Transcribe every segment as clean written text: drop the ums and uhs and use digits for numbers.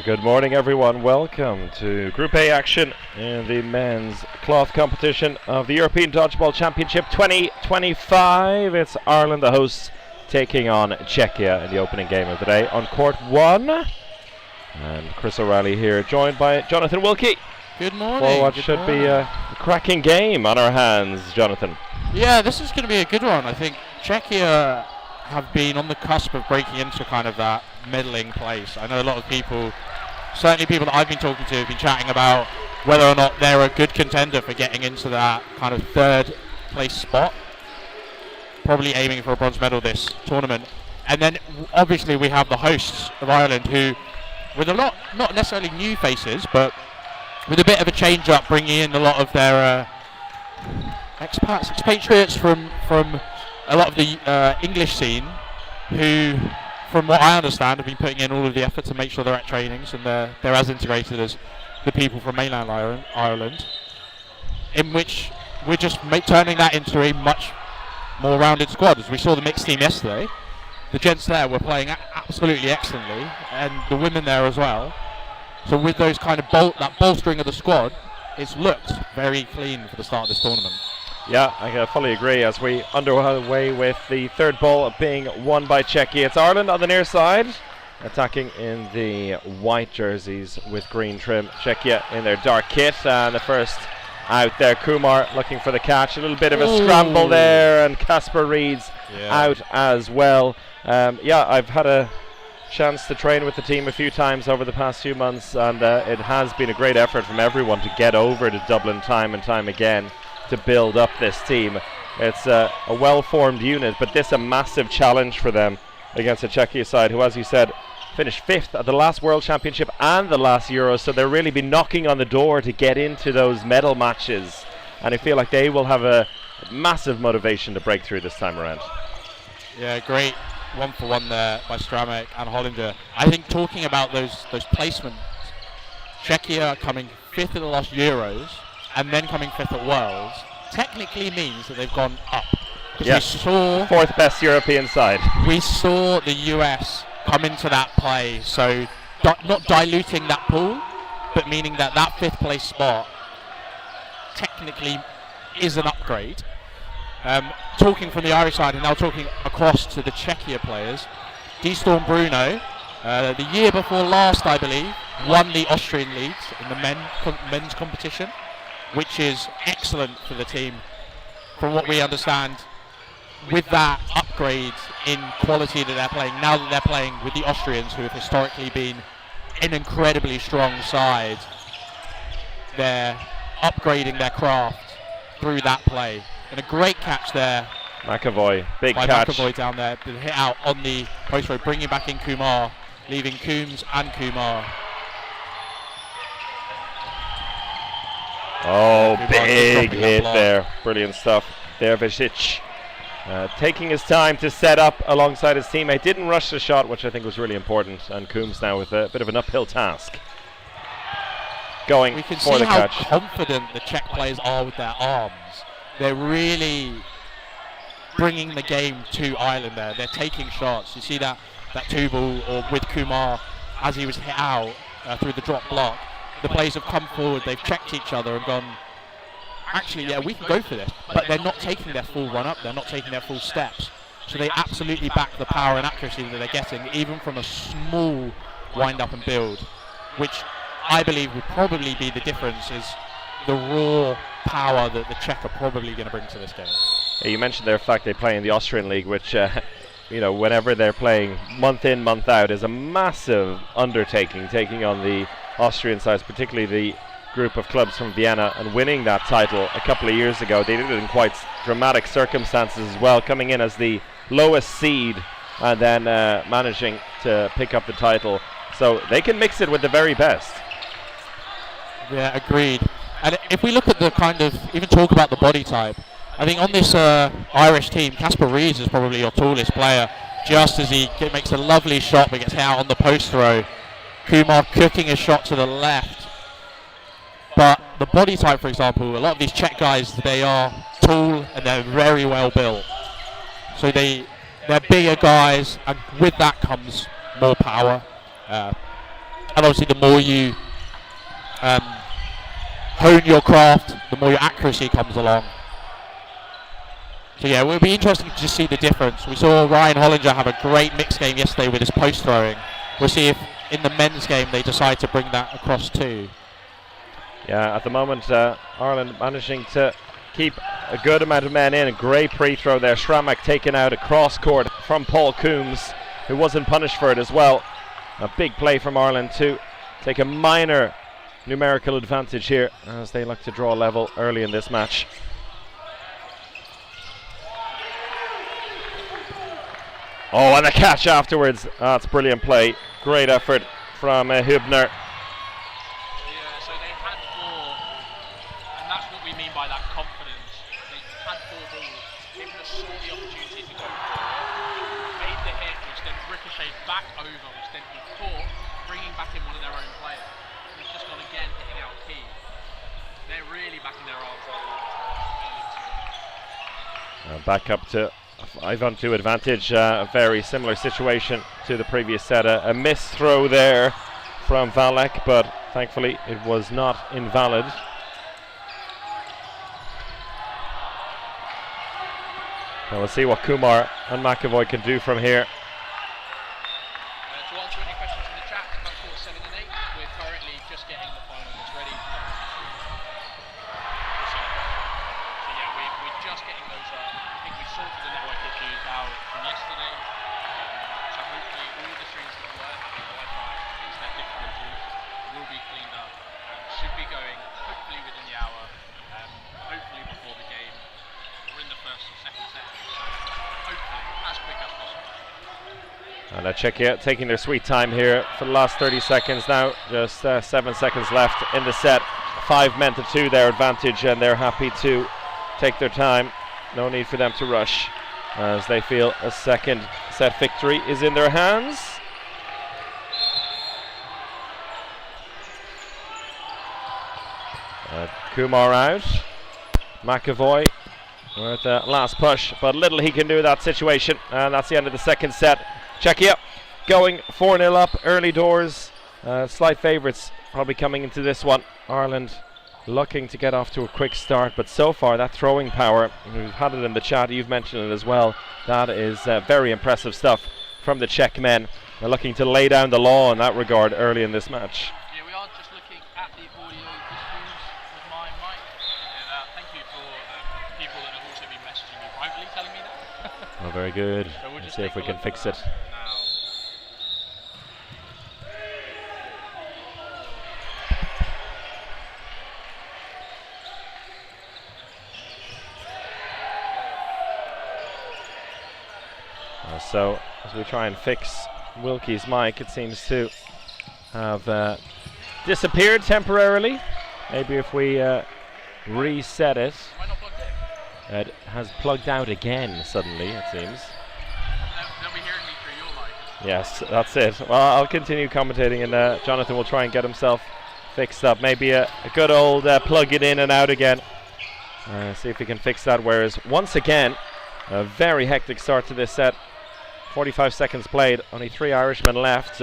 Good morning, everyone. Welcome to Group A action in the men's cloth competition of the European Dodgeball Championship 2025. It's Ireland, the hosts, taking on Czechia in the opening game of the day on court 1. And Chris O'Reilly here, joined by Jonathan Wilkie. Good morning. For what should be a cracking game on our hands, Jonathan. Yeah, this is going to be a good one. I think Czechia have been on the cusp of breaking into kind of that middling place. I know a lot of people, certainly people that I've been talking to, have been chatting about whether or not they're a good contender for getting into that kind of third place spot, probably aiming for a bronze medal this tournament. And then obviously we have the hosts of Ireland, who, with a lot, not necessarily new faces, but with a bit of a change up, bringing in a lot of their expats, expatriates from a lot of the English scene, who, from what I understand, have been putting in all of the effort to make sure they're at trainings and they're as integrated as the people from mainland Ireland, in which we're just turning that into a much more rounded squad. As we saw the mixed team yesterday, the gents there were playing absolutely excellently, and the women there as well. So with those kind of that bolstering of the squad, it's looked very clean for the start of this tournament. Yeah, I fully agree. As we underway with the third ball being won by Czechia, it's Ireland on the near side, attacking in the white jerseys with green trim. Czechia in their dark kit, and the first out there, Kumar looking for the catch. A little bit of a scramble there, and Casper Reed's out as well. I've had a chance to train with the team a few times over the past few months, and it has been a great effort from everyone to get over to Dublin time and time again to build up this team. It's a well-formed unit, but this a massive challenge for them against a Czechia side who, as you said, finished 5th at the last World Championship and the last Euros, so they'll really be knocking on the door to get into those medal matches, and I feel like they will have a massive motivation to break through this time around. Yeah, great 1-for-1 there by Stramek and Hollander. I think talking about those placements, Czechia coming 5th at the last Euros and then coming 5th at Worlds technically means that they've gone up. Yes, we saw 4th best European side. We saw the US come into that play, so not diluting that pool, but meaning that 5th place spot technically is an upgrade. Talking from the Irish side and now talking across to the Czechia players, D-Storm Bruno, the year before last I believe, won the Austrian leagues in the men's competition, which is excellent for the team from what we understand, with that upgrade in quality that they're playing, now that they're playing with the Austrians, who have historically been an incredibly strong side. They're upgrading their craft through that play. And a great catch there. McAvoy, big by catch. McAvoy down there, hit out on the post road, bringing back in Kumar, leaving Coombs and Kumar. Oh, big hit there. Brilliant stuff. Dervisic taking his time to set up alongside his teammate. Didn't rush the shot, which I think was really important. And Coombs now with a bit of an uphill task, going for the catch. We can see how confident the Czech players are with their arms. They're really bringing the game to Ireland there. They're taking shots. You see that 2-ball or with Kumar as he was hit out through the drop block. The players have come forward, they've checked each other and gone, actually, yeah, we can go for this. But they're not taking their full run up, they're not taking their full steps. So they absolutely back the power and accuracy that they're getting, even from a small wind up and build, which I believe would probably be the difference, is the raw power that the Czech are probably going to bring to this game. Yeah, you mentioned their fact they play in the Austrian league, which whenever they're playing month in, month out, is a massive undertaking, taking on the Austrian sides, particularly the group of clubs from Vienna, and winning that title a couple of years ago. They did it in quite dramatic circumstances as well, coming in as the lowest seed and then managing to pick up the title. So they can mix it with the very best. Yeah, agreed. And if we look at the kind of, even talk about the body type, I think on this Irish team, Casper Reeds is probably your tallest player, just as he makes a lovely shot but gets hit out on the post throw. Kumar cooking a shot to the left. But the body type, for example, a lot of these Czech guys, they are tall and they're very well built. So they're bigger guys, and with that comes more power. And obviously the more you hone your craft, the more your accuracy comes along. So yeah, it will be interesting to just see the difference. We saw Ryan Hollinger have a great mixed game yesterday with his post throwing. We'll see if in the men's game they decide to bring that across too. Yeah, at the moment Ireland managing to keep a good amount of men in. A great pre-throw there. Schramek taken out across court from Paul Coombs, who wasn't punished for it as well. A big play from Ireland to take a minor numerical advantage here as they look to draw level early in this match. Oh, and the catch afterwards. That's brilliant play. Great effort from Hübner. Yeah, so they had four, and that's what we mean by that confidence. They had four balls, they just saw the opportunity to go for it, made the hit, which then ricocheted back over, which then he caught, bringing back in one of their own players. And he's just gone again, hitting out key. They're really backing their arms early. Back up to 5-on-2 advantage. A very similar situation to the previous set. A missed throw there from Valek, but thankfully it was not invalid. And we'll see what Kumar and McAvoy can do from here. To answer any questions in the chat, about court 7 and 8, we're currently just getting the final that's ready. So yeah, we're just getting those up. I think we sorted the network issues out from yesterday. So hopefully all the streams that were having Wi-Fi internet difficulties will be cleaned up and should be going hopefully within the hour, hopefully before the game. We're in the first or second set, so hopefully as quick as possible. And Czechia taking their sweet time here for the last 30 seconds now. Just 7 seconds left in the set. 5 men to 2 their advantage, and they're happy to take their time. No need for them to rush as they feel a second set victory is in their hands. Kumar out. McAvoy with the last push, but little he can do in that situation, and that's the end of the second set. Czechia going 4-0 up early doors. Slight favourites probably coming into this one. Ireland looking to get off to a quick start, but so far that throwing power, we've had it in the chat, you've mentioned it as well, that is very impressive stuff from the Czech men. They're looking to lay down the law in that regard early in this match. Yeah, we are just looking at the audio issues with my mic. And, thank you for people that have also been messaging me privately telling me that. Oh, very good. So we'll Let's just see if we can fix it. now. So as we try and fix Wilkie's mic, it seems to have disappeared temporarily. Maybe if we reset it, Am I not plugged in? it has plugged out again suddenly, it seems. They'll be hearing me through your mic. Yes, that's it. Well, I'll continue commentating, and Jonathan will try and get himself fixed up. Maybe a good old plug it in and out again. See if we can fix that. Whereas once again, a very hectic start to this set. 45 seconds played, only 3 Irishmen left.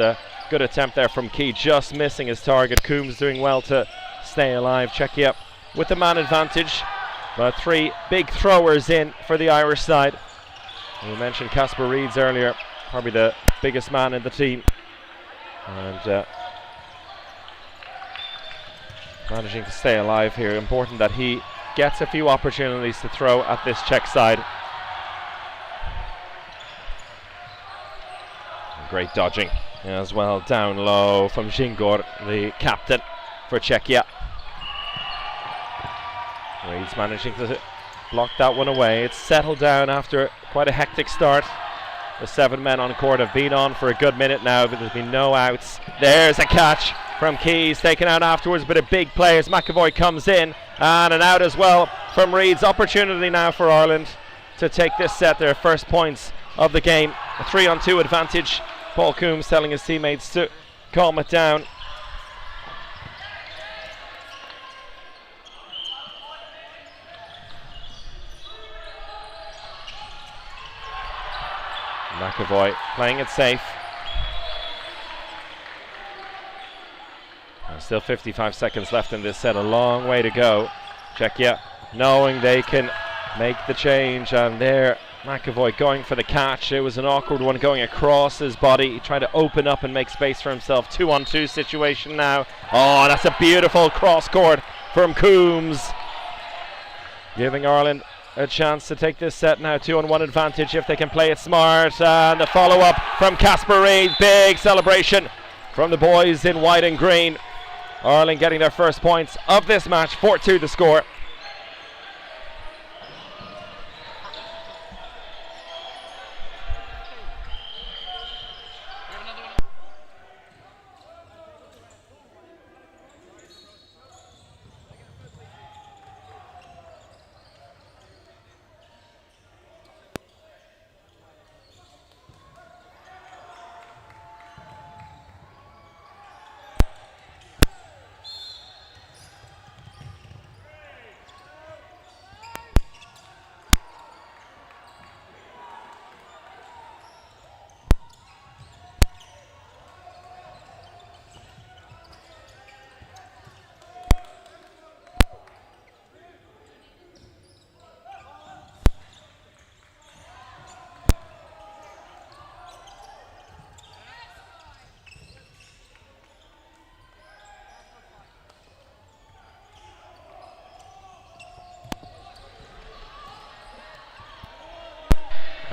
Good attempt there from Key, just missing his target. Coombs doing well to stay alive. Czechia with the man advantage, but 3 big throwers in for the Irish side. We mentioned Casper Reeds earlier, probably the biggest man in the team, and managing to stay alive here. Important that he gets a few opportunities to throw at this Czech side. Great dodging as well, down low from Žingor, the captain for Czechia. Reeds managing to block that one away. It's settled down after quite a hectic start. The 7 men on court have been on for a good minute now, but there's been no outs. There's a catch from Keys, taken out afterwards, but a big play as McAvoy comes in, and an out as well from Reeds. Opportunity now for Ireland to take this set, their first points of the game. A 3-on-2 advantage. Paul Coombs telling his teammates to calm it down. McAvoy playing it safe. Still 55 seconds left in this set, a long way to go. Czechia knowing they can make the change, and there McAvoy going for the catch. It was an awkward one going across his body. He tried to open up and make space for himself. 2-on-2 situation now. Oh, that's a beautiful cross court from Coombs, giving Ireland a chance to take this set now. 2-on-1 advantage if they can play it smart. And the follow-up from Casper Reid. Big celebration from the boys in white and green. Ireland getting their first points of this match. 4-2 the score.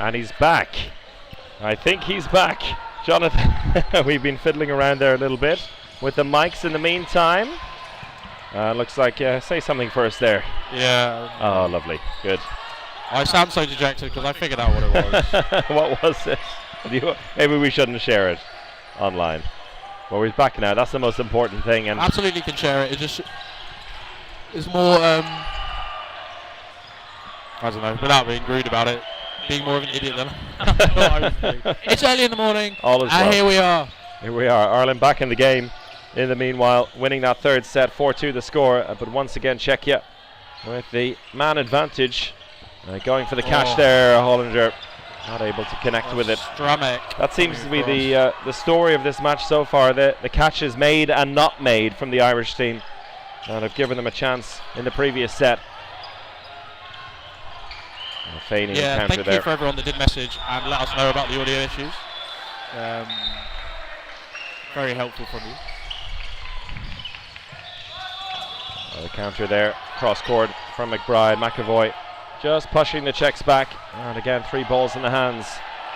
And he's back. I think he's back. Jonathan, we've been fiddling around there a little bit with the mics in the meantime. Looks like, say something first there. Yeah. Oh, lovely. Good. I sound so dejected because I figured out what it was. What was it? Maybe we shouldn't share it online. Well, we're back now. That's the most important thing. And absolutely can share it. It just is more, I don't know, without being rude about it, being more of an idiot than I thought I was doing. It's early in the morning, all is and well. here we are. Here we are. Ireland back in the game. In the meanwhile, winning that third set, 4-2 the score. But once again, Czechia with the man advantage. Going for the catch there. Hollander not able to connect with it. Stramek. That seems to be the story of this match so far. The catches made and not made from the Irish team, and have given them a chance in the previous set. Feigning counter thank there. you for everyone that did message and let us know about the audio issues. Very helpful from you. The counter there, cross court from McBride. McAvoy just pushing the Czechs back, and again 3 balls in the hands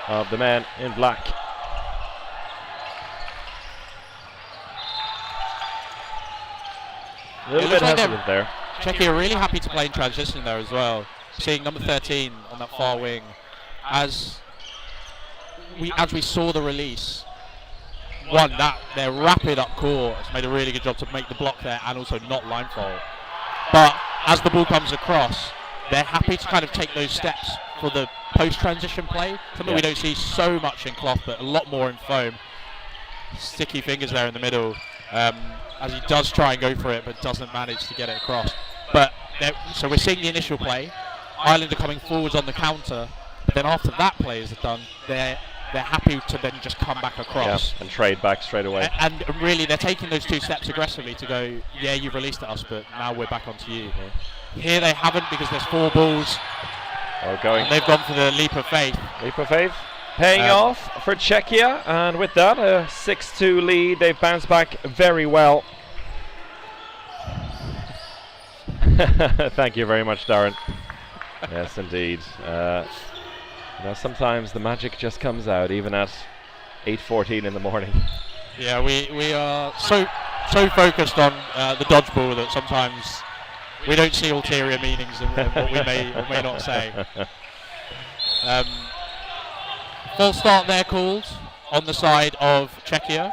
of the men in black. A little bit hesitant there. Czechia are really happy to play in transition there as well. Seeing number 13 on that far wing, as we saw the release. One, that their rapid up court has made a really good job to make the block there and also not line foul. But as the ball comes across, they're happy to kind of take those steps for the post-transition play. Something we don't see so much in cloth, but a lot more in foam. Sticky fingers there in the middle, as he does try and go for it, but doesn't manage to get it across. But so we're seeing the initial play. Ireland are coming forwards on the counter, but then after that play is done, they're happy to then just come back across. And trade back straight away. And really, they're taking those 2 steps aggressively to go, yeah, you've released at us, but now we're back onto you. Here they haven't, because there's 4 balls. And they've gone for the leap of faith. Leap of faith paying off for Czechia, and with that, a 6-2 lead. They've bounced back very well. Thank you very much, Darren. Yes, indeed. Sometimes the magic just comes out, even at 8:14 in the morning. Yeah, we are so focused on the dodgeball that sometimes we don't see ulterior meanings in what we may or may not say. False start there called on the side of Czechia.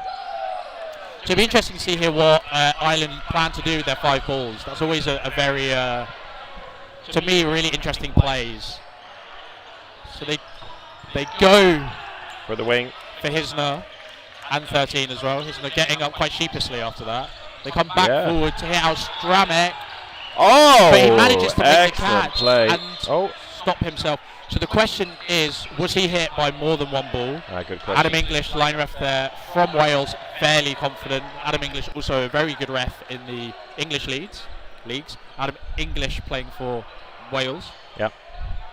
So it'll be interesting to see here what Ireland plan to do with their 5 balls. That's always a very, to me, really interesting plays. So they go for the wing for Hisner and 13 as well. Hisner getting up quite sheepishly after that. They come back forward to hit out Stramek. Oh, but he manages to make the excellent catch. play. And stop himself. So the question is, was he hit by more than one ball? Good question. Adam English, line ref there from Wales, fairly confident. Adam English also a very good ref in the English leagues. Adam English playing for Wales. Yeah.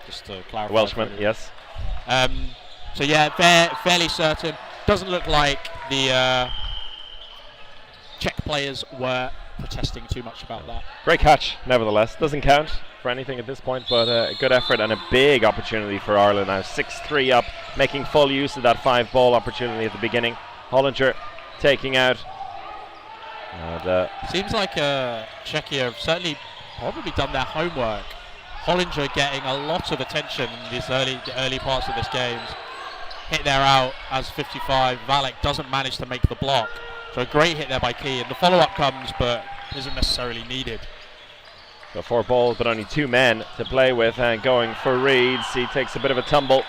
Just to clarify. Welshman, yes. So yeah, fairly certain. Doesn't look like the Czech players were protesting too much about that. Great catch, nevertheless. Doesn't count for anything at this point, but a good effort and a big opportunity for Ireland now. 6-3 up, making full use of that 5-ball opportunity at the beginning. Hollinger taking out. And, seems like Czechia have certainly probably done their homework. Hollinger getting a lot of attention in these early parts of this game. Hit there out as 55. Valek doesn't manage to make the block. So a great hit there by Key, and the follow-up comes, but isn't necessarily needed. So 4 balls, but only 2 men to play with, and going for Reeds. He takes a bit of a tumble.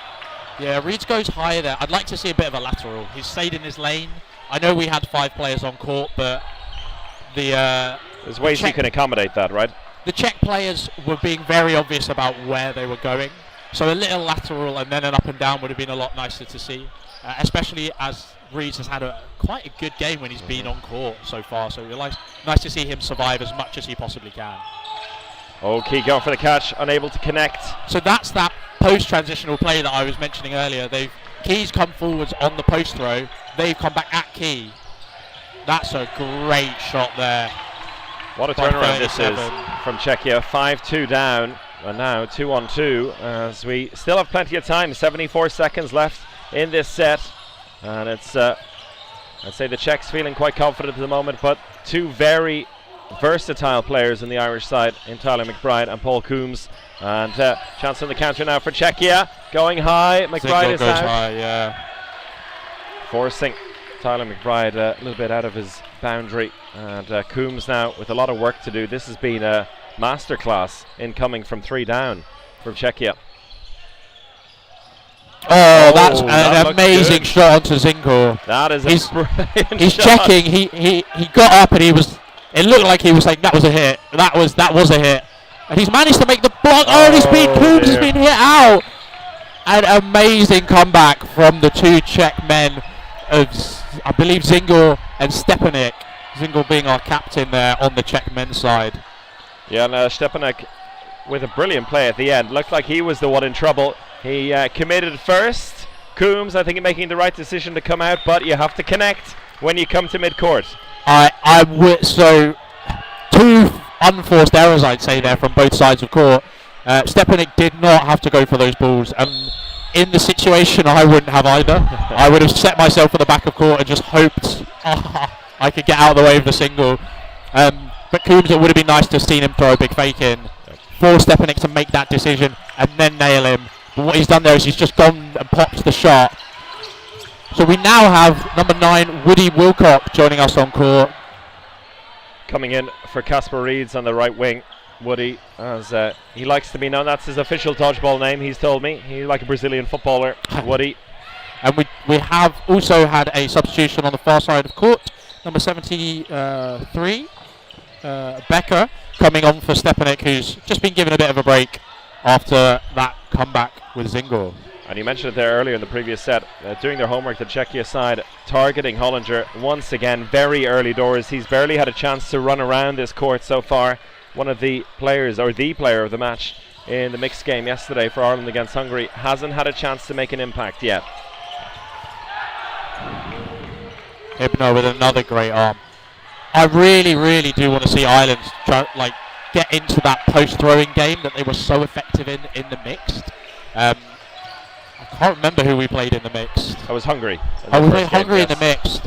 Yeah, Reeds goes higher there. I'd like to see a bit of a lateral. He's stayed in his lane. I know we had 5 players on court, but there's ways you can accommodate that, right? The Czech players were being very obvious about where they were going. So a little lateral and then an up and down would have been a lot nicer to see, especially as Reeds has had quite a good game when he's been on court so far. So it's nice to see him survive as much as he possibly can. Key going for the catch, unable to connect. So that's that post-transitional play that I was mentioning earlier. Key's come forwards on the post throw. They've come back at Key. That's a great shot there. What a turnaround this is from Czechia. 5-2 down, and now 2-on-2 as we still have plenty of time. 74 seconds left in this set, and it's I'd say the Czechs feeling quite confident at the moment, but 2 very versatile players in the Irish side in Tyler McBride and Paul Coombs. And chance on the counter now for Czechia, going high. McBride is out, high, yeah. forcing Tyler McBride a little bit out of his boundary, and Coombs now with a lot of work to do. This has been a masterclass in coming from 3 down from Czechia. That's an amazing shot onto Zinko. That is he's shot. checking. He got up and it looked like he was saying that was a hit. That was a hit. And he's managed to make the block. Coombs has been hit out. An amazing comeback from the 2 Czech men of, I believe, Zingo and Stepanek. Zingo being our captain there on the Czech men's side. Yeah, and Stepanek with a brilliant play at the end. Looked like he was the one in trouble. He committed first. Coombs, I think, making the right decision to come out, but you have to connect when you come to mid-court. So 2 unforced errors, I'd say, there from both sides of court. Stepanek did not have to go for those balls, and in the situation I wouldn't have either. I would have set myself at the back of court and just hoped I could get out of the way of the single. But Coombs, it would have been nice to have seen him throw a big fake in, force Stepanek to make that decision and then nail him. But what he's done there is he's just gone and popped the shot. So we now have number 9, Woody Wilcock, joining us on court. Coming in for Casper Reeds on the right wing. Woody, as he likes to be known, that's his official dodgeball name, he's told me. He's like a Brazilian footballer, Woody. And we have also had a substitution on the far side of court. Number 73, Becker, coming on for Stepanek, who's just been given a bit of a break after that comeback with Zingo. And you mentioned it there earlier in the previous set, doing their homework, the Czechia side targeting Hollinger once again very early doors. He's barely had a chance to run around this court so far. One of the players, or the player of the match in the mixed game yesterday for Ireland against Hungary, hasn't had a chance to make an impact yet. Ibno with another great arm. I really, really do want to see Ireland get into that post-throwing game that they were so effective in the mixed. I can't remember who we played in the mixed. That was Hungary. We played Hungary in the mixed.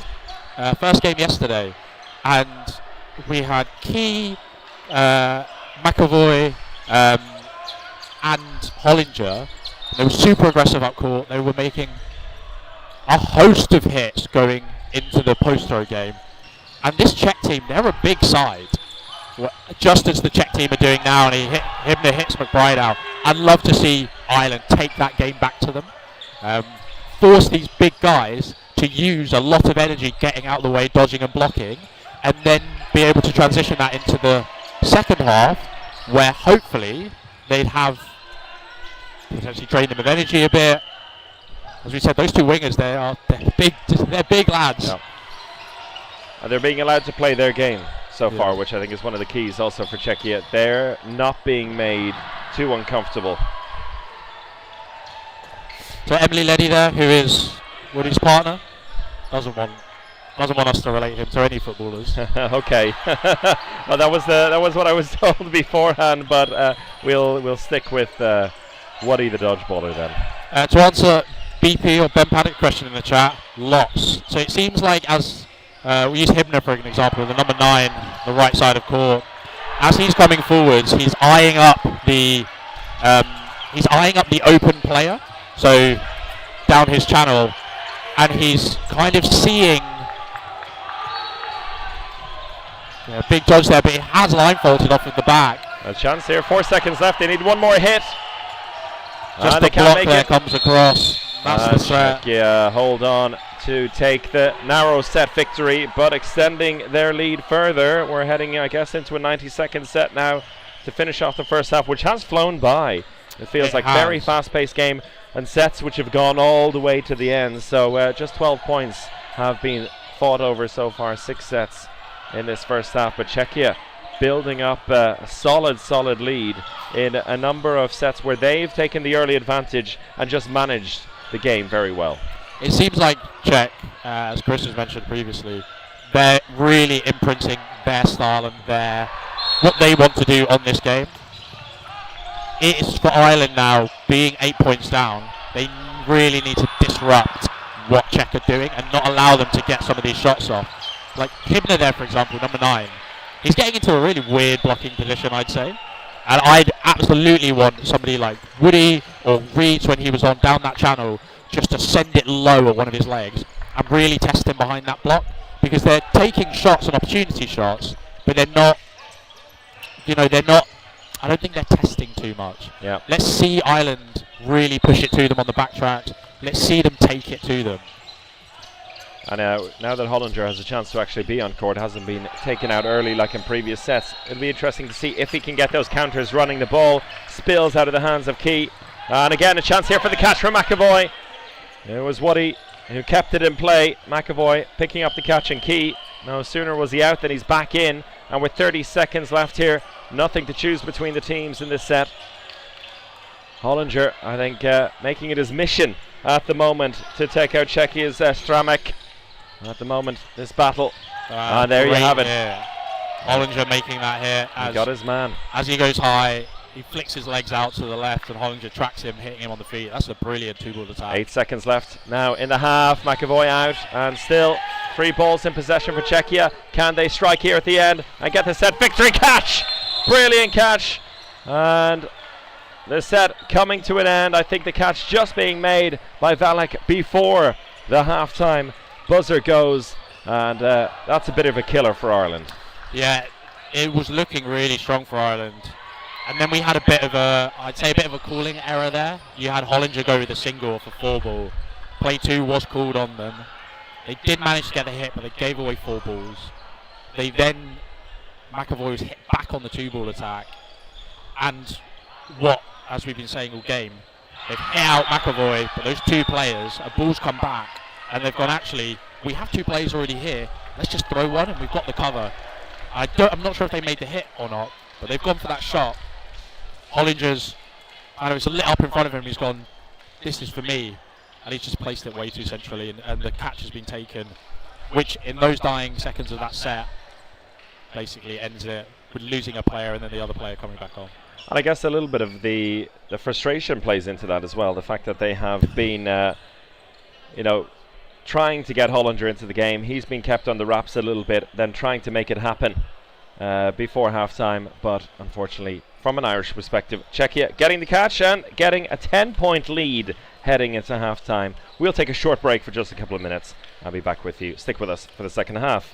First game yesterday. And we had Key, McAvoy, and Hollinger. They were super aggressive up court. They were making a host of hits going into the post-throw game. And this Czech team, they're a big side. Just as the Czech team are doing now, and Hibner hits McBride out. I'd love to see Ireland take that game back to them. Force these big guys to use a lot of energy getting out of the way, dodging and blocking, and then be able to transition that into the second half, where hopefully they'd have potentially drain them of energy a bit. As we said, those two wingers, they're big lads. Yeah. And they're being allowed to play their game so Yeah. far, which I think is one of the keys also for Czechia. They're not being made too uncomfortable. So Emily Leddy there, who is Woody's partner, doesn't want us to relate him to any footballers. Okay. Well, that was what I was told beforehand, but we'll stick with Woody the dodgeballer then. To answer BP or Ben Paddock question in the chat, lots. So it seems like as we use Hibner for an example, the number 9, the right side of court. As he's coming forwards, he's eyeing up the open player. So down his channel, and he's kind of seeing big dodge there, but he has line faulted off at the back. A chance here, 4 seconds left. They need one more hit. Just the block there comes across. That's the threat. Yeah, hold on to take the narrow set victory, but extending their lead further. We're heading, I guess, into a 90-second set now to finish off the first half, which has flown by. It feels like a very fast-paced game, and sets which have gone all the way to the end. So just 12 points have been fought over so far, 6 sets in this first half. But Czechia building up a solid lead in a number of sets where they've taken the early advantage and just managed the game very well. It seems like Czech, as Chris has mentioned previously, they're really imprinting their style and what they want to do on this game. It is for Ireland now, being 8 points down, they really need to disrupt what Czech are doing and not allow them to get some of these shots off. Like Hibner there, for example, number 9. He's getting into a really weird blocking position, I'd say. And I'd absolutely want somebody like Woody or Reeds, when he was on down that channel, just to send it low at one of his legs and really test him behind that block. Because they're taking shots and opportunity shots, but they're not, I don't think they're testing too much. Yeah. Let's see Ireland really push it to them on the backtrack. Let's see them take it to them. And now that Hollinger has a chance to actually be on court, hasn't been taken out early like in previous sets, it'll be interesting to see if he can get those counters running the ball. Spills out of the hands of Key. And again, a chance here for the catch from McAvoy. It was Woody who kept it in play. McAvoy picking up the catch, and Key, no sooner was he out than he's back in. And with 30 seconds left here, nothing to choose between the teams in this set. Hollinger, I think, making it his mission at the moment to take out Czechia's Stramek. At the moment, this battle. And there you have it. Hollinger making that hit. He got his man. As he goes high, he flicks his legs out to the left, and Hollinger tracks him, hitting him on the feet. That's a brilliant 2-ball attack. 8 seconds left now in the half. McAvoy out, and still 3 balls in possession for Czechia. Can they strike here at the end and get the set victory? Catch! Brilliant catch. And the set coming to an end. I think the catch just being made by Valek before the halftime buzzer goes, and that's a bit of a killer for Ireland. Yeah, it was looking really strong for Ireland. And then we had a bit of a calling error there. You had Hollinger go with a single for 4-ball. Play 2 was called on them. They did manage to get the hit, but they gave away 4 balls. McAvoy was hit back on the 2-ball attack. And as we've been saying all game, they've hit out McAvoy, but those 2 players, balls come back, and they've gone, actually, we have 2 players already here. Let's just throw one, and we've got the cover. I'm not sure if they made the hit or not, but they've gone for that shot. Hollinger's, it's lit up in front of him. He's gone, this is for me, and he's just placed it way too centrally, and the catch has been taken, which in those dying seconds of that set basically ends it with losing a player and then the other player coming back on. And I guess a little bit of the frustration plays into that as well. The fact that they have been, trying to get Hollinger into the game. He's been kept on the wraps a little bit, then trying to make it happen before halftime. But unfortunately, from an Irish perspective, Czechia getting the catch and getting a 10-point lead heading into halftime. We'll take a short break for just a couple of minutes. I'll be back with you. Stick with us for the second half.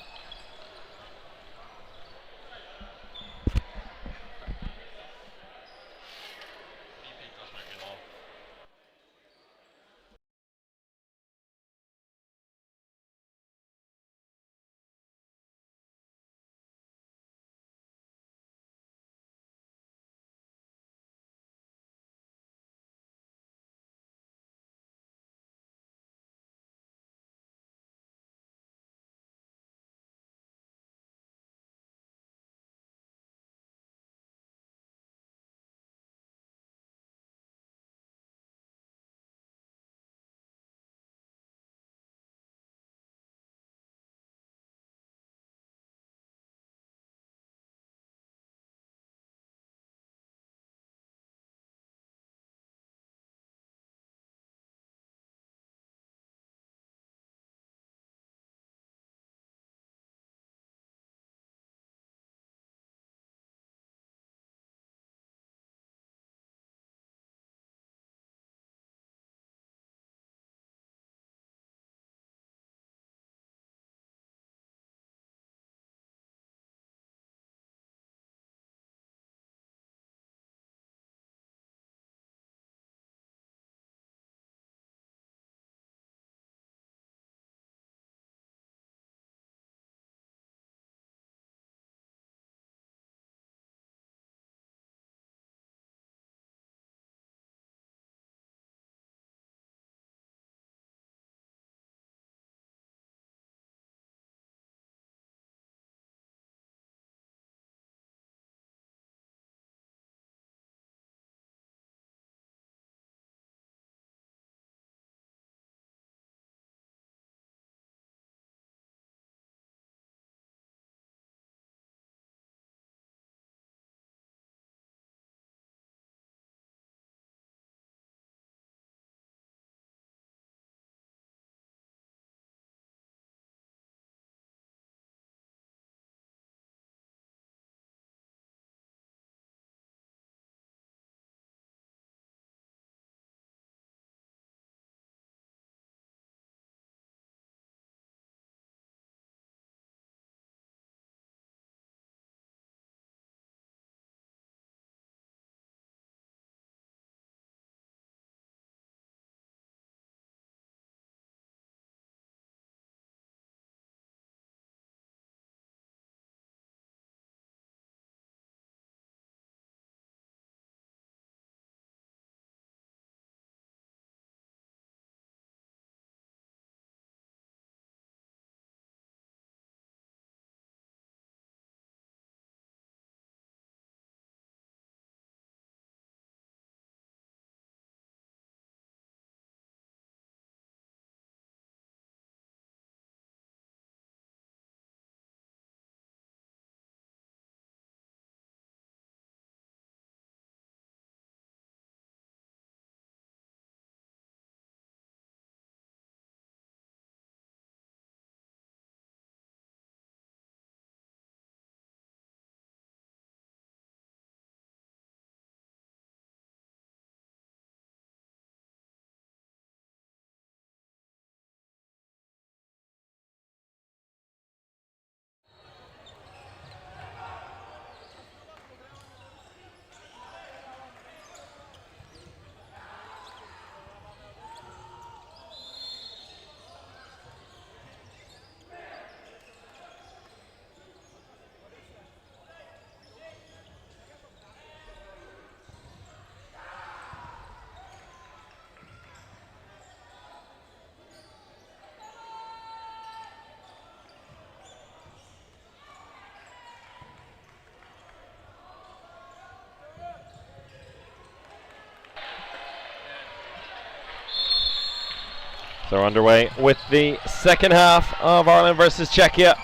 So underway with the second half of Ireland versus Czechia.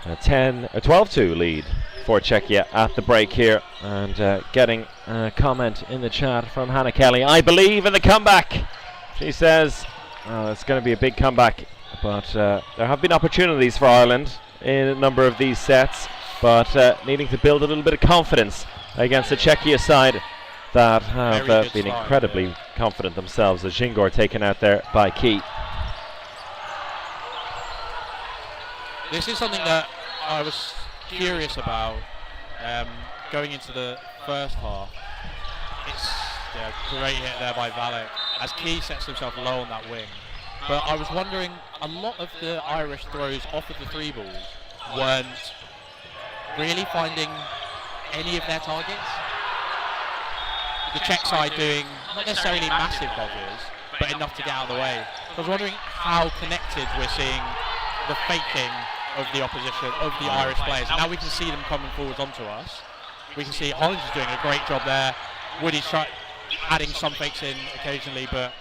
A 12-2 lead for Czechia at the break here. And getting a comment in the chat from Hannah Kelly. I believe in the comeback. She says it's going to be a big comeback. But there have been opportunities for Ireland in a number of these sets. But needing to build a little bit of confidence against the Czechia side that have been incredibly confident themselves. As Žingor taken out there by Key. This is something that I was curious about going into the first half. It's a great hit there by Valek as Key sets himself low on that wing. But I was wondering, a lot of the Irish throws off of the three balls weren't really finding any of their targets. The Czech side doing not necessarily massive dodges, but enough to get out of the way. So I was wondering how connected we're seeing the faking of the opposition, of the Irish players. And now we can see them coming forwards onto us. We can see Holland is doing a great job there. Woody's adding some fakes in occasionally, but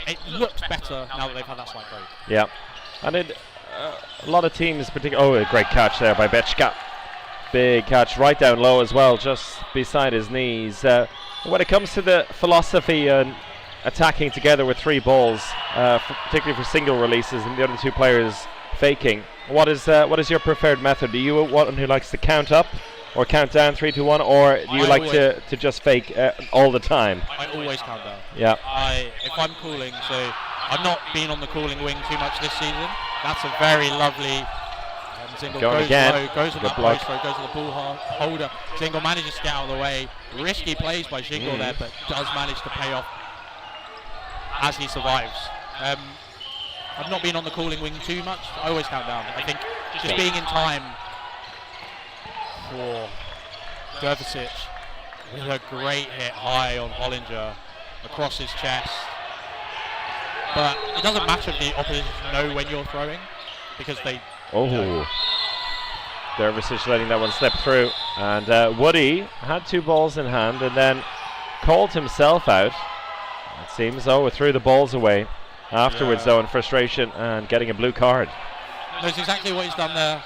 it looks better now that they've had that slight break. Yeah, and a lot of teams, particularly, a great catch there by Bečka. Big catch right down low as well, just beside his knees. When it comes to the philosophy and attacking together with three balls, particularly for single releases and the other two players faking, what is your preferred method? Do you one who likes to count up or count down 3, 2, 1, or do you like to just fake all the time? I always count down. Yeah. If I'm calling, so I've not been on the calling wing too much this season. That's a very lovely. Zingle Going goes again. low, goes on Good that block. post throw, goes to the ball holder. Zingle manages to get out of the way. Risky plays by Zingle there, but does manage to pay off as he survives. I've not been on the calling wing too much. I always count down. I think just being in time for Dervisic with a great hit high on Hollinger across his chest. But it doesn't matter if the opposition know when you're throwing, because they Dervisic letting that one slip through, and Woody had two balls in hand and then called himself out. It seems threw the balls away afterwards though in frustration and getting a blue card. That's exactly what he's done there.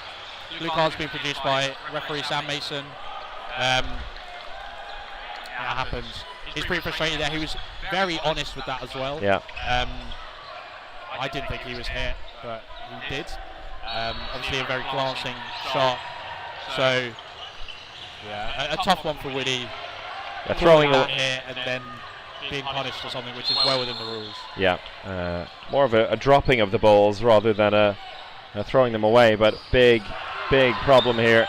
Blue card's been produced by referee Sam Mason. That happens. He's pretty frustrated there. He was very honest with that as well. Yeah. I didn't think he was hit, but he did. Obviously a very glancing shot. So, a tough one for Woody. Throwing that hit and then being punished for something which is well within the rules. Yeah, more of a dropping of the balls rather than a throwing them away. But big problem here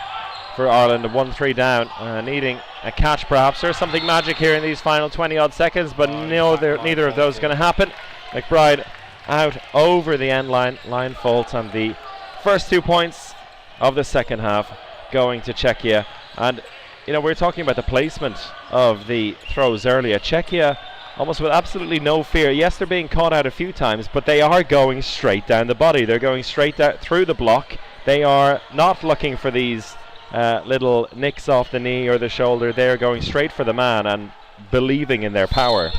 for Ireland. 1-3 down, needing a catch perhaps. There's something magic here in these final 20-odd seconds, but neither of those is going to happen. McBride out over the end line fault on the first 2 points of the second half going to Czechia. And we're talking about the placement of the throws earlier. Czechia almost with absolutely no fear. Yes, they're being caught out a few times, but they are going straight down the body. They're going straight down through the block. They are not looking for these little nicks off the knee or the shoulder. They're going straight for the man and believing in their power.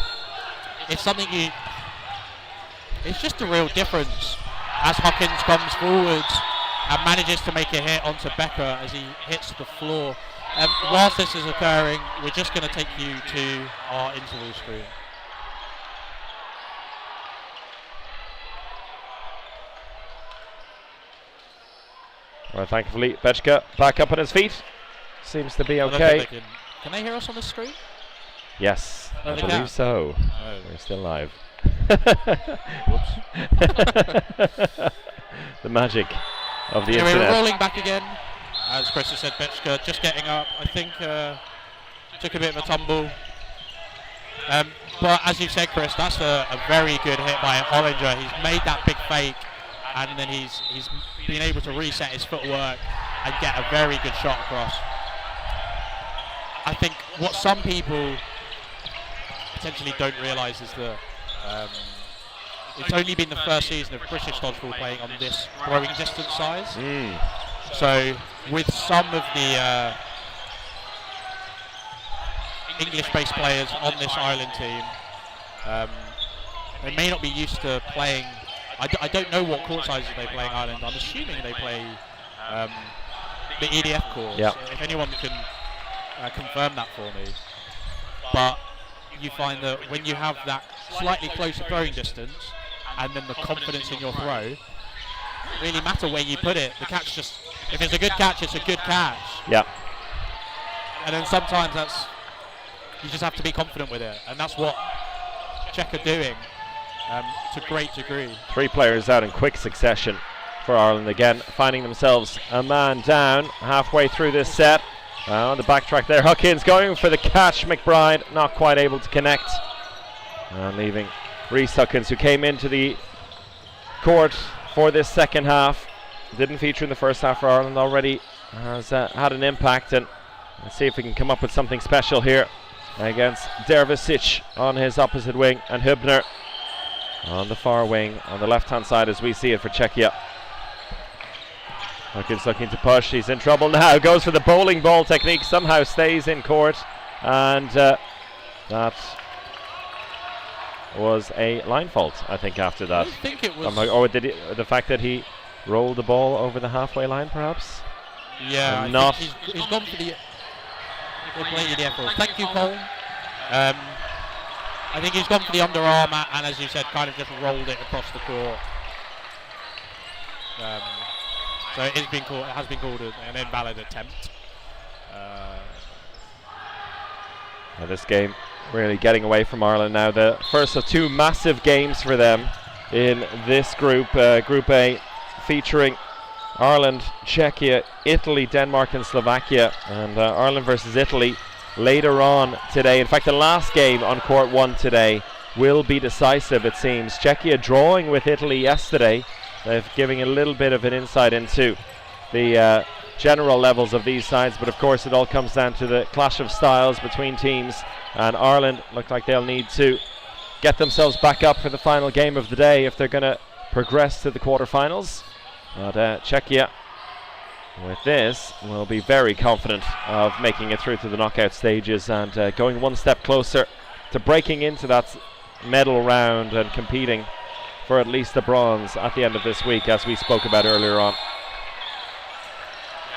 It's something it's just a real difference as Hawkins comes forwards and manages to make a hit onto Becker as he hits the floor. Whilst this is occurring, we're just going to take you to our interval screen. Well, thankfully, Bečka back up on his feet. Seems to be okay. Can they hear us on the screen? Yes, I believe so. Oh. We're still live. Whoops. The magic of the Anyway, internet. we're rolling back again. As Chris has said, Bečka just getting up. I think took a bit of a tumble. But as you said, Chris, that's a very good hit by Hollinger. He's made that big fake, and then he's been able to reset his footwork and get a very good shot across. I think what some people potentially don't realise is that it's only been the first season of British dodgeball playing on this throwing distance size. So with some of the English-based players on this Ireland team, they may not be used to playing. I don't know what court sizes they play in Ireland. I'm assuming they play the EDF courts. Yep. If anyone can confirm that for me. But you find that when you have that slightly closer throwing distance and then the confidence in your throw, it really matter where you put it. The catch just, if it's a good catch, it's a good catch. Yeah. And then sometimes you just have to be confident with it, and that's what Czech are doing to a great degree. 3 players out in quick succession for Ireland again, finding themselves a man down halfway through this set. On the backtrack there, Huckins going for the catch. McBride not quite able to connect, and leaving Rhys Huckins, who came into the court for this second half. Didn't feature in the first half for Ireland, already has had an impact, and let's see if we can come up with something special here against Dervisic on his opposite wing, and Hübner on the far wing on the left hand side as we see it for Czechia. Huckins looking to push, he's in trouble now, goes for the bowling ball technique, somehow stays in court, and that was a line fault, I think, after that. I think it was. Or did the fact that he rolled the ball over the halfway line, perhaps? Yeah, I not. think he's gone for the EDF rules. Thank you, Cole. I think he's gone for the underarm and, as you said, kind of just rolled it across the court. So it has been called an invalid attempt. This game really getting away from Ireland now. The first of 2 massive games for them in this group, Group A, featuring Ireland, Czechia, Italy, Denmark and Slovakia, and Ireland versus Italy later on today. In fact, the last game on court 1 today will be decisive, it seems. Czechia drawing with Italy yesterday. They're giving a little bit of an insight into the general levels of these sides, but of course it all comes down to the clash of styles between teams, and Ireland look like they'll need to get themselves back up for the final game of the day if they're going to progress to the quarterfinals. But Czechia, with this, will be very confident of making it through to the knockout stages and going one step closer to breaking into that medal round and competing for at least the bronze at the end of this week, as we spoke about earlier on.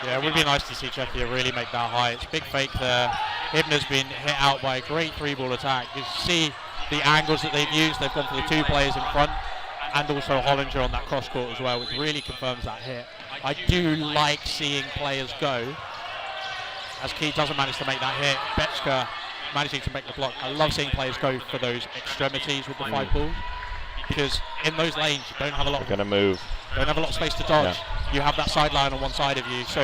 Yeah, it would be nice to see Czechia really make that high. It's a big fake there. Hübner's been hit out by a great 3-ball attack. You see the angles that they've used. They've gone for the 2 players in front, and also Hollinger on that cross court as well, which really confirms that hit. I do like seeing players go, as Key doesn't manage to make that hit. Bečka managing to make the block. I love seeing players go for those extremities with the 5 balls, because in those lanes you don't have a lot. Going to move. Don't have a lot of space to dodge. Yeah. You have that sideline on one side of you. So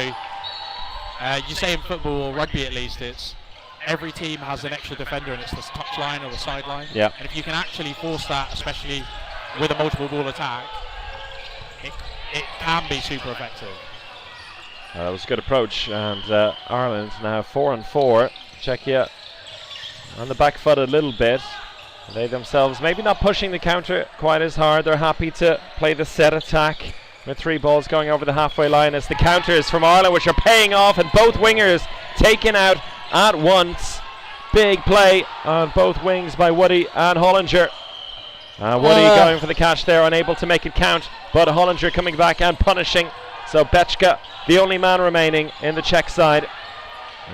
you say in football or rugby at least, it's every team has an extra defender, and it's the touch line or the sideline. Yeah. And if you can actually force that, especially with a multiple ball attack, it can be super effective. That was a good approach, and Ireland now 4-4. Czechia on the back foot a little bit. They themselves maybe not pushing the counter quite as hard. They're happy to play the set attack with 3 balls going over the halfway line as the counters from Ireland, which are paying off, and both wingers taken out at once. Big play on both wings by Woody and Hollinger. Woody going for the catch there, unable to make it count, but Hollinger coming back and punishing. So Bečka, the only man remaining in the Czech side,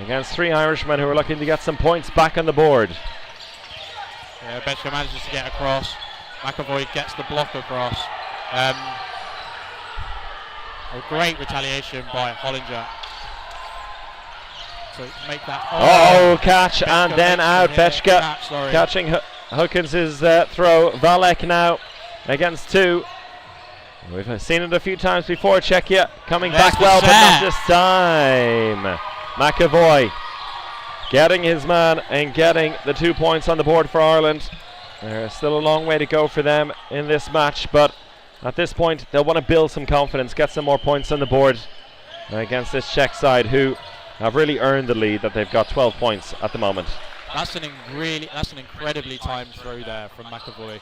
against 3 Irishmen who are looking to get some points back on the board. Yeah, Bečka manages to get across. McAvoy gets the block across. A great retaliation by Hollinger to make that. Catch Bečka, and then out. Bečka catching Huckins' throw. Valek now against 2. We've seen it a few times before. Czechia coming back well, but not this time. McAvoy getting his man and getting the 2 points on the board for Ireland. There's still a long way to go for them in this match, but at this point they'll want to build some confidence, get some more points on the board against this Czech side, who have really earned the lead that they've got 12 points at the moment. That's an incredibly timed throw there from McAvoy.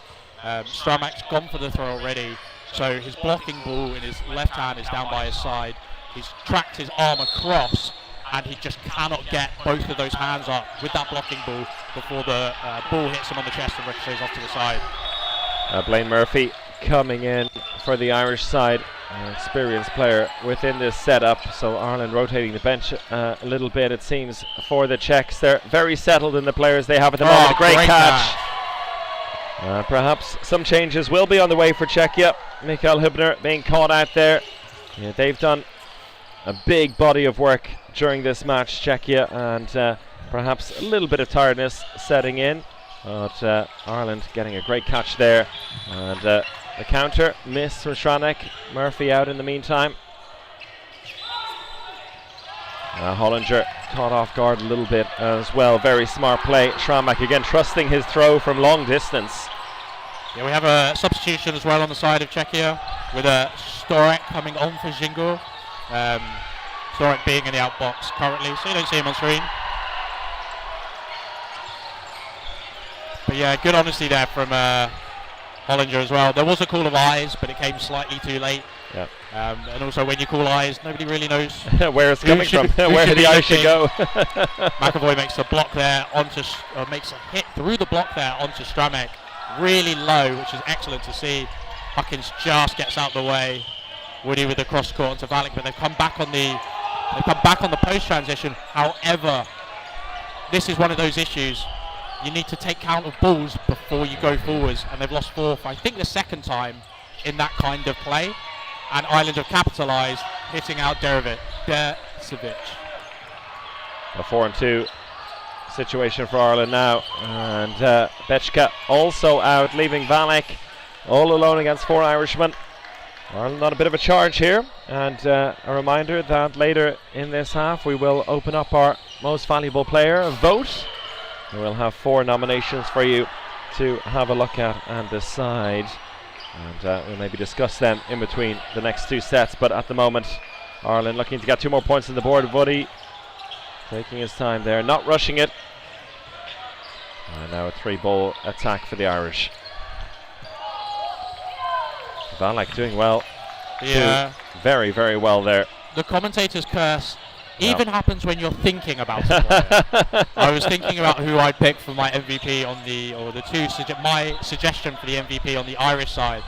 Stramak's gone for the throw already, so his blocking ball in his left hand is down by his side. He's tracked his arm across, and he just cannot get both of those hands up with that blocking ball before the ball hits him on the chest and ricochets off to the side. Blaine Murphy coming in for the Irish side, an experienced player within this setup. So Ireland rotating the bench a little bit, it seems, for the Czechs. They're very settled in the players they have at the moment. Great catch. Perhaps some changes will be on the way for Czechia. Mikael Hübner being caught out there. Yeah, they've done a big body of work during this match, Czechia, and perhaps a little bit of tiredness setting in. But Ireland getting a great catch there. And the counter miss from Schranek. Murphy out in the meantime. Hollinger caught off guard a little bit as well. Very smart play. Schranek again trusting his throw from long distance. Yeah, we have a substitution as well on the side of Czechia with Storek coming on for Žingur. Storek being in the outbox currently, so you don't see him on screen. But yeah, good honesty there from Hollinger as well. There was a call of eyes, but it came slightly too late. Yeah. And also when you call eyes, nobody really knows where it's coming from, where the eyes should go. McAvoy makes a block there makes a hit through the block there onto Stramek. Really low, which is excellent to see. Huckins just gets out the way. Woody with the cross court onto Valek, but they've come back on the post transition. However, this is one of those issues. You need to take count of balls before you go forwards, and they've lost 4 for I think the second time in that kind of play. And Ireland have capitalised, hitting out Dercevic. A 4-2 situation for Ireland now, and Bechka also out, leaving Valek all alone against 4 Irishmen. Ireland on a bit of a charge here, and a reminder that later in this half we will open up our most valuable player vote. We'll have 4 nominations for you to have a look at and decide, and we'll maybe discuss them in between the next 2 sets. But at the moment, Ireland looking to get 2 more points on the board. Woody taking his time there, not rushing it. And now a 3-ball attack for the Irish. Valek doing well. Yeah. Very, very well there. The commentator's curse even happens when you're thinking about it. I was thinking about who I'd pick for my MVP on my suggestion for the MVP on the Irish side.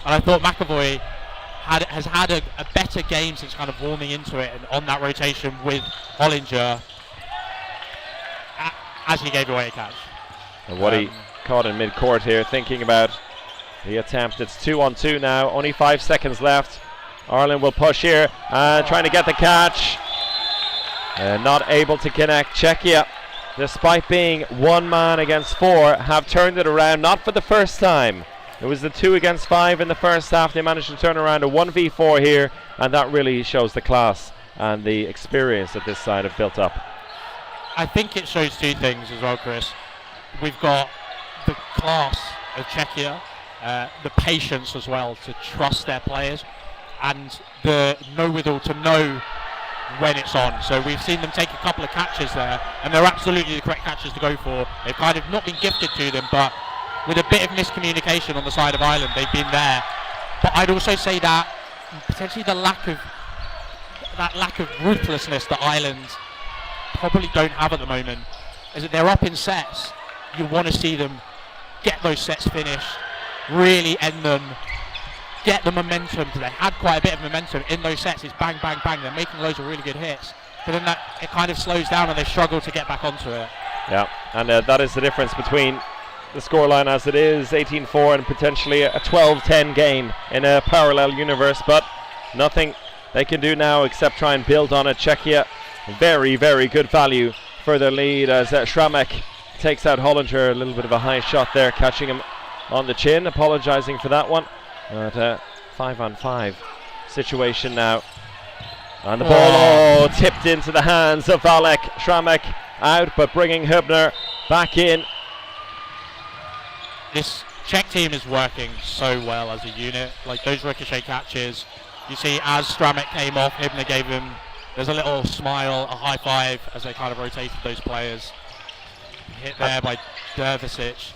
And I thought McAvoy has had a better game since kind of warming into it and on that rotation with Hollinger as he gave away a catch. And Woody caught in mid-court here, thinking about the attempt. It's 2-on-2 now, only 5 seconds left. Ireland will push here, trying to get the catch. Not able to connect. Czechia, despite being 1 man against 4, have turned it around, not for the first time. It was the 2 against 5 in the first half. They managed to turn around a 1v4 here, and that really shows the class and the experience that this side have built up. I think it shows 2 things as well, Chris. We've got the class of Czechia, the patience as well to trust their players, and the know-withal to know when it's on. So we've seen them take a couple of catches there, and they're absolutely the correct catches to go for. They've kind of not been gifted to them, but with a bit of miscommunication on the side of Ireland, they've been there. But I'd also say that potentially the lack of ruthlessness that Ireland probably don't have at the moment is that they're up in sets. You want to see them get those sets finished, really end them, get the momentum, because they had quite a bit of momentum in those sets. It's bang, bang, bang. They're making loads of really good hits, but then it kind of slows down and they struggle to get back onto it. Yeah, and that is the difference between the scoreline as it is, 18-4, and potentially a 12-10 game in a parallel universe, but nothing they can do now except try and build on it. Czechia, very, very good value for their lead as Schramek takes out Hollinger. A little bit of a high shot there, catching him on the chin, apologising for that one. But 5-on-5 situation now. And the ball tipped into the hands of Valek. Schramek out, but bringing Hübner back in. This Czech team is working so well as a unit. Like those ricochet catches, you see as Stramek came off, Hübner gave him, there's a little smile, a high five as they kind of rotated those players. Hit there by Dercevic.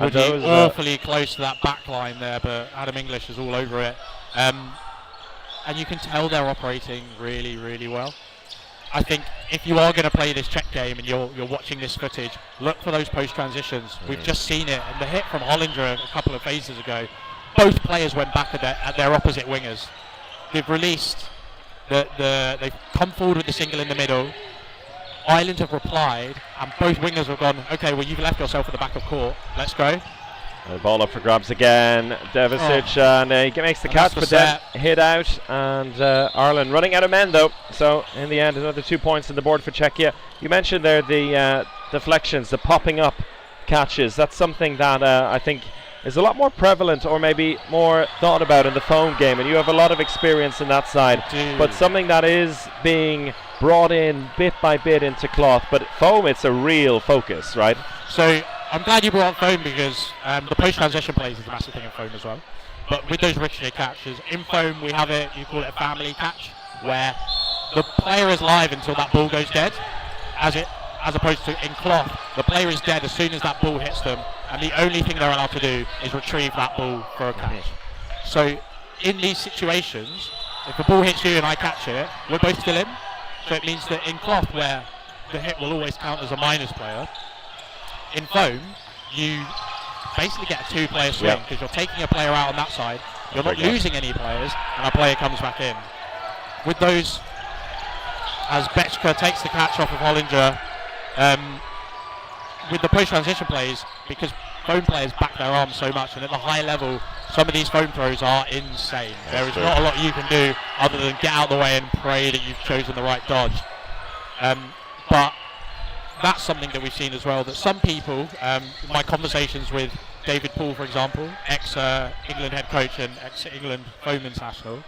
Woody awfully close to that back line there, but Adam English is all over it. And you can tell they're operating really, really well. I think if you are going to play this Czech game and you're watching this footage, look for those post transitions. We've just seen it, and the hit from Hollinger a couple of phases ago, both players went back at their opposite wingers. They've released they've come forward with the single in the middle. Ireland have replied, and both wingers have gone, okay, well, you've left yourself at the back of court. Let's go. The ball up for grabs again. Devicic, and he makes the catch, but then hit out. And Ireland running out of men, though. So, in the end, another 2 points on the board for Czechia. You mentioned there the deflections, the popping up catches. That's something that I think is a lot more prevalent, or maybe more thought about in the foam game. And you have a lot of experience in that side. But something that is being brought in bit by bit into cloth, but foam, it's a real focus, right? So I'm glad you brought up foam, because the post-transition plays is a massive thing in foam as well. But with those ricochet catches, in foam we have it, you call it a family catch, where the player is live until that ball goes dead, as opposed to in cloth, the player is dead as soon as that ball hits them, and the only thing they're allowed to do is retrieve that ball for a catch. So in these situations, if the ball hits you and I catch it, we're both still in. So it means that in cloth, where the hit will always count as a minus player, in foam, you basically get a two-player swing, because you're taking a player out on that side, you're not losing any players, and a player comes back in. With those, as Bechka takes the catch off of Hollinger, with the post-transition plays, because foam players back their arms so much, and at the high level, some of these foam throws are insane. There is not a lot you can do other than get out of the way and pray that you've chosen the right dodge. But that's something that we've seen as well, that some people, my conversations with David Poole, for example, ex-England head coach and ex-England foam international,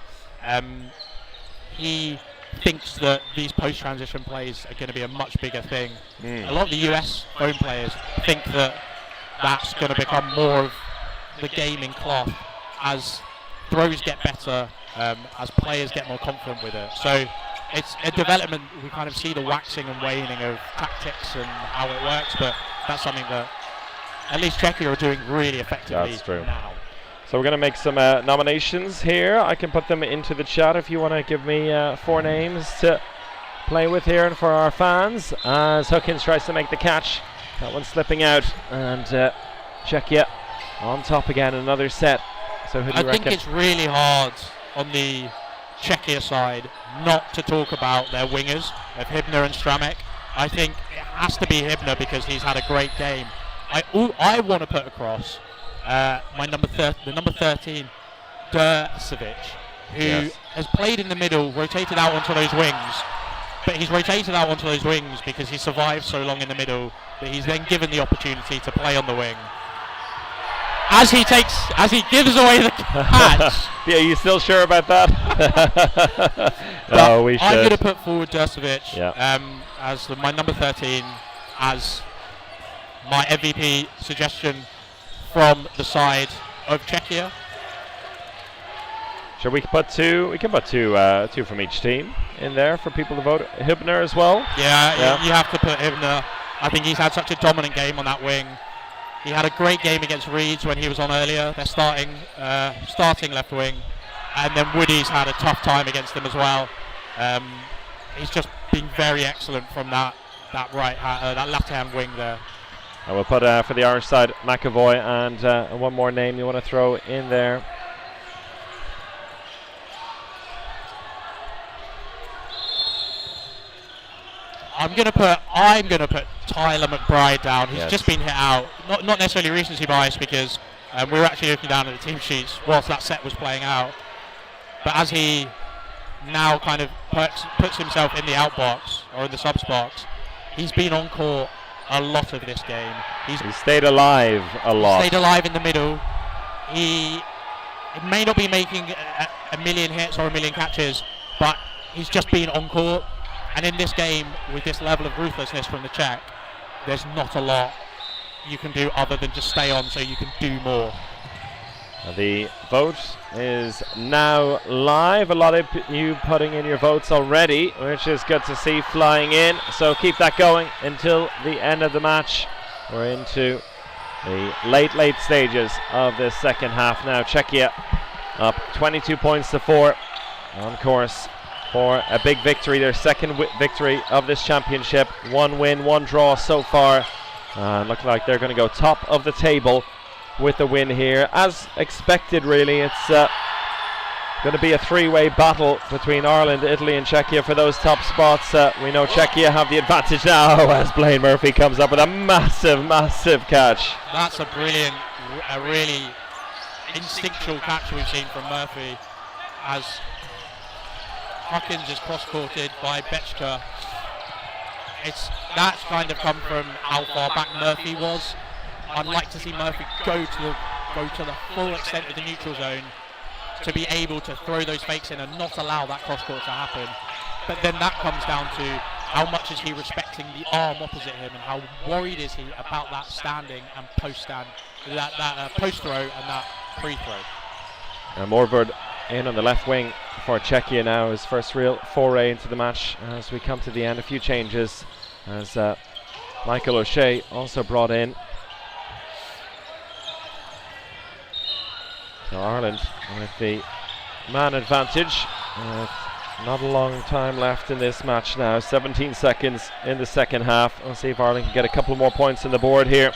he thinks that these post-transition plays are going to be a much bigger thing. A lot of the US foam players think that that's going to become more of the game in cloth as throws get better, as players get more confident with it. So it's a development. We kind of see the waxing and waning of tactics and how it works, but that's something that at least Czechia are doing really effectively now. So we're going to make some nominations here. I can put them into the chat if you want to give me 4 names to play with here and for our fans. As Hookins tries to make the catch, that one's slipping out, and Czechia on top again, another set. So who do you reckon? I think it's really hard on the Czechia side not to talk about their wingers of Hybner and Stramek. I think it has to be Hybner because he's had a great game. I want to put across the number 13, Dercevic, who has played in the middle, rotated out onto those wings. But he's rotated out onto those wings because he survived so long in the middle that he's then given the opportunity to play on the wing. As he gives away the catch. Yeah, you still sure about that? No, we should. I'm going to put forward Dercevic as my number 13, as my MVP suggestion from the side of Czechia. Should we put 2? We can put 2 from each team in there for people to vote. Hybner as well? Yeah, you have to put Hybner. I think he's had such a dominant game on that wing. He had a great game against Reeds when he was on earlier. They're starting left wing. And then Woody's had a tough time against them as well. He's just been very excellent from that left-hand wing there. And we'll put for the Irish side, McAvoy, and one more name you want to throw in there. I'm gonna put Tyler McBride down. He's just been hit out. Not necessarily recency bias, because we were actually looking down at the team sheets whilst that set was playing out. But as he now kind of puts himself in the outbox or in the subs box, he's been on court a lot of this game. He stayed alive a lot. Stayed alive in the middle. He may not be making a million hits or a million catches, but he's just been on court. And in this game, with this level of ruthlessness from the Czech, there's not a lot you can do other than just stay on so you can do more. The vote is now live. A lot of you putting in your votes already, which is good to see flying in. So keep that going until the end of the match. We're into the late stages of this second half now. Czechia up 22 points to 4, on course for a big victory, their second victory of this championship. 1 win, 1 draw so far. Looks like they're going to go top of the table with the win here. As expected, really, it's going to be a 3-way battle between Ireland, Italy and Czechia for those top spots. We know Czechia have the advantage now as Blaine Murphy comes up with a massive catch. That's a really instinctual catch we've seen from Murphy, as Huckins is cross-courted by Bechka. That's kind of come from how far back Murphy was. I'd like to see Murphy go to the full extent of the neutral zone to be able to throw those fakes in and not allow that cross-court to happen. But then that comes down to how much is he respecting the arm opposite him, and how worried is he about that standing and post-stand, that post throw and that pre-throw. Morvard in on the left wing for Czechia now, his first real foray into the match as we come to the end. A few changes as Michael O'Shea also brought in. So Ireland with the man advantage. Not a long time left in this match now. 17 seconds in the second half. We'll see if Ireland can get a couple more points on the board here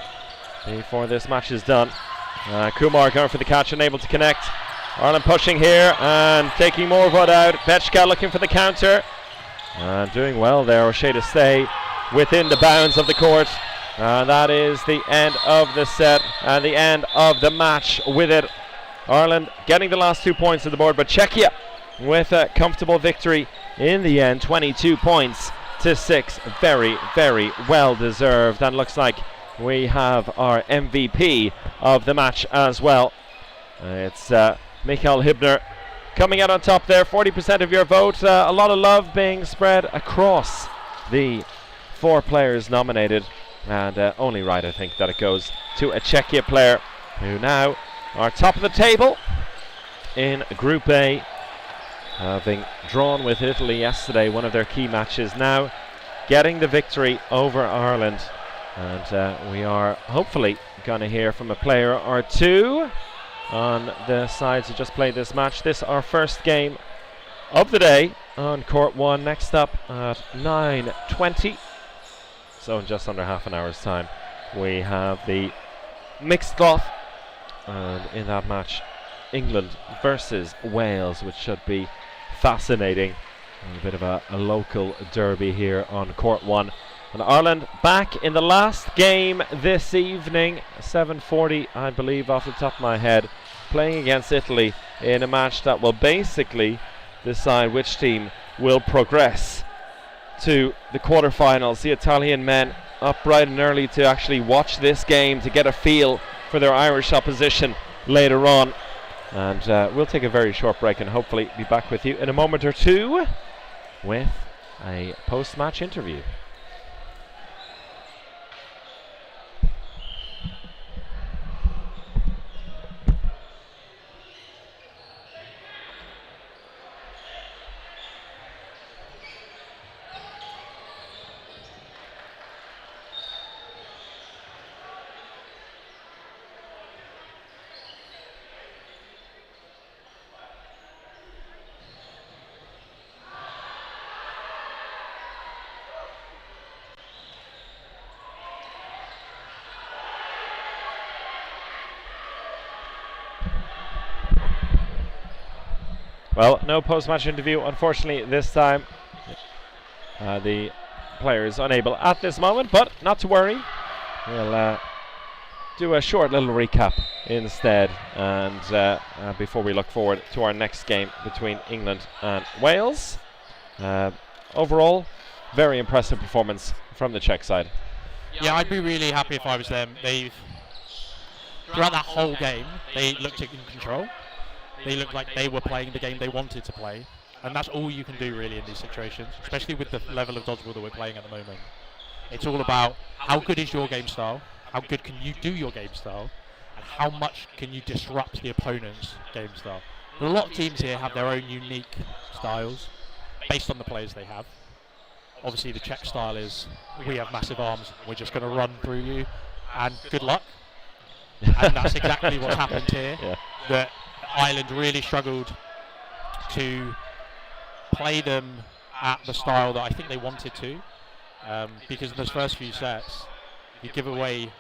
before this match is done. Kumar going for the catch, unable to connect. Ireland pushing here and taking Morvard out. Bechka looking for the counter. Doing well there, O'Shea to stay within the bounds of the court. That is the end of the set and the end of the match with it. Ireland getting the last 2 points on the board, but Czechia with a comfortable victory in the end, 22 points to 6. Very well deserved, and looks like we have our MVP of the match as well. It's Michael Hibner coming out on top there. 40% of your vote. A lot of love being spread across the 4 players nominated, and only right, I think, that it goes to a Czechia player who now are top of the table in Group A, having drawn with Italy yesterday, one of their key matches, now getting the victory over Ireland. And we are hopefully going to hear from a player or two on the sides who just played this match. This our first game of the day on Court 1, next up at 9:20. So in just under half an hour's time, we have the mixed cloth. And in that match, England versus Wales, which should be fascinating. A bit of a local derby here on Court 1. And Ireland back in the last game this evening, 7:40, I believe, off the top of my head, playing against Italy in a match that will basically decide which team will progress to the quarterfinals. The Italian men up bright and early to actually watch this game, to get a feel for their Irish opposition later on. And we'll take a very short break and hopefully be back with you in a moment or two with a post-match interview. Well, no post-match interview, unfortunately, this time. The players unable at this moment, but not to worry. We'll do a short little recap instead, and before we look forward to our next game between England and Wales. Overall, very impressive performance from the Czech side. Yeah, I'd be really happy if I was them. Throughout that whole game, they looked in control. They looked like they were playing the game they wanted to play, and that's all you can do really in these situations, especially with the level of dodgeball that we're playing at the moment. It's all about how good is your game style, how good can you do your game style, and how much can you disrupt the opponent's game style. A lot of teams here have their own unique styles based on the players they have. Obviously the Czech style is, we have massive arms, we're just going to run through you, and good luck. And that's exactly what's happened here. Yeah. That Ireland really struggled to play them at the style that I think they wanted to, because in those first few sets, you give away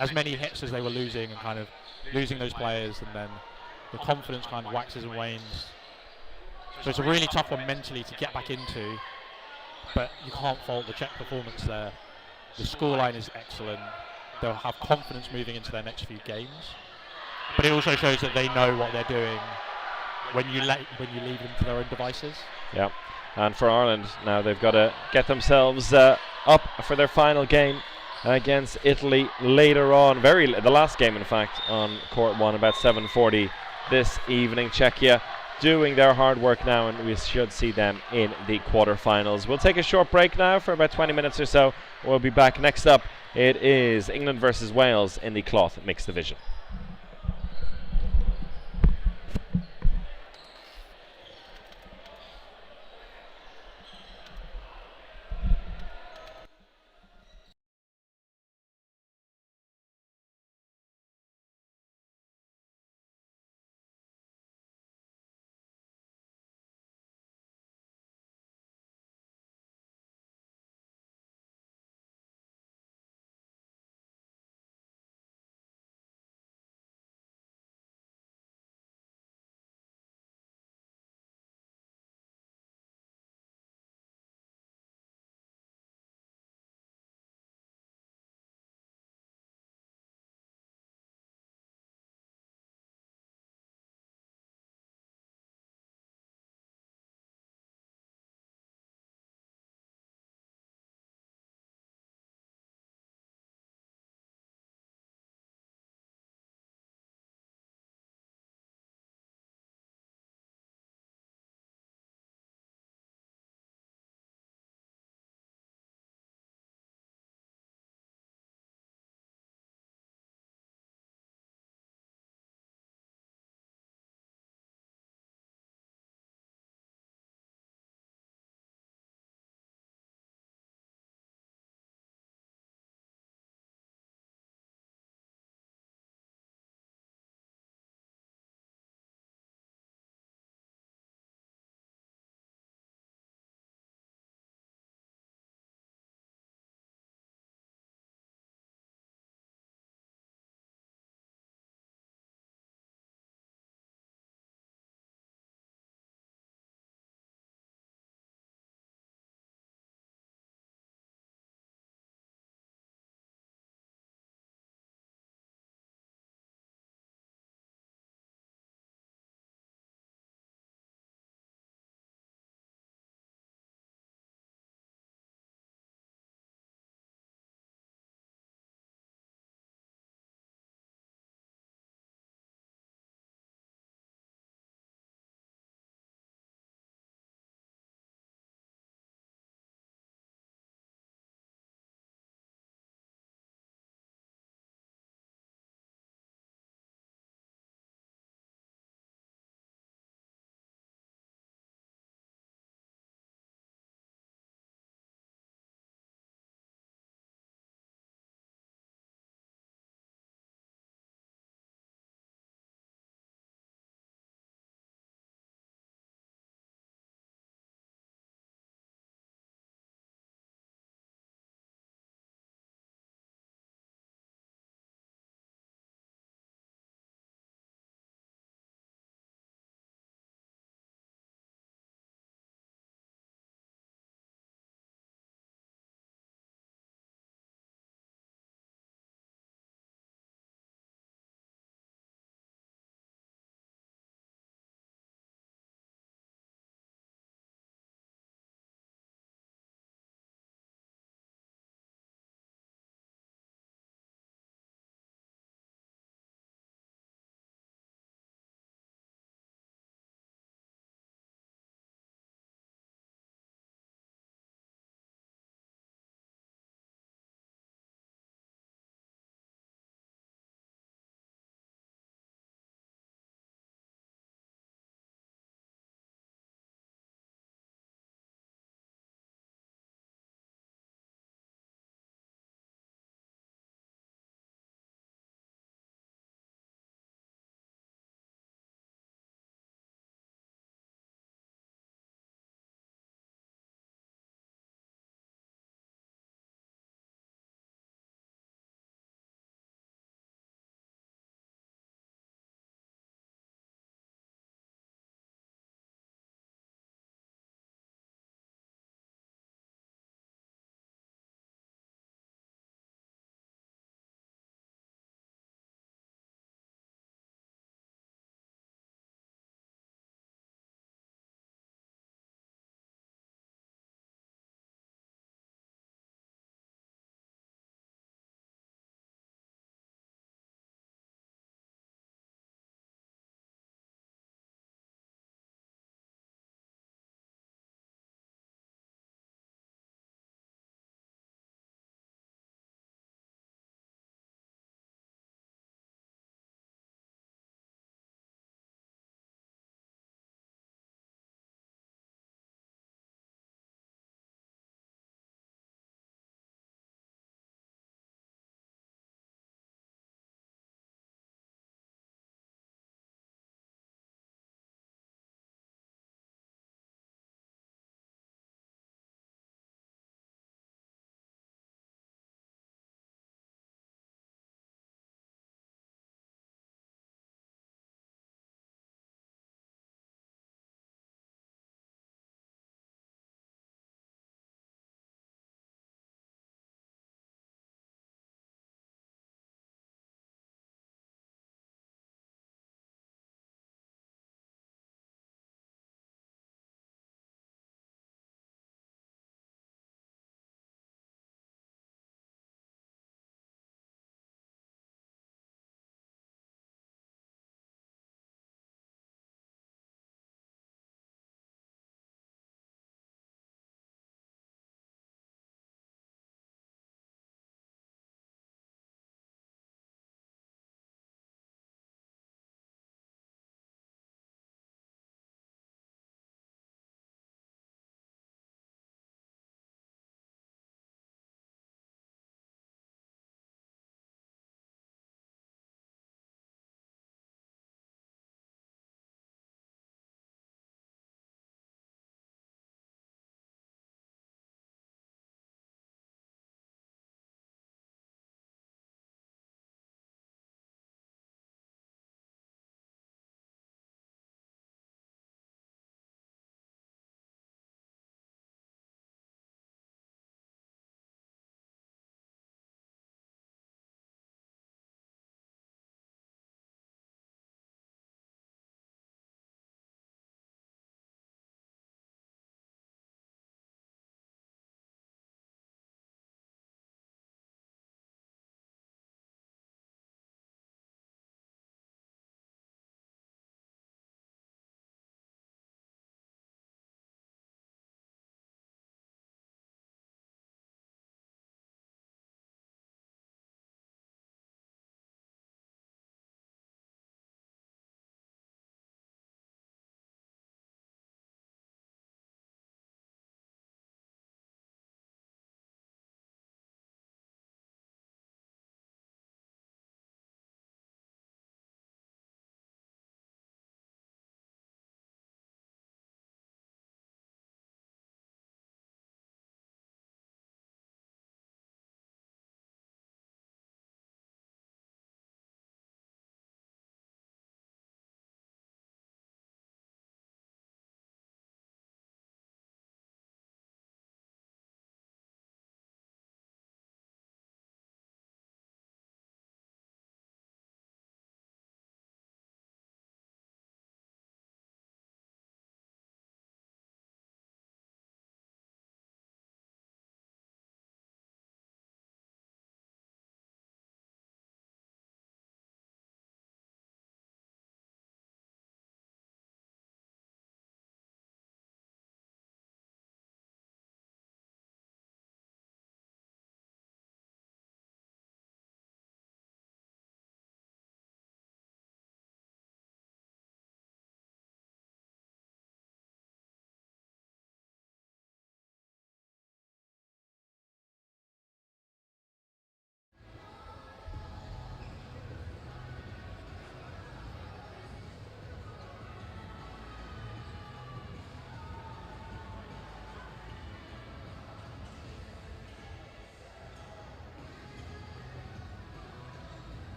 as many hits as they were losing and kind of losing those players, and then the confidence kind of waxes and wanes. So it's a really tough one mentally to get back into, but you can't fault the Czech performance there. The scoreline is excellent. They'll have confidence moving into their next few games, but it also shows that they know what they're doing when you leave them to their own devices. Yeah, and for Ireland now, they've got to get themselves up for their final game against Italy later on. The last game, in fact, on court 1 about 7:40 this evening. Czechia doing their hard work now, and we should see them in the quarterfinals. We'll take a short break now for about 20 minutes or so. We'll be back. Next up, it is England versus Wales in the cloth mixed division.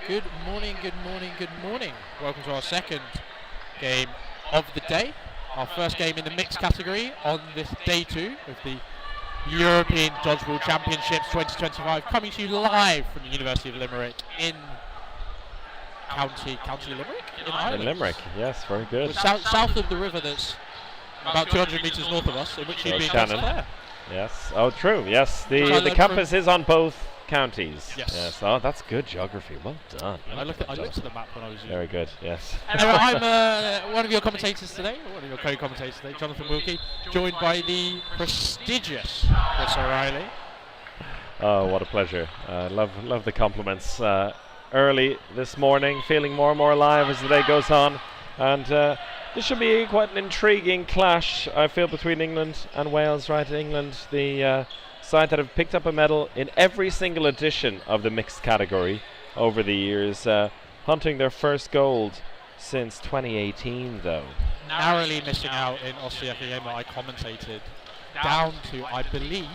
Good morning, good morning, good morning. Welcome to our second game of the day. Our first game in the mixed category on this day 2 of the European Dodgeball Championships 2025, coming to you live from the University of Limerick in County Limerick in Ireland. In Limerick, yes, very good. South of the river that's about 200 metres north of us, in which you'd be in Clare. Yes, oh true, yes. The campus is on both counties. Yes. Oh, that's good geography. Well done. I looked at the map when I was very good, yes. Anyway, I'm one of your commentators today, one of your co-commentators today, Jonathan Wilkie, joined by the prestigious Chris O'Reilly. Oh, what a pleasure. Love the compliments. Early this morning, feeling more and more alive as the day goes on. And this should be quite an intriguing clash, I feel, between England and Wales. Right, England, the side that have picked up a medal in every single edition of the mixed category over the years, hunting their first gold since 2018, though. Narrowly missing out in Austria Pregame I commentated, down to, I believe,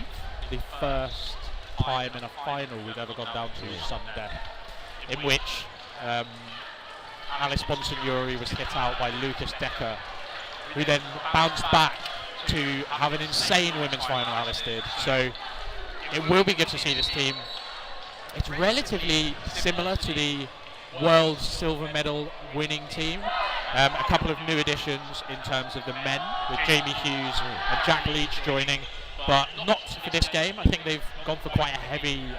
the first time in a final we've ever gone down to Sunday, in which Alice Bonsignori was hit out by Lucas Decker, who then bounced back to have an insane women's final, Alice did. So it will be good to see this team. It's relatively similar to the world silver medal winning team. A couple of new additions in terms of the men, with Jamie Hughes and Jack Leach joining, but not for this game. I think they've gone for quite a heavy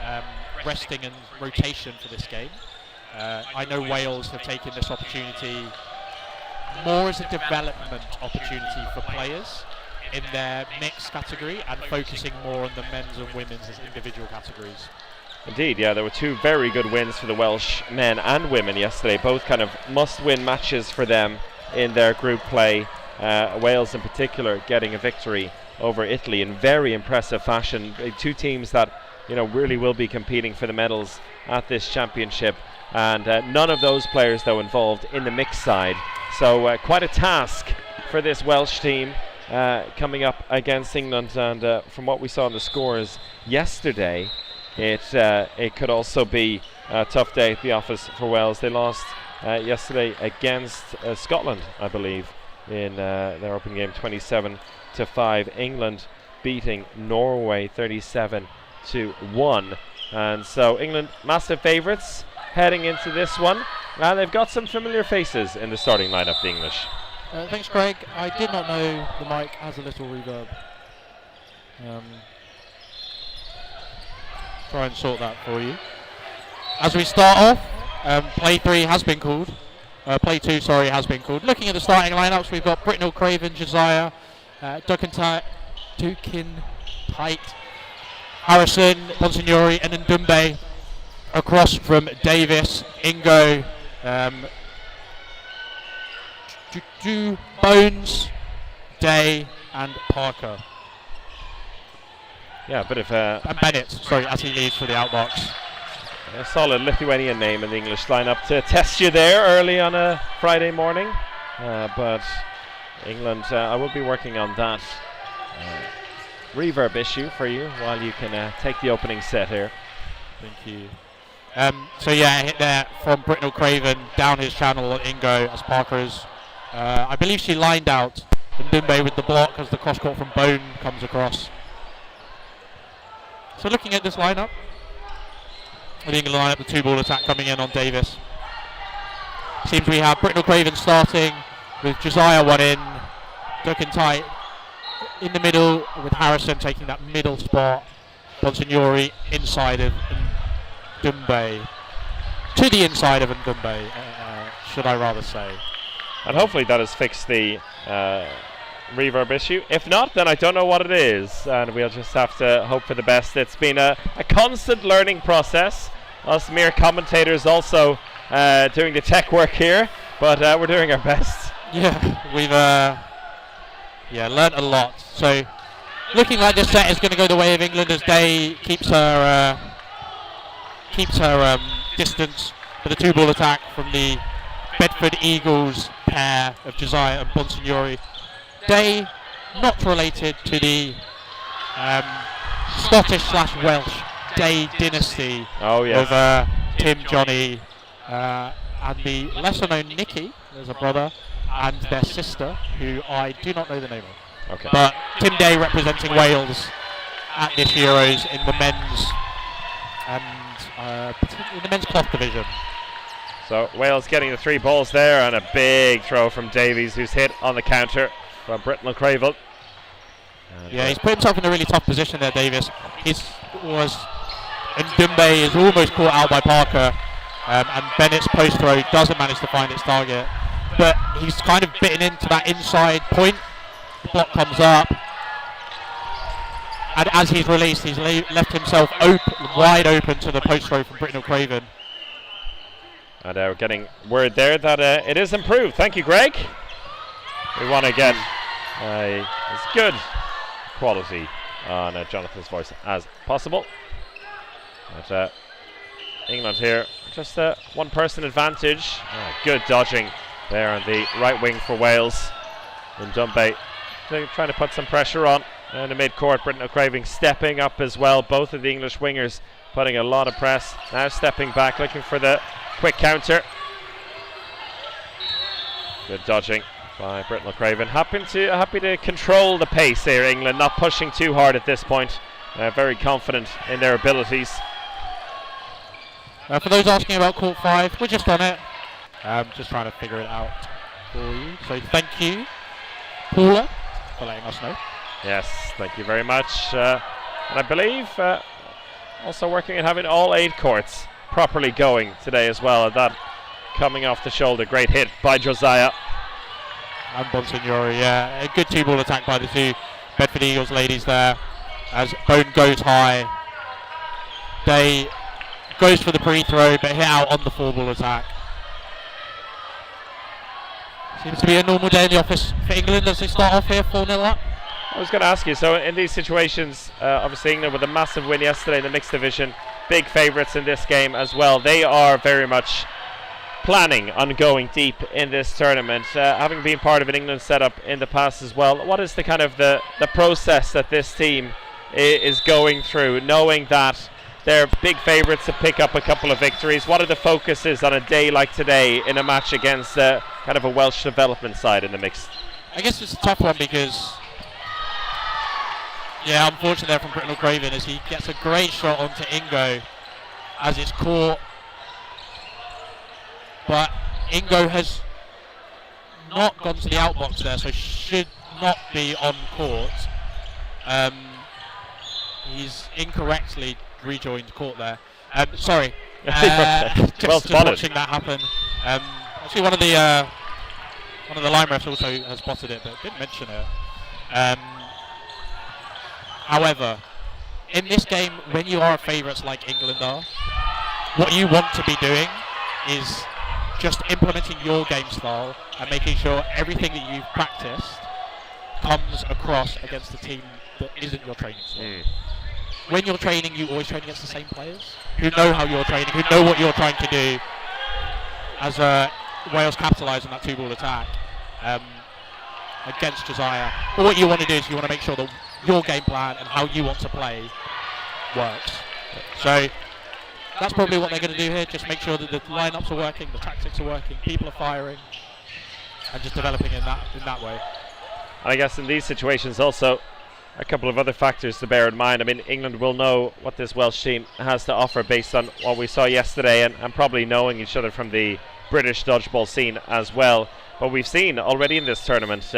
resting and rotation for this game. I know Wales have taken this opportunity more as a development opportunity for players in their mixed category and focusing more on the men's and women's as individual categories. Indeed, yeah, there were 2 very good wins for the Welsh men and women yesterday, both kind of must-win matches for them in their group play. Wales in particular getting a victory over Italy in very impressive fashion. 2 teams that, you know, really will be competing for the medals at this championship, and none of those players though involved in the mixed side. So quite a task for this Welsh team coming up against England, and from what we saw in the scores yesterday, it could also be a tough day at the office for Wales. They lost yesterday against Scotland, I believe, in their opening game 27-5. England beating Norway 37-1, and so England massive favourites heading into this one, and they've got some familiar faces in the starting lineup, the English. Thanks, Craig. I did not know the mic has a little reverb. Try and sort that for you. As we start off, play 3 has been called. Play 2, sorry, has been called. Looking at the starting lineups, we've got Britnell Craven, Josiah, Dukin Tight, Harrison, Bonsignori, and Ndumbe. Across from Davis, Ingo, Bones, Day, and Parker. Yeah, a bit of and Bennett, sorry, as he leaves for the outbox. A solid Lithuanian name in the English lineup to test you there early on a Friday morning. But England, I will be working on that reverb issue for you while you can take the opening set here. Thank you. So yeah, hit there from Britnell Craven down his channel on Ingo as Parker's. I believe she lined out Ndumbe with the block as the cross court from Bone comes across. So looking at this lineup, the England lineup, the 2-ball attack coming in on Davis. Seems we have Britnell Craven starting with Josiah one in, Dukin Tight in the middle with Harrison taking that middle spot, Bonsignori inside of Ndumbe, to the inside of Ndumbe, should I rather say. And hopefully that has fixed the reverb issue. If not, then I don't know what it is, and we'll just have to hope for the best. It's been a constant learning process. Us mere commentators also doing the tech work here, but we're doing our best. Yeah, we've learnt a lot. So looking like this set is going to go the way of England as Day keeps her distance for the 2-ball attack from the Bedford Eagles pair of Josiah and Bonsignori. Day not related to the Scottish/Welsh Day dynasty of Tim, Johnny, and the lesser-known Nikki, there's a brother, and their sister, who I do not know the name of. Okay. But Tim Day representing Wales at this Euros in the men's and particularly in the men's cloth division. So Wales getting the 3 balls there, and a big throw from Davies, who's hit on the counter from Britton O'Craven. Yeah, he's put himself in a really tough position there, Davis. And Dumbe is almost caught out by Parker, and Bennett's post throw doesn't manage to find its target. But he's kind of bitten into that inside point. The block comes up, and as he's released, he's left himself wide open to the post throw from Britton O'Craven. And we're getting word there that it is improved. Thank you, Greg. We want to get as good quality on Jonathan's voice as possible. But England here, just one person advantage. Good dodging there on the right wing for Wales. And Dumbe trying to put some pressure on in the mid-court. Britton O'Craven stepping up as well. Both of the English wingers putting a lot of press. Now stepping back, looking for the quick counter. Good dodging by Britton O'Craven. Happy to control the pace here, England, not pushing too hard at this point. Very confident in their abilities. For those asking about Court 5, we're just on it. Just trying to figure it out for you. So thank you, Paula, for letting us know. Yes, thank you very much. And I believe also working at having all 8 courts properly going today as well. And that coming off the shoulder, great hit by Josiah. And Bonsignori, yeah. A good 2-ball attack by the 2 Bedford Eagles ladies there. As Bone goes high. Day goes for the pre-throw, but hit out on the 4-ball attack. Seems to be a normal day in the office for England as they start off here 4-0 up. I was going to ask you, so in these situations, obviously England with a massive win yesterday in the mixed division, big favourites in this game as well. They are very much planning on going deep in this tournament, having been part of an England setup in the past as well. What is the kind of the process that this team is going through, knowing that they're big favourites to pick up a couple of victories? What are the focuses on a day like today in a match against kind of a Welsh development side in the mix? I guess it's a tough one because, yeah, unfortunately there from Britton O'Craven as he gets a great shot onto Ingo as it's caught. But Ingo has not gone to the outbox there, so should not be on court. He's incorrectly rejoined court there. Sorry, just watching that happen. Actually, one of the line refs also has spotted it, but didn't mention it. However, in this game, when you are favourites like England are, what you want to be doing is just implementing your game style and making sure everything that you've practiced comes across against a team that isn't your training style. When you're training, you always train against the same players who know how you're training, who know what you're trying to do. As Wales capitalise on that 2-ball attack against Josiah. But what you want to do is you want to make sure that your game plan and how you want to play works. So that's probably what they're going to do here, just make sure that the lineups are working, the tactics are working, people are firing, and just developing in that way. And I guess in these situations also, a couple of other factors to bear in mind. I mean, England will know what this Welsh team has to offer based on what we saw yesterday, and probably knowing each other from the British dodgeball scene as well. But we've seen already in this tournament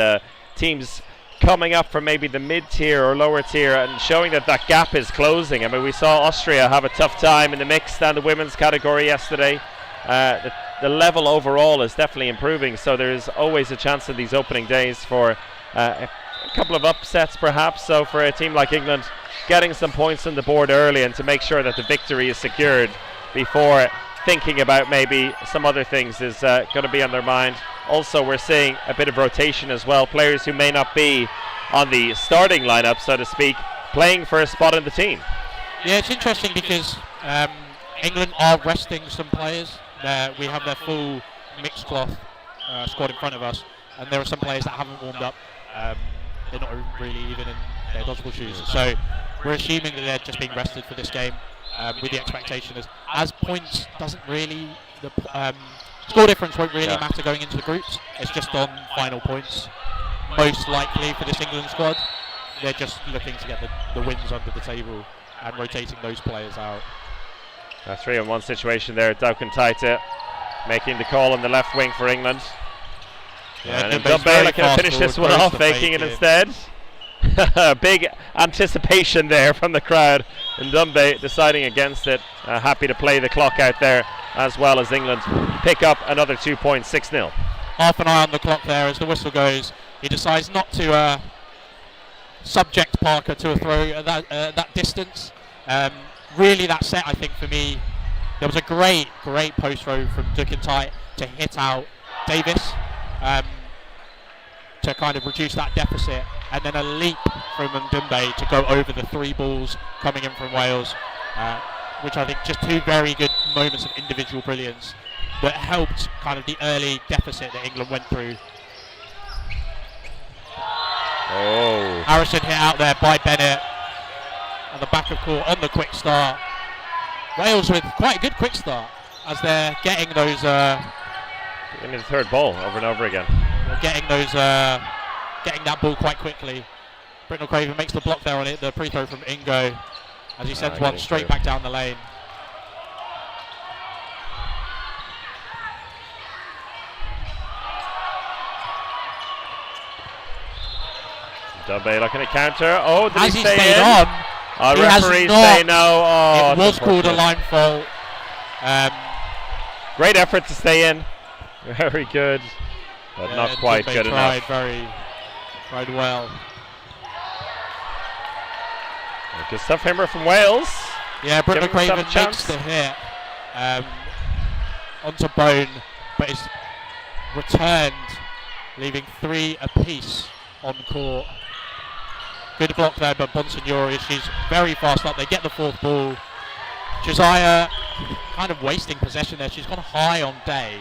teams coming up from maybe the mid-tier or lower tier and showing that that gap is closing. I mean, we saw Austria have a tough time in the mixed and the women's category yesterday. The level overall is definitely improving, so there's always a chance in these opening days for a couple of upsets perhaps. So for a team like England, getting some points on the board early and to make sure that the victory is secured before thinking about maybe some other things is going to be on their mind. Also, we're seeing a bit of rotation as well. Players who may not be on the starting lineup, so to speak, playing for a spot in the team. Yeah, it's interesting because England are resting some players. We have their full mixed cloth squad in front of us, and there are some players that haven't warmed up. They're not really even in their dodgeball shoes. So we're assuming that they're just being rested for this game. with the expectation as points doesn't really, the score difference won't really matter going into the groups. It's just on final points, most likely for this England squad. They're just looking to get the wins under the table and rotating those players out. A 3-on-1 situation there. Daukan Taita making the call on the left wing for England. And Dodgeball can finish this one off, faking it instead. Big anticipation there from the crowd. And Dodgeball deciding against it. Happy to play the clock out there, as well as England pick up another 2 points, 6-0. Half an eye on the clock there as the whistle goes. He decides not to subject Parker to a throw at that distance. Really, that set, I think, for me, there was a great post throw from Daukan Taita to hit out Davis to kind of reduce that deficit, and then a leap from Ndumbe to go over the 3 balls coming in from Wales, which I think just 2 very good moments of individual brilliance that helped kind of the early deficit that England went through. Oh. Harrison hit out there by Bennett at the back of court on the quick start. Wales with quite a good quick start as they're getting those Into the third ball over and over again. getting that ball quite quickly. Britnell Craven makes the block there on it, the free throw from Ingo, as he sends one straight back down the lane. Dodgeball looking at counter. Oh, did Has he he stay stayed in? on? Referees say no. Oh, it was called a line fault. Great effort to stay in. Very good, but not quite good enough. Tried well. Good stuff, Himmer from Wales. Yeah, Britnell Craven a chance. makes the hit onto Bone, but is returned, leaving 3 apiece on court. Good block there by Bonsignori. She's very fast up. They get the 4th ball. Josiah kind of wasting possession there. She's gone high on Day,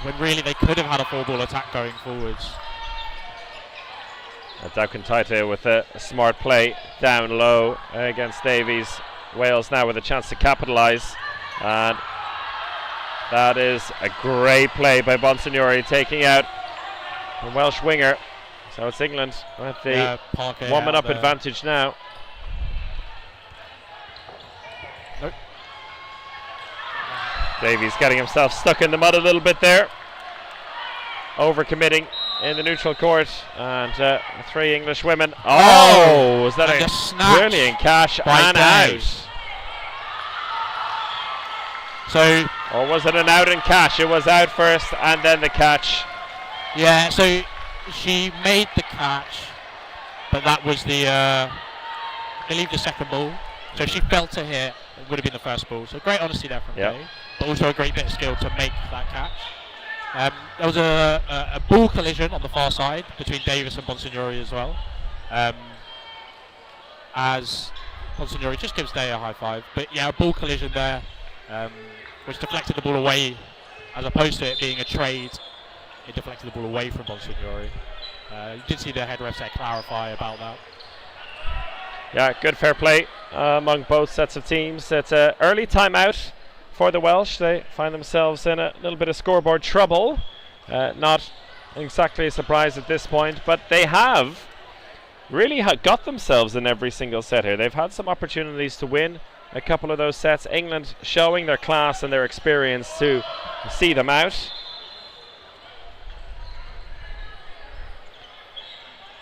when really they could have had a 4-ball attack going forwards. Daukan Taita with a smart play down low against Davies. Wales now with a chance to capitalise, and that is a great play by Bonsignori, taking out the Welsh winger. So it's England with the woman-up advantage now. Nope. Davies getting himself stuck in the mud a little bit there. Overcommitting in the neutral court, and 3 English women. Oh, was that a brilliant catch and out? So, or was it an out and catch? It was out first and then the catch. Yeah, so she made the catch, but that was I believe the 2nd ball. So if she felt to hit, it would have been the 1st ball. So great honesty there from Day, but also a great bit of skill to make that catch. There was a ball collision on the far side between Davis and Bonsignori as well, as Bonsignori just gives Day a high five. But yeah, a ball collision there, which deflected the ball away, as opposed to it being a trade. It deflected the ball away from Bonsignori. You did see the head refs there clarify about that. Yeah, good fair play among both sets of teams. It's an early timeout for the Welsh. They find themselves in a little bit of scoreboard trouble. Not exactly a surprise at this point, but they have really got themselves in every single set here. They've had some opportunities to win a couple of those sets. England showing their class and their experience to see them out.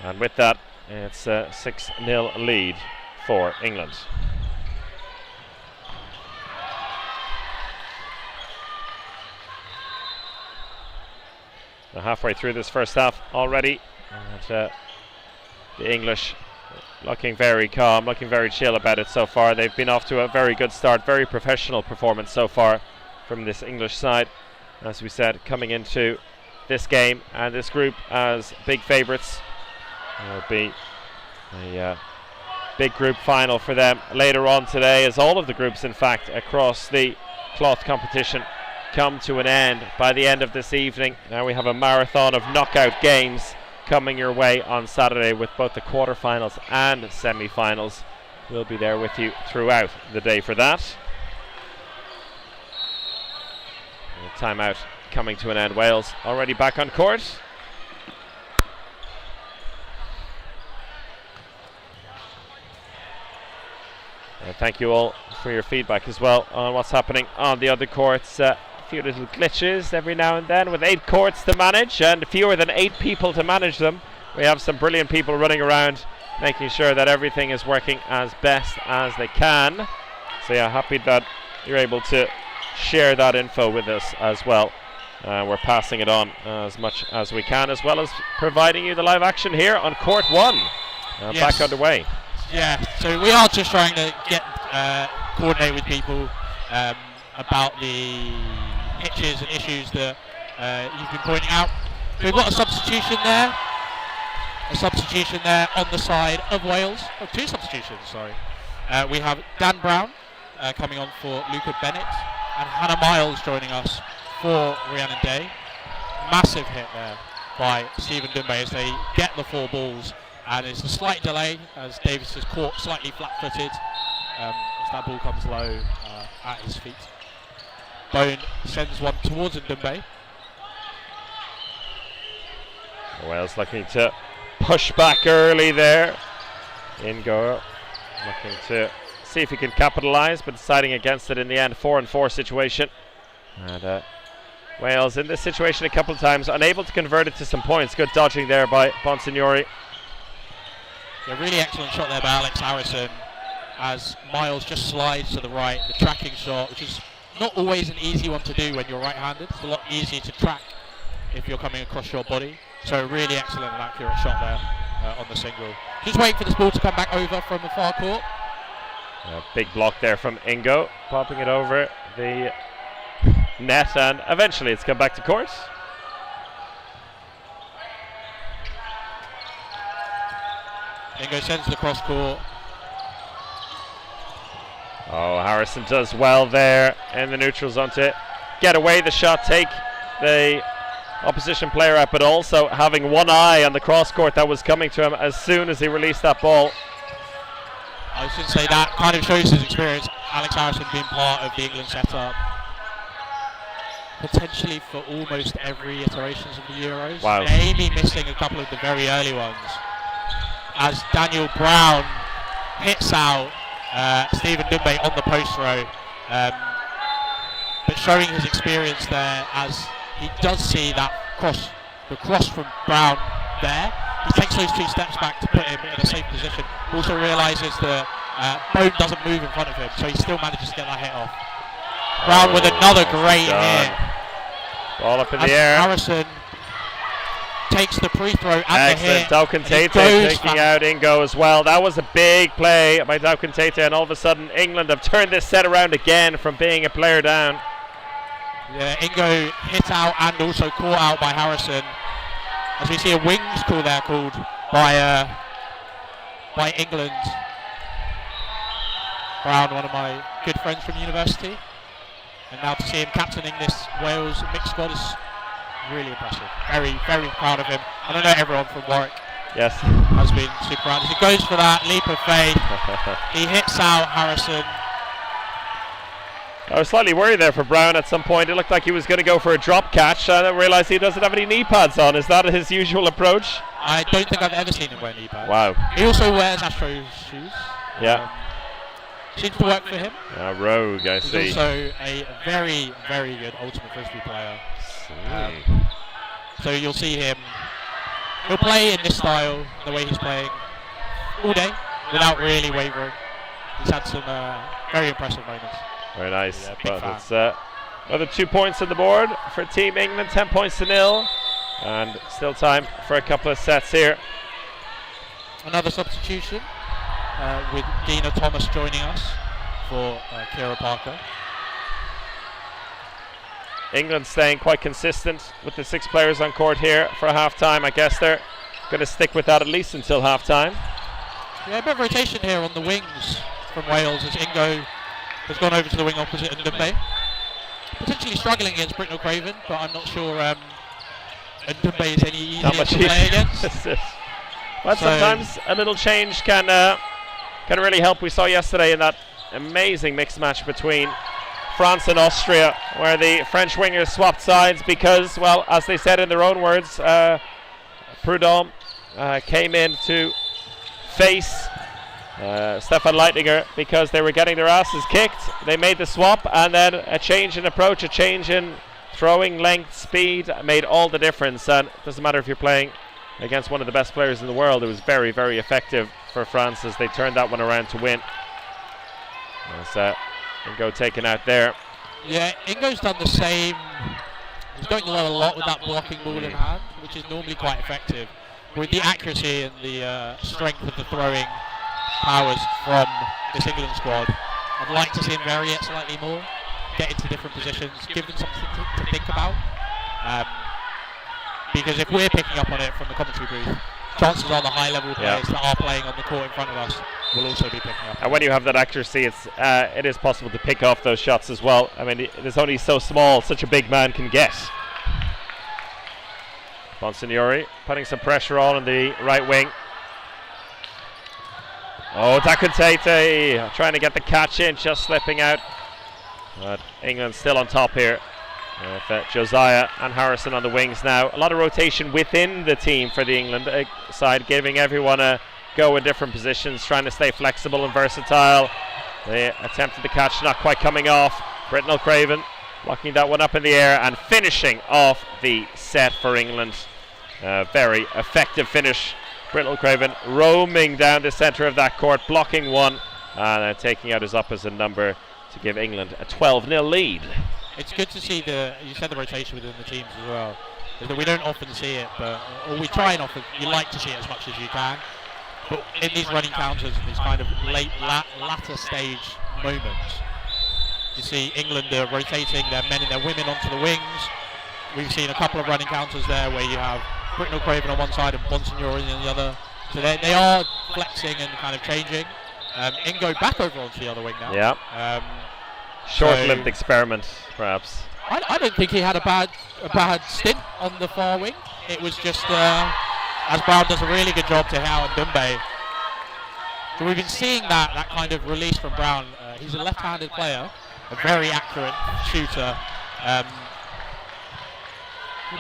And with that, it's a 6-0 lead for England. We're halfway through this first half already, and the English looking very calm, looking very chill about it so far. They've been off to a very good start, very professional performance so far from this English side. As we said, coming into this game and this group as big favourites. It'll be a big group final for them later on today, as all of the groups, in fact, across the cloth competition come to an end by the end of this evening. Now we have a marathon of knockout games coming your way on Saturday, with both the quarterfinals and semi-finals We'll be there with you throughout the day for that. And the timeout coming to an end. Wales already back on court. Thank you all for your feedback as well on what's happening on the other courts. A few little glitches every now and then with 8 courts to manage and fewer than 8 people to manage them. We have some brilliant people running around making sure that everything is working as best as they can. So yeah, happy that you're able to share that info with us as well. We're passing it on as much as we can, as well as providing you the live action here on court 1. Yes. Back underway. Yeah, so we are just trying to get coordinate with people about the hitches and issues that you've been pointing out. We've got a substitution there. On the side of Wales. Oh, 2 substitutions, sorry. We have Dan Brown coming on for Luca Bennett, and Hannah Miles joining us for Rhiannon Day. Massive hit there by Stephen Dumbe as they get the 4 balls. And it's a slight delay as Davis is caught slightly flat-footed as that ball comes low at his feet. Bone sends one towards Ndumbe. Wales looking to push back early there. Ingo looking to see if he can capitalise, but deciding against it in the end. 4-4 situation. And Wales in this situation a couple of times, unable to convert it to some points. Good dodging there by Bonsignori. A really excellent shot there by Alex Harrison as Miles just slides to the right. The tracking shot, which is not always an easy one to do when you're right-handed. It's a lot easier to track if you're coming across your body. So a really excellent and accurate shot there on the single. Just waiting for this ball to come back over from the far court. A big block there from Ingo, popping it over the net, and eventually it's come back to court. Ingo sends the cross court. Oh, Harrison does well there in the neutral zone to get away the shot, take the opposition player out, but also having one eye on the cross court that was coming to him as soon as he released that ball. I was going to say that kind of shows his experience. Alex Harrison being part of the England setup potentially for almost every iterations of the Euros. Wow. Maybe missing a couple of the very early ones. As Daniel Brown hits out Stephen Dumbe on the post row, but showing his experience there as he does see that the cross from Brown there. He takes those 2 steps back to put him in a safe position. Also realises that Bone doesn't move in front of him, so he still manages to get that hit off. Brown with another great hit. Ball up in the air. Harrison takes the free throw and the hit. Excellent. Daukin taking out Ingo as well. That was a big play by Daukin, and all of a sudden England have turned this set around again from being a player down. Yeah, Ingo hit out and also caught out by Harrison. As we see a wings call there called by England. Brown, one of my good friends from university. And now to see him captaining this Wales mixed squad is really impressive. Very, very proud of him. And I know everyone from Warwick has been super proud. As he goes for that leap of faith, he hits out Harrison. I was slightly worried there for Brown at some point. It looked like he was going to go for a drop catch. I didn't realise he doesn't have any knee pads on. Is that his usual approach? I don't think I've ever seen him wear knee pads. Wow. He also wears Astros shoes. Yeah. Seems to work for him. Rogue, I see. He's also a very, very good ultimate frisbee player. So you'll see him. He'll play in this style, the way he's playing, all day, without really wavering. He's had some very impressive moments. Very nice. Yeah, but it's another 2 points on the board for Team England, 10 points to 0. And still time for a couple of sets here. Another substitution with Dina Thomas joining us for Kira Parker. England staying quite consistent with the 6 players on court here for half-time. I guess they're going to stick with that at least until half-time. Yeah, a bit of rotation here on the wings from Wales as Ingo has gone over to the wing opposite Ndumbe. Potentially struggling against Britnell Craven, but I'm not sure Ndumbe is any easier to play against. But sometimes a little change can can really help. We saw yesterday in that amazing mixed match between France and Austria, where the French wingers swapped sides because, well, as they said in their own words, Prudhomme came in to face Stefan Leitninger because they were getting their asses kicked. They made the swap, and then a change in approach, a change in throwing length, speed made all the difference. And it doesn't matter if you're playing against one of the best players in the world. It was very, very effective for France as they turned that one around to win. As Ingo taken out there. Yeah, Ingo's done the same. He's going a lot with that blocking ball in hand, which is normally quite effective. With the accuracy and the strength of the throwing powers from this England squad, I'd like to see him vary it slightly more, get into different positions, give them something to think about. Because if we're picking up on it from the commentary booth, chances are the high-level players that are playing on the court in front of us will also be picking up. And when you have that accuracy, it is possible to pick off those shots as well. I mean, it is only so small such a big man can get. Bonsignori putting some pressure on the right wing. Oh, Dakuntete trying to get the catch in, just slipping out. But England still on top here. With Josiah and Harrison on the wings now. A lot of rotation within the team for the England side, giving everyone a go in different positions, trying to stay flexible and versatile. They attempted the catch, not quite coming off. Britnell Craven locking that one up in the air and finishing off the set for England. Very effective finish. Britnell Craven roaming down the centre of that court, blocking one and taking out his opposite number to give England a 12-0 lead. It's good to see you said the rotation within the teams as well. Is that we don't often see it, but or we try and often. You like to see it as much as you can. But in these running counters and these kind of latter stage moments, you see England are rotating their men and their women onto the wings. We've seen a couple of running counters there where you have Britnell Craven on one side and Bonsignori on the other. So they are flexing and kind of changing. Ingo back over onto the other wing now. Yeah. Short-lived experiment, perhaps. I don't think he had a bad stint on the far wing. It was just as Brown does a really good job to Howe and Dumbe. So we've been seeing that kind of release from Brown. He's a left-handed player, a very accurate shooter.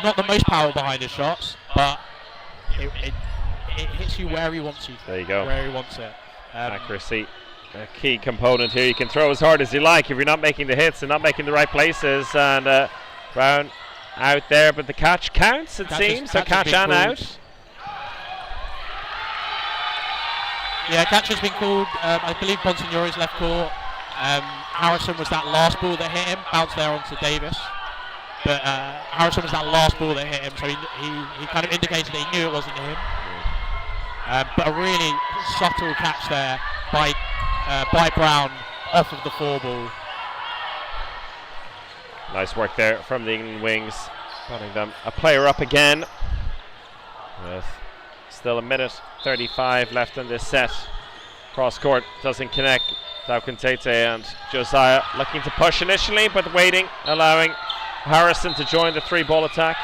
Not the most power behind his shots, but it hits you where he wants you. There you go. Where he wants it. Accuracy, a key component here. You can throw as hard as you like if you're not making the hits and not making the right places. And Brown out there, but the catch counts, it seems. So catch and out. Yeah, catch has been called. I believe Bonsignori's left court. Harrison was that last ball that hit him, bounced there onto Davis. But Harrison was that last ball that hit him, so he kind of indicated that he knew it wasn't him. But a really subtle catch there by Brown off of the 4-ball. Nice work there from the England wings, putting them a player up again. With still 1:35 left in this set. Cross court doesn't connect. Dakuntete and Josiah looking to push initially, but waiting, allowing Harrison to join the 3-ball attack.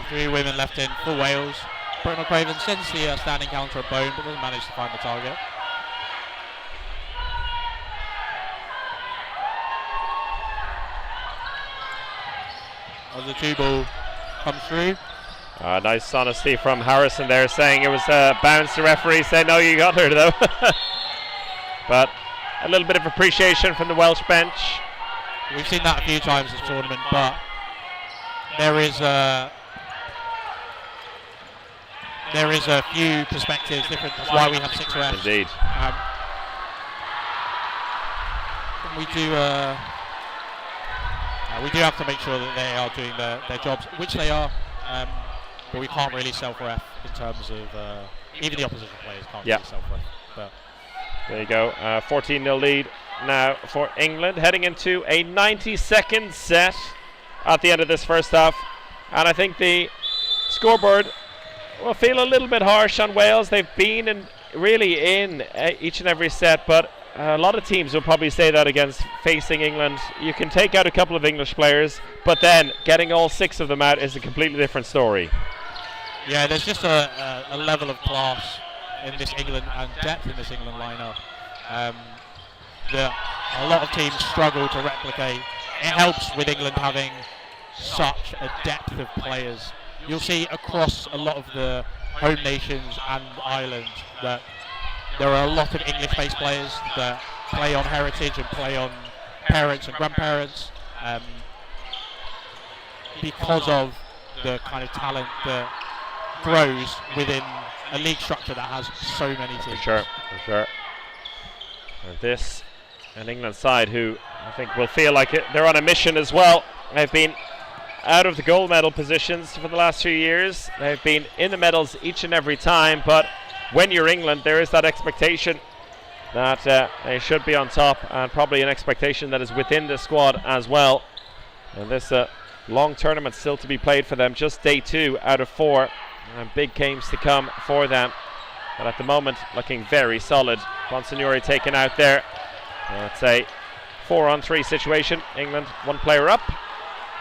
Three women left in for Wales. Britnell Craven sends the standing counter at Bone, but doesn't manage to find the target. As the 2-ball comes through. Nice honesty from Harrison there, saying it was a bounce. The referee said, no, you got her though. But a little bit of appreciation from the Welsh bench. We've seen that a few times this tournament, but there is a few perspectives different. That's why we have 6 refs. Indeed. We do have to make sure that they are doing their jobs, which they are. But we can't really self-ref in terms of even the opposition players can't really self-ref. But there you go, 14-0 lead now for England, heading into a 90-second set at the end of this first half. And I think the scoreboard will feel a little bit harsh on Wales. They've been really in each and every set, but a lot of teams will probably say that against facing England. You can take out a couple of English players, but then getting all 6 of them out is a completely different story. Yeah, there's just a level of class in this England and depth in this England lineup that a lot of teams struggle to replicate. It helps with England having such a depth of players. You'll see across a lot of the home nations and Ireland that there are a lot of English-based players that play on heritage and play on parents and grandparents because of the kind of talent that grows within a league structure that has so many teams. For sure. And this, an England side who I think will feel like they're on a mission as well. They've been out of the gold medal positions for the last few years. They've been in the medals each and every time, but when you're England, there is that expectation that they should be on top, and probably an expectation that is within the squad as well. And this long tournament still to be played for them, just day 2 out of 4, and big games to come for them. But at the moment, looking very solid. Bonsignori taken out there. It's a 4-on-3 situation. England 1 player up.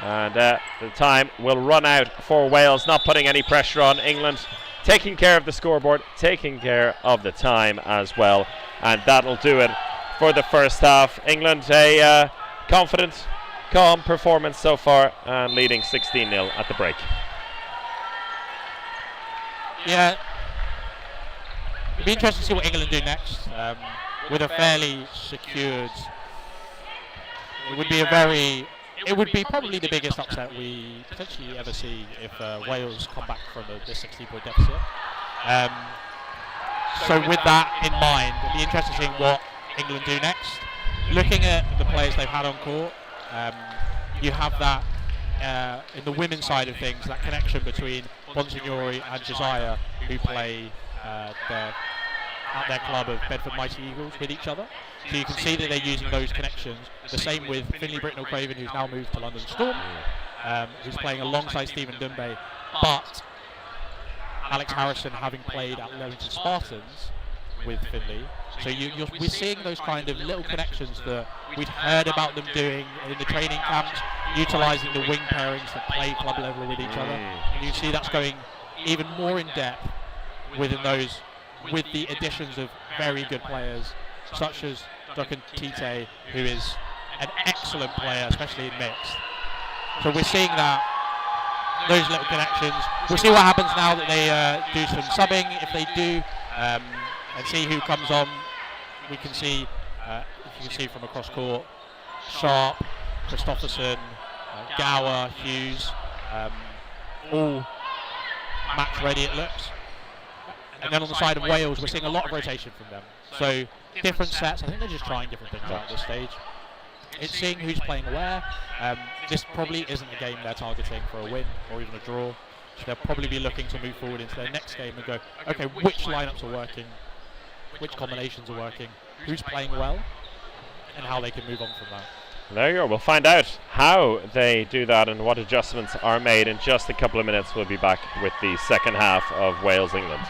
And the time will run out for Wales, not putting any pressure on England. Taking care of the scoreboard, taking care of the time as well. And that'll do it for the first half. England, a confident, calm performance so far, and leading 16-0 at the break. Yeah, it'd be interesting to see what England do next. With a fairly secured, it would be probably the biggest upset we potentially ever see if Wales come back from the 60-point deficit. So with that in mind, it'd be interesting seeing what England do next. Looking at the players they've had on court, you have that in the women's side of things, that connection between Bonsignori and Josiah, who play at their club of Bedford Mighty Eagles with each other. So you can see that they're using those connections. The same with Finlay Britnell-Craven, who's now moved to London Storm, who's playing alongside Stephen Dunbe. But Alex Harrison having played at Leamington Spartans with Finlay. So we're seeing those kind of little connections that we'd heard about them doing in the training camps, utilising the wing pairings that play club level with each other. And you see that's going even more in depth within those, with the additions of very good players such as Duncan Tite, who is an excellent player, especially in mixed. So we're seeing that, those little connections. We'll see what happens now that they do some subbing, if they do, and see who comes on. We can see, if you can see from across court, Sharp, Christopherson, Gower, Hughes, all match ready it looks. And then on the side of Wales, we're seeing a lot of rotation from them. So different sets. I think they're just trying different things out at this stage. It's seeing who's playing where. This probably isn't a game they're targeting for a win or even a draw. So they'll probably be looking to move forward into their next game and go, okay, which lineups are working, which combinations are working, who's playing well, and how they can move on from that. There you go. We'll find out how they do that and what adjustments are made in just a couple of minutes. We'll be back with the second half of Wales-England.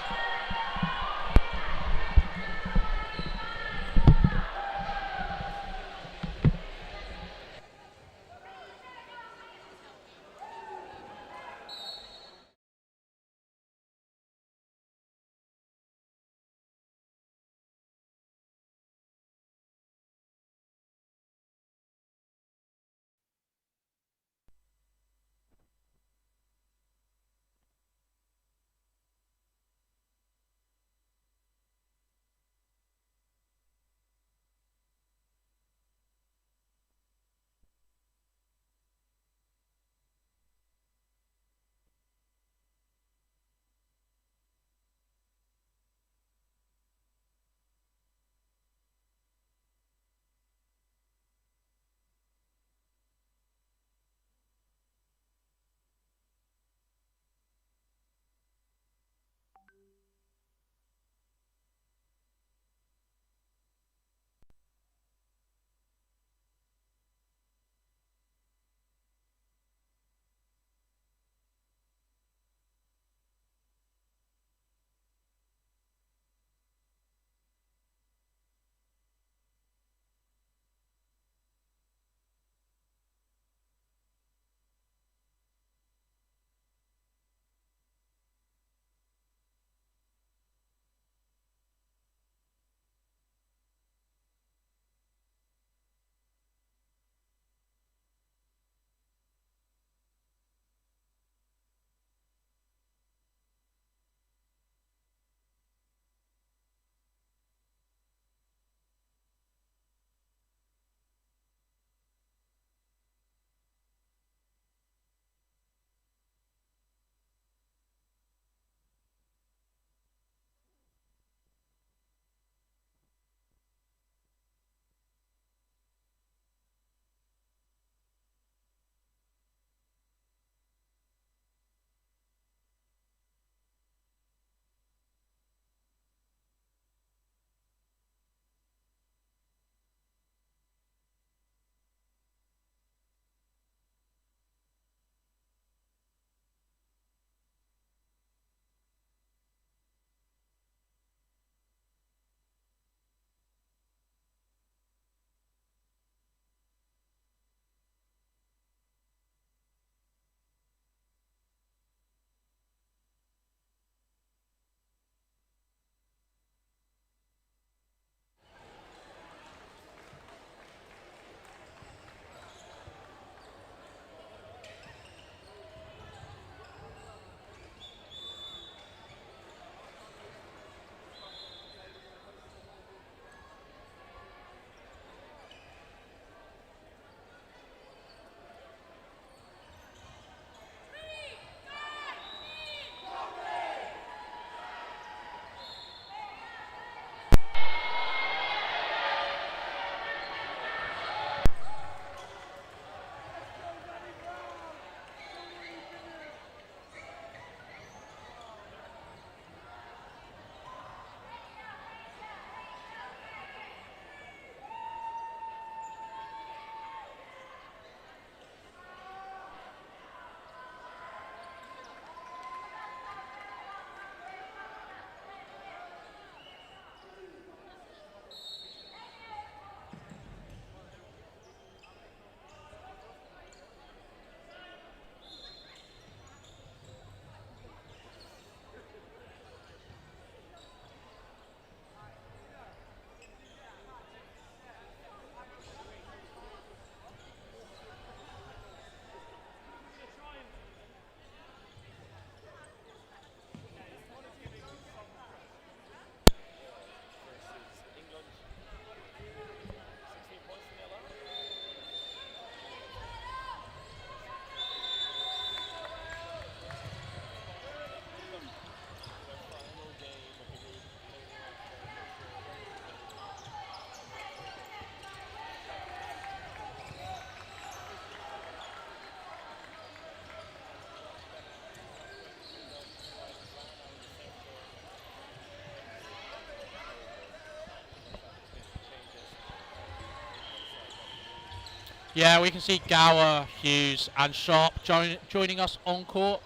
Yeah, we can see Gower, Hughes, and Sharp joining us on court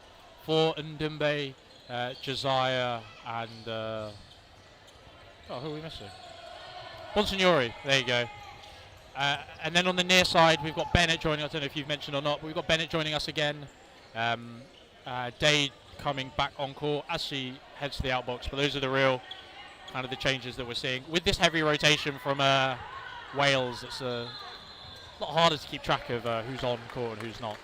for Ndimbe, Josiah, and who are we missing? Bonsignori. There you go. And then on the near side, we've got Bennett joining us. I don't know if you've mentioned or not, but we've got Bennett joining us again. Dade coming back on court as she heads to the outbox. But those are the real kind of the changes that we're seeing. With this heavy rotation from Wales, it's a lot harder to keep track of who's on court and who's not.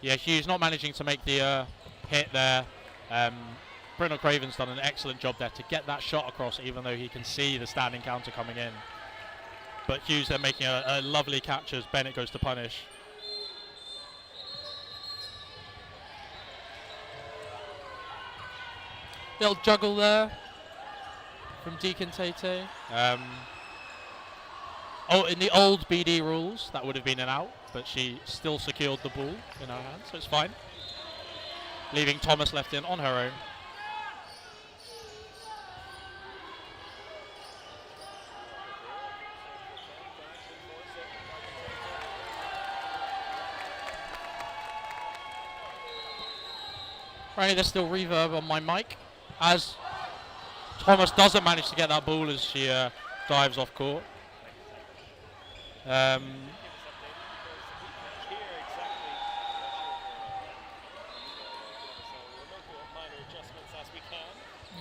Yeah, Hughes not managing to make the hit there. Brynell Craven's done an excellent job there to get that shot across, even though he can see the standing counter coming in. But Hughes then making a lovely catch as Bennett goes to punish. Little juggle there from Deacon Tate. In the old BD rules, that would have been an out, but she still secured the ball in her hand, so it's fine. Leaving Thomas left in on her own. Apparently there's still reverb on my mic, as Thomas doesn't manage to get that ball as she dives off court.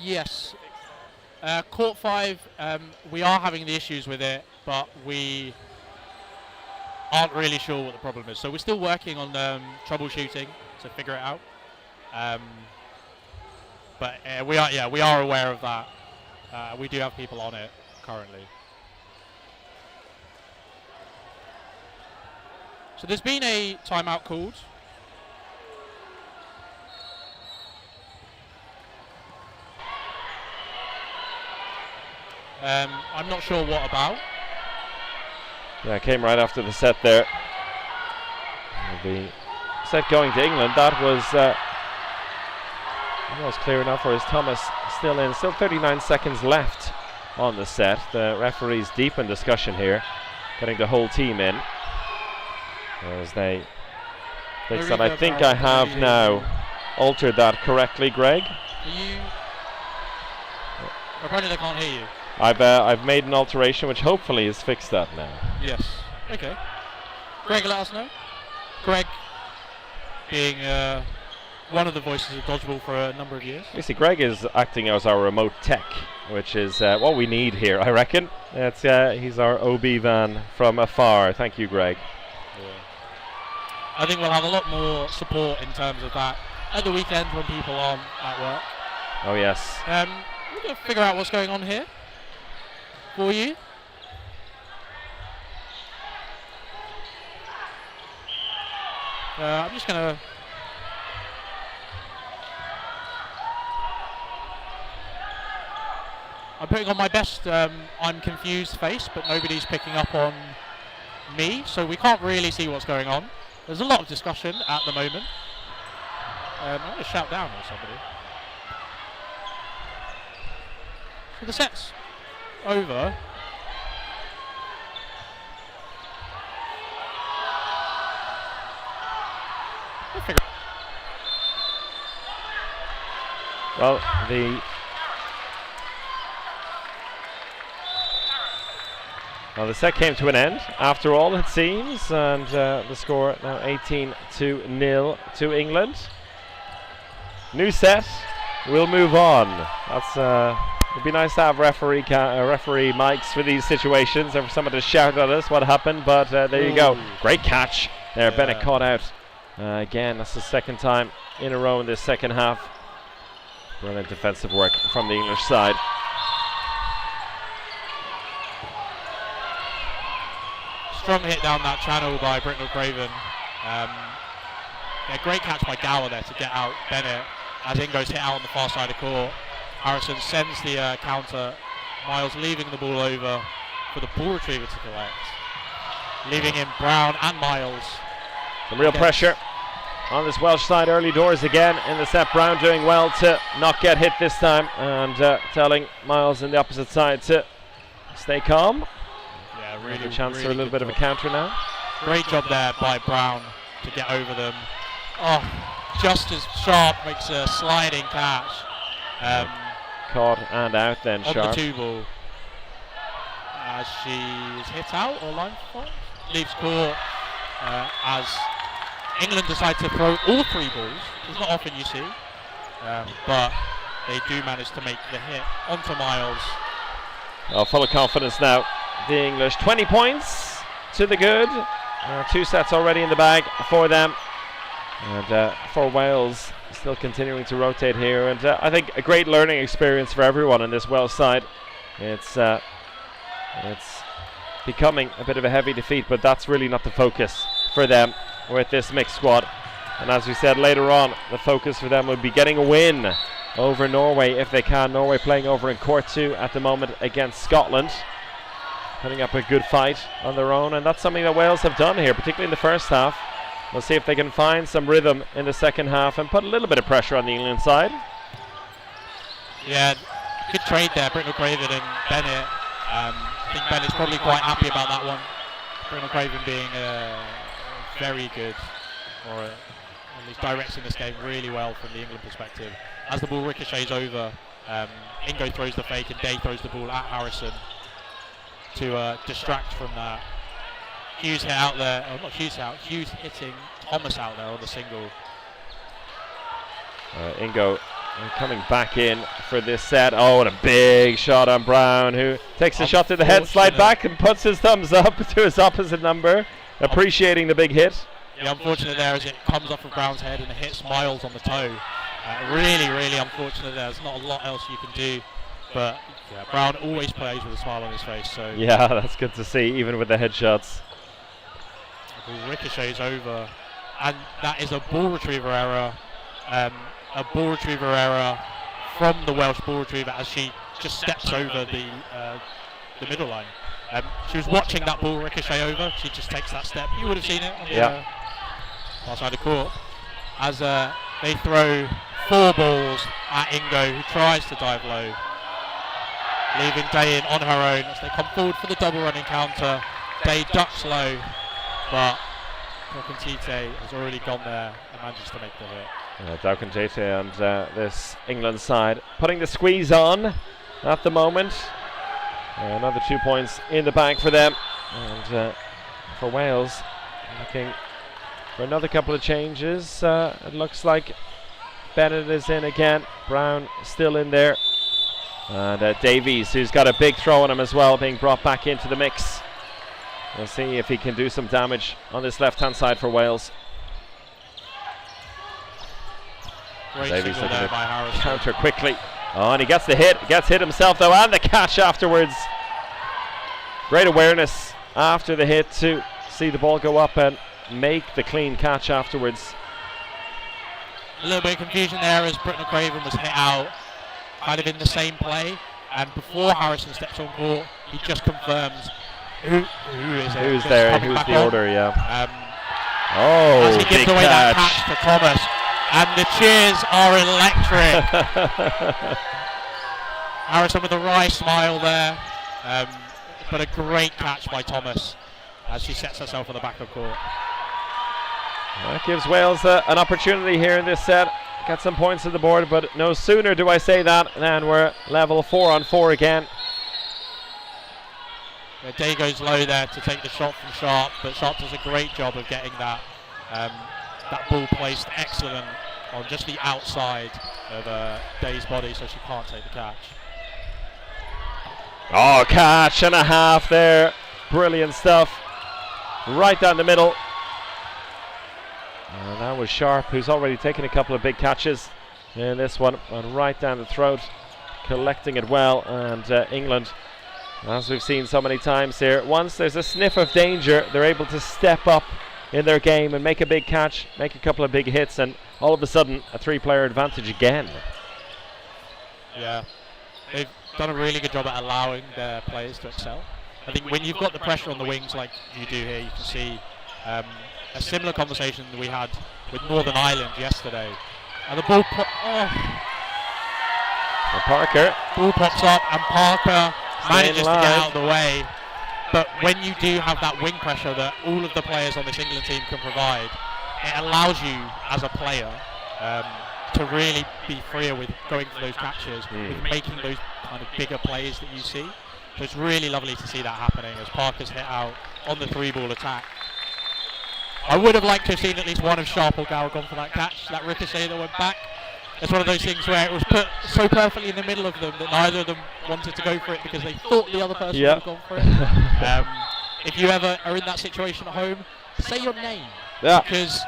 Yes. Court 5, we are having the issues with it, but we aren't really sure what the problem is. So we're still working on troubleshooting to figure it out. But we are aware of that. We do have people on it currently. So there's been a timeout called. I'm not sure what about. Yeah, it came right after the set there. The set going to England, that was almost clear enough, or is Thomas still in? Still 39 seconds left on the set. The referee's deep in discussion here, getting the whole team in. As they fix that. I think I have now altered that correctly, Greg. Apparently they can't hear you. I've made an alteration which hopefully has fixed that now. Yes. Okay. Greg, let us know. Greg, being one of the voices of Dodgeball for a number of years. You see, Greg is acting as our remote tech, which is what we need here, I reckon. It's he's our OB van from afar. Thank you, Greg. Yeah. I think we'll have a lot more support in terms of that at the weekend when people aren't at work. Oh yes. We're going to figure out what's going on here for you. I'm just going to... I'm putting on my best I'm confused face, but nobody's picking up on me, so we can't really see what's going on. There's a lot of discussion at the moment. I'm going to shout down at somebody. So the set's over. Well, the set came to an end after all, it seems, and the score now 18-0 to England. New set. We'll move on. It'd be nice to have referee mics for these situations, and for someone to shout at us what happened. But there you go. Great catch there. Yeah. Bennett caught out again. That's the second time in a row in this second half. Brilliant defensive work from the English side. Strong hit down that channel by Brynell Craven. Great catch by Gower there to get out Bennett. as Ingo's hit out on the far side of court. Harrison sends the counter. Miles leaving the ball over for the ball retriever to collect. Leaving in Brown and Miles. Some real pressure on this Welsh side early doors again in the set. Brown doing well to not get hit this time, and telling Miles in the opposite side to stay calm. Yeah, really. A chance really for a little bit of a counter now. Great job there by Brown to get over them. Oh, just as Sharp makes a sliding catch. Caught and out then, on Sharp. the 2 ball. As she is hit out or line for leaves court as England decide to throw all 3 balls. It's not often you see, but they do manage to make the hit onto Miles. Oh, full of confidence now. The English 20 points to the good. 2 sets already in the bag for them. And for Wales, still continuing to rotate here. And I think a great learning experience for everyone on this Welsh side. It's becoming a bit of a heavy defeat, but that's really not the focus for them with this mixed squad. And as we said later on, the focus for them would be getting a win over Norway if they can. Norway playing over in court 2 at the moment against Scotland, putting up a good fight on their own, and that's something that Wales have done here, particularly in the first half. We'll see if they can find some rhythm in the second half and put a little bit of pressure on the England side. Yeah, good trade there, Britnell Craven and Bennett. I think Bennett's probably quite happy about that one. Britnell Craven being very good, or at least directing this game really well from the England perspective. As the ball ricochets over, Ingo throws the fake and Day throws the ball at Harrison to distract from that. Hughes hit out there, oh not Hughes out, Hughes hitting Thomas out there on the single. Ingo coming back in for this set. Oh, and a big shot on Brown, who takes a shot to the head, slide back and puts his thumbs up to his opposite number, appreciating the big hit. The unfortunate there is it comes off of Brown's head and it hits Miles on the toe. Really, really unfortunate there. There's not a lot else you can do. But yeah, Brown always plays with a smile on his face. So yeah, that's good to see, even with the headshots. The ball ricochets over, and that is a ball retriever error. A ball retriever error from the Welsh ball retriever as she just steps over the middle line. She was watching that ball ricochet over. She just takes that step. You would have seen it on the far side of court. As they throw 4 balls at Ingo, who tries to dive low, leaving Day in on her own as they come forward for the double running counter. Day ducks low, but Tokantite has already gone there and manages to make the hit. Tokantite and this England side putting the squeeze on at the moment. Another 2 points in the bag for them. And for Wales, looking for another couple of changes. It looks like Bennett is in again. Brown still in there. And Davies, who's got a big throw on him as well, being brought back into the mix. We'll see if he can do some damage on this left-hand side for Wales. Great Davies single there by Harrison. Counter quickly. Oh, and he gets the hit. Gets hit himself though, and the catch afterwards. Great awareness after the hit to see the ball go up and make the clean catch afterwards. A little bit of confusion there as Britnell Craven was hit out, kind of in the same play, and before Harrison steps on court, he just confirms who is it. Who's there? Who's the on. order? Yeah. Oh, as he gives big away catch. that catch to Thomas, and the cheers are electric. Harrison with a wry smile there, but a great catch by Thomas as she sets herself on the back of court. That gives Wales an opportunity here in this set. Get some points on the board, but no sooner do I say that than we're level 4-on-4 again. Day goes low there to take the shot from Sharp, but Sharp does a great job of getting that ball placed excellent on just the outside of Day's body, so she can't take the catch. Oh, catch and a half there. Brilliant stuff. Right down the middle. And that was Sharp, who's already taken a couple of big catches in this one, and right down the throat, collecting it well. And England, as we've seen so many times here, once there's a sniff of danger, they're able to step up in their game and make a big catch, make a couple of big hits, and all of a sudden a 3-player advantage again. Yeah, they've done a really good job at allowing their players to excel. I think when you've got the pressure on the wings like you do here, you can see a similar conversation that we had with Northern Ireland yesterday. And the ball Parker. Ball pops up and Parker manages to alive. get out of the way. But when you do have that wing pressure that all of the players on this England team can provide, it allows you as a player to really be freer with going for those catches, with making those kind of bigger plays that you see. So it's really lovely to see that happening as Parker's hit out on the 3-ball attack. I would have liked to have seen at least one of Sharp or Gower gone for that catch, that ricochet that went back. It's one of those things where it was put so perfectly in the middle of them that neither of them wanted to go for it because they thought the other person would have gone for it. If you ever are in that situation at home, say your name. Yeah. Because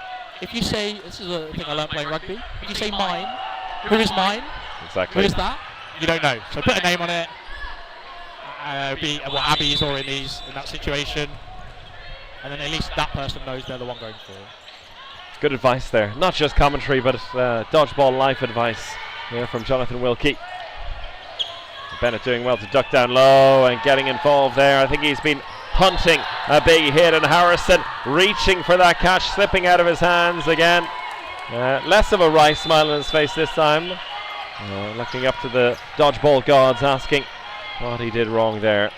if you say, this is a thing I learned playing rugby, if you say mine, who is mine? Exactly. Who is that? You don't know. So put a name on it. Be Abby's or in that situation. And then at least that person knows they're the one going for it. Good advice there. Not just commentary, but dodgeball life advice here from Jonathan Wilkie. Bennett doing well to duck down low and getting involved there. I think he's been hunting a big hit, and Harrison reaching for that catch, slipping out of his hands again. Less of a wry smile on his face this time. Looking up to the dodgeball gods, asking what he did wrong there.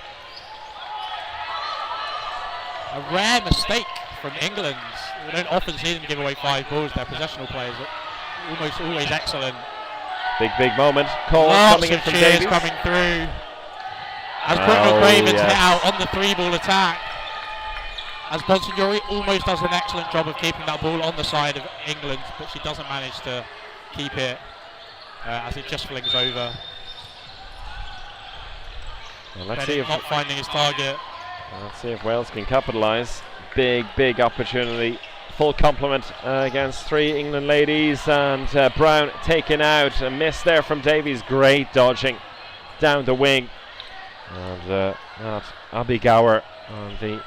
A rare mistake from England. We don't often see them give away 5 balls. They're possessional players, but almost always excellent. Big moment. Cole Lots coming in of from cheers Davies. coming through. As Brooke Craven's hit out on the 3-ball attack. As Bonsignori almost does an excellent job of keeping that ball on the side of England, but she doesn't manage to keep it as it just flings over. Well, let's see if not finding his target. Let's see if Wales can capitalise. Big opportunity. Full complement against 3 England ladies, and Brown taken out. A miss there from Davies. Great dodging down the wing. And Abby Gower on the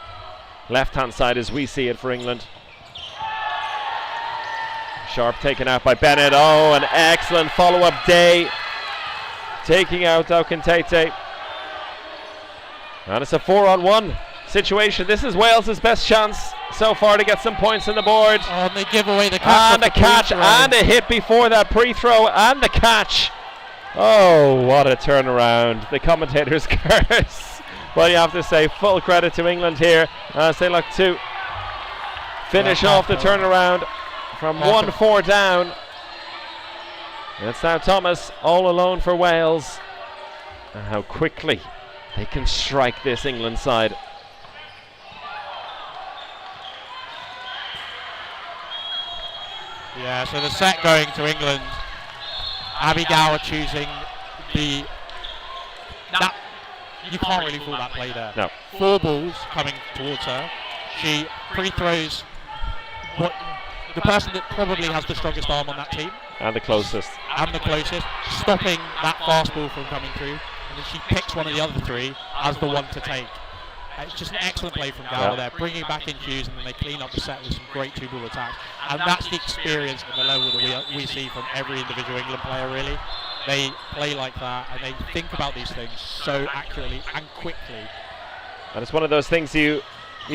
left-hand side as we see it for England. Sharp taken out by Bennett. Oh, an excellent follow-up day. Taking out Okentete. And it's a 4-on-1 situation. This is Wales' best chance so far to get some points on the board. Oh, and they give away the catch. And a catch and a hit before that pre-throw and the catch. Oh, what a turnaround. The commentators curse. Well, you have to say full credit to England here as they look to finish off the turnaround from 1-4 down. It's now Thomas all alone for Wales. And how quickly they can strike this England side. Yeah, so the set going to England. Abby Gower choosing you can't really fault that play there. No. 4 balls coming towards her. She pre-throws the person that probably has the strongest arm on that team. And the closest. Stopping that fast ball from coming through. And then she picks one of the other 3 as the one to take. It's just an excellent play from Gower there, bringing back in cues, and then they clean up the set with some great 2-ball attacks. And that's the experience and the level that we see from every individual England player, really. They play like that, and they think about these things so accurately and quickly. And it's one of those things you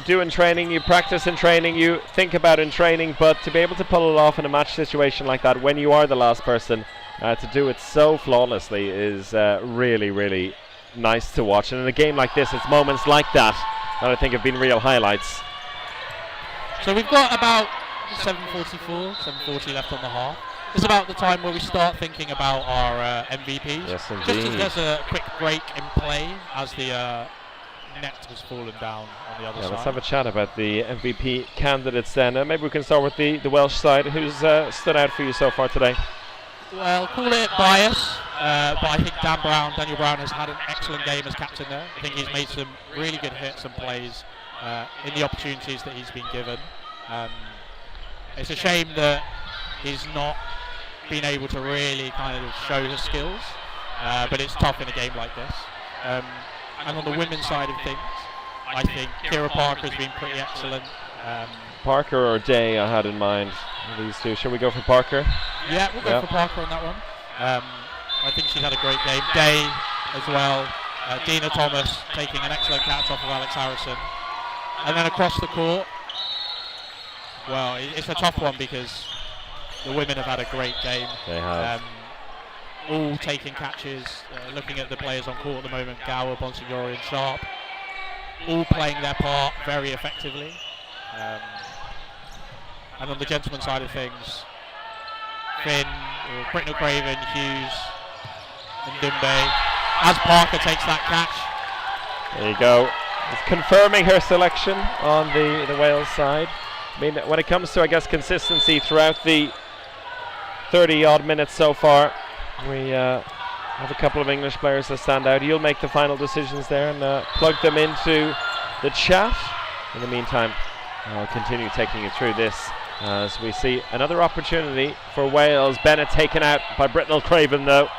do in training, you practice in training, you think about in training, but to be able to pull it off in a match situation like that when you are the last person, to do it so flawlessly is really nice to watch. And in a game like this, it's moments like that I think have been real highlights. So we've got about 7:40 left on the half. It's about the time where we start thinking about our MVPs. Yes, indeed. Just as there's a quick break in play as the net has fallen down on the other side. Let's have a chat about the MVP candidates then. Maybe we can start with the Welsh side. Who's stood out for you so far today? Well, call it bias, but I think Daniel Brown has had an excellent game as captain there. I think he's made some really good hits and plays in the opportunities that he's been given. It's a shame that he's not been able to really kind of show his skills, but it's tough in a game like this. And on the women's side of things, I think Kira Parker has been pretty excellent. Parker or Day I had in mind. These two. Shall we go for Parker? Yeah, we'll go for Parker on that one. I think she's had a great game. Day as well. Dina Thomas taking an excellent catch off of Alex Harrison. And then across the court, well, it's a tough one because the women have had a great game. They have. All taking catches, looking at the players on court at the moment, Gower, Bonsignori and Sharp, all playing their part very effectively. And on the gentleman's side of things, Finn, Britnell Craven, Hughes and Dumbe, as Parker takes that catch. There you go. It's confirming her selection on the Wales side. I mean, when it comes to, I guess, consistency throughout the 30-odd minutes so far, we have a couple of English players that stand out. You'll make the final decisions there and plug them into the chat. In the meantime, I'll continue taking you through this as we see another opportunity for Wales. Bennett taken out by Britnell Craven though.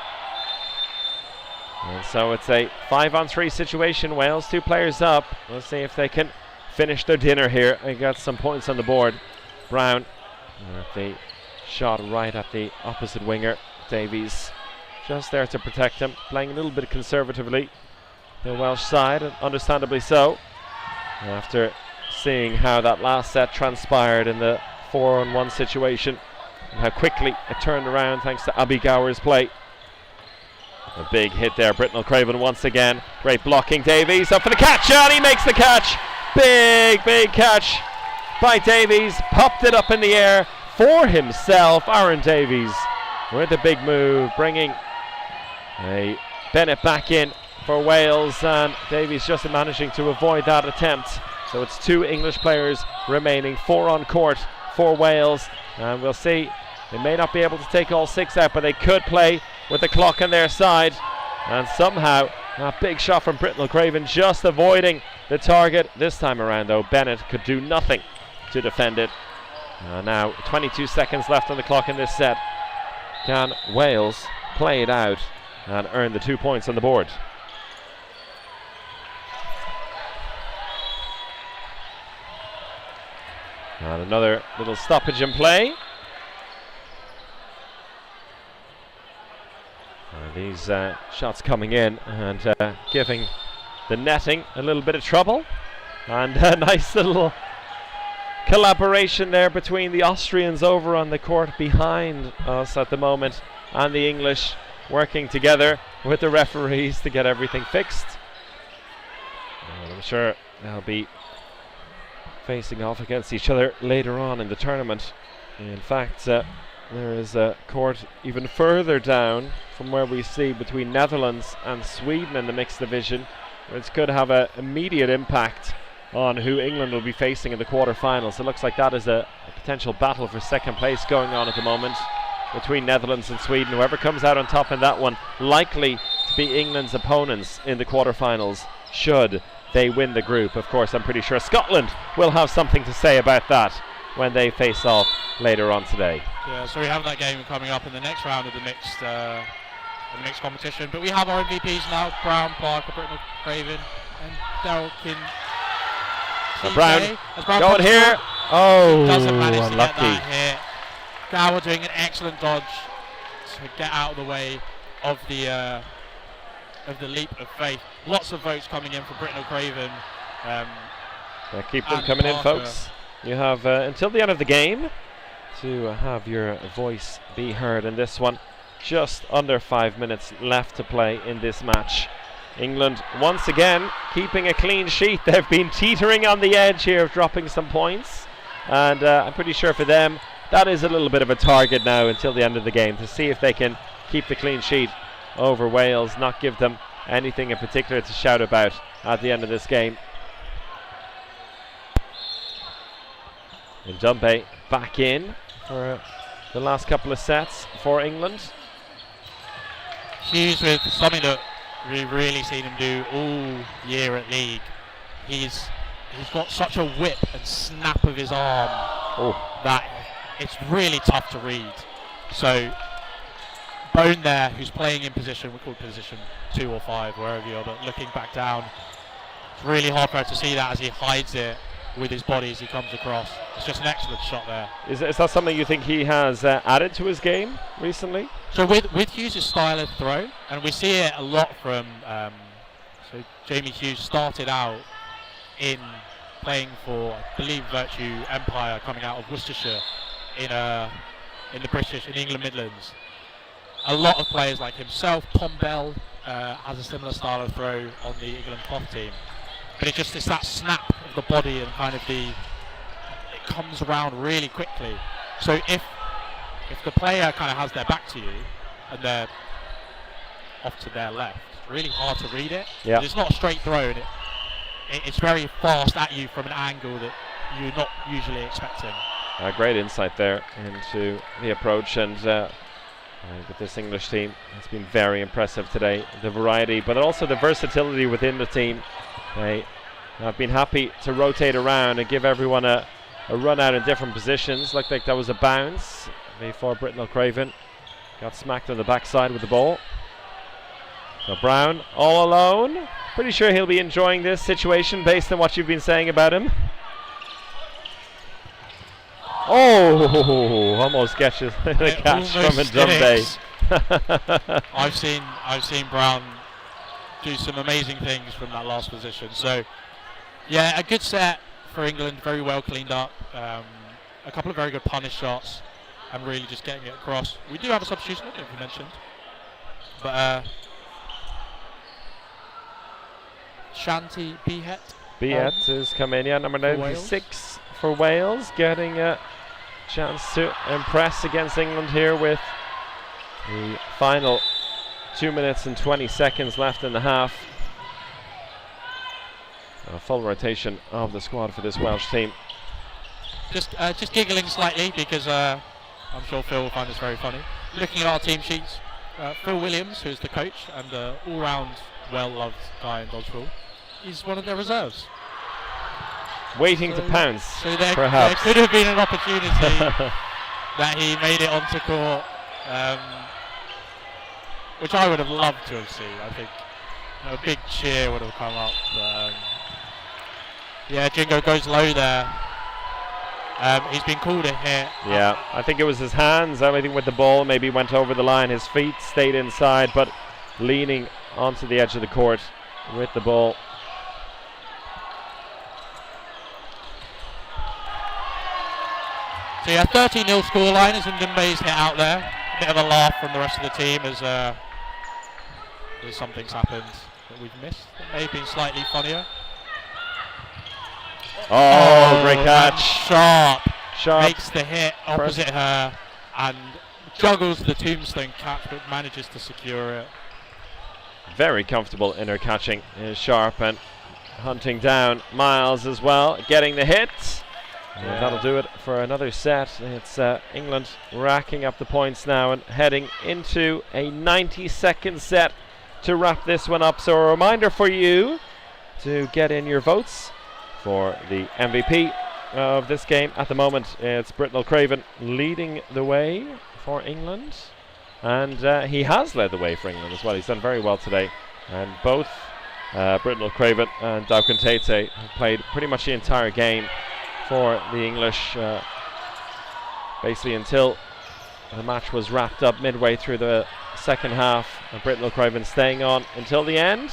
And so it's a 5-on-3 situation. Wales 2 players up. Let's see if they can finish their dinner here and get some points on the board. Brown, the shot right at the opposite winger. Davies just there to protect him, playing a little bit conservatively. The Welsh side, and understandably so, after seeing how that last set transpired in the 4-on-1 situation and how quickly it turned around thanks to Abby Gower's play. A big hit there, Britnell Craven once again. Great blocking, Davies up for the catch, and he makes the catch. Big catch by Davies, popped it up in the air for himself. Aaron Davies with a big move, bringing a Bennett back in for Wales, and Davies just managing to avoid that attempt. So it's 2 English players remaining, 4 on court for Wales, and we'll see. They may not be able to take all 6 out, but they could play with the clock on their side. And somehow a big shot from Britnell Craven, just avoiding the target. This time around though, Bennett could do nothing to defend it. Now 22 seconds left on the clock in this set. Can Wales play it out and earn the 2 points on the board? And another little stoppage in play. These shots coming in and giving the netting a little bit of trouble. And a nice little collaboration there between the Austrians over on the court behind us at the moment and the English, working together with the referees to get everything fixed. And I'm sure they'll be facing off against each other later on in the tournament. In fact, there is a court even further down from where we see between Netherlands and Sweden in the mixed division, which could have an immediate impact on who England will be facing in the quarterfinals. It looks like that is a potential battle for second place going on at the moment between Netherlands and Sweden. Whoever comes out on top in that one, likely to be England's opponents in the quarterfinals, should they win the group. Of course, I'm pretty sure Scotland will have something to say about that when they face off later on today. Yeah, so we have that game coming up in the next round of the mixed competition. But we have our MVPs now: Brown, Parker, Britnell Craven, and Daryl Kin. Brown going here. Oh, doesn't manage unlucky. to get that hit. Gower doing an excellent dodge to get out of the way of the leap of faith. Lots of votes coming in for Britnell Craven. Keep them coming in, folks. You have until the end of the game to have your voice be heard in this one. Just under 5 minutes left to play in this match. England once again keeping a clean sheet. They've been teetering on the edge here of dropping some points, and I'm pretty sure for them that is a little bit of a target now until the end of the game, to see if they can keep the clean sheet over Wales, not give them anything in particular to shout about at the end of this game. And Dumbe back in for the last couple of sets for England. Hughes with something that we've really seen him do all year at league. He's got such a whip and snap of his arm that it's really tough to read. So Bone there, who's playing in position, we call it position 2 or 5, wherever you are, but looking back down, it's really hard for her to see that as he hides it with his body as he comes across. It's just an excellent shot there. Is that something you think he has added to his game recently? So with Hughes' style of throw, and we see it a lot from, so Jamie Hughes started out in playing for, I believe, Virtue Empire, coming out of Worcestershire in the England Midlands. A lot of players like himself, Tom Bell has a similar style of throw on the England cloth team. But it's that snap of the body and kind of it comes around really quickly. So if the player kind of has their back to you and they're off to their left, it's really hard to read it. Yeah. It's not a straight throw, and it's very fast at you from an angle that you're not usually expecting. Great insight there into the approach, and with this English team, it's been very impressive today. The variety, but also the versatility within the team. They have been happy to rotate around and give everyone a run out in different positions. Looked like that was a bounce before Britnell Craven got smacked on the backside with the ball. So Brown all alone. Pretty sure he'll be enjoying this situation based on what you've been saying about him. Oh, almost catches the catch from Ndumbe. I've seen Brown do some amazing things from that last position. So, yeah, a good set for England, very well cleaned up. A couple of very good punish shots, and really just getting it across. We do have a substitution, I don't know if you mentioned, but Shanti Behet has come in, number 96 for Wales, getting a chance to impress against England here with the final 2 minutes and 20 seconds left in the half. A full rotation of the squad for this Welsh team. Just giggling slightly because I'm sure Phil will find this very funny. Looking at our team sheets, Phil Williams, who's the coach and all-round well-loved guy in Dodgeball, is one of their reserves. Waiting to pounce, so there perhaps. There could have been an opportunity that he made it onto court, which I would have loved to have seen. I think a big cheer would have come up. But, yeah, Jingo goes low there. He's been called a hit. Yeah, I think it was his hands. I think with the ball, maybe went over the line. His feet stayed inside, but leaning onto the edge of the court with the ball. So yeah, 13-0 scoreline as Ndumbe's hit out there. A bit of a laugh from the rest of the team as something's happened that we've missed. It may have been slightly funnier. Oh, great catch. Sharp makes the hit opposite her and juggles the tombstone catch but manages to secure it. Very comfortable in her catching is Sharp, and hunting down Miles as well, getting the hit. Yeah. That'll do it for another set. It's England racking up the points now and heading into a 90-second set to wrap this one up. So a reminder for you to get in your votes for the MVP of this game. At the moment, it's Britnell Craven leading the way for England. And he has led the way for England as well. He's done very well today. And both Britnell Craven and Daukan Tate have played pretty much the entire game for the English, basically until the match was wrapped up midway through the second half. And Britnell Craven staying on until the end.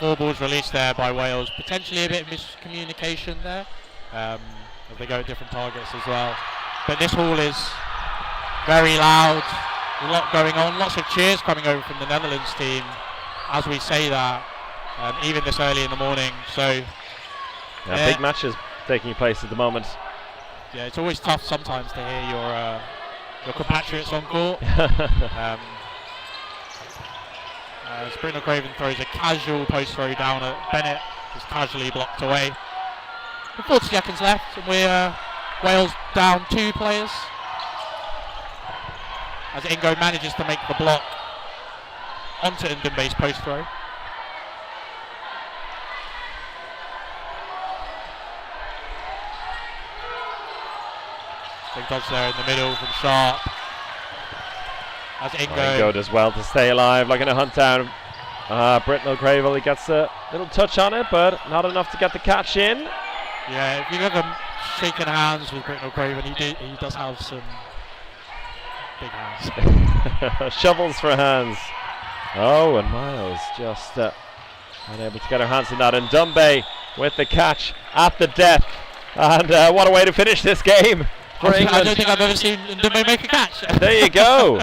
4 balls released there by Wales. Potentially a bit of miscommunication there, as they go at different targets as well. But this hall is very loud, a lot going on, lots of cheers coming over from the Netherlands team as we say that, even this early in the morning. So big matches taking place at the moment. Yeah, it's always tough sometimes to hear your compatriots on court. As Britnell Craven throws a casual post throw down at Bennett, is casually blocked away. 40 seconds left, and we're Wales down 2 players. As Ingo manages to make the block onto Ndumbe's post throw. Big dodge there in the middle from Sharp. As Ingo does well to stay alive, looking to hunt down Britnell Craven. He gets a little touch on it, but not enough to get the catch in. Yeah, if you've ever shaken hands with Britnell Craven, he does have some big hands. Shovels for hands. Oh, and Miles just unable to get her hands on that. And Dunbay with the catch at the death. And what a way to finish this game for England. I don't think I've ever seen Dunbay make a catch. There you go.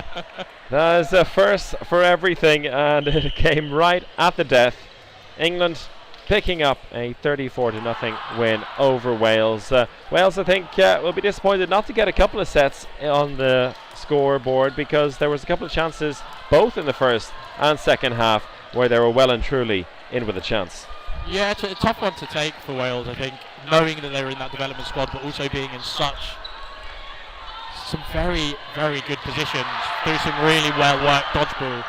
That is a first for everything, and it came right at the death. England picking up a 34-0 win over Wales. Wales, I think, will be disappointed not to get a couple of sets on the scoreboard, because there was a couple of chances both in the first and second half where they were well and truly in with a chance. Yeah, it's a tough one to take for Wales, I think, knowing that they were in that development squad, but also being in some very, very good positions, through some really well-worked dodgeball,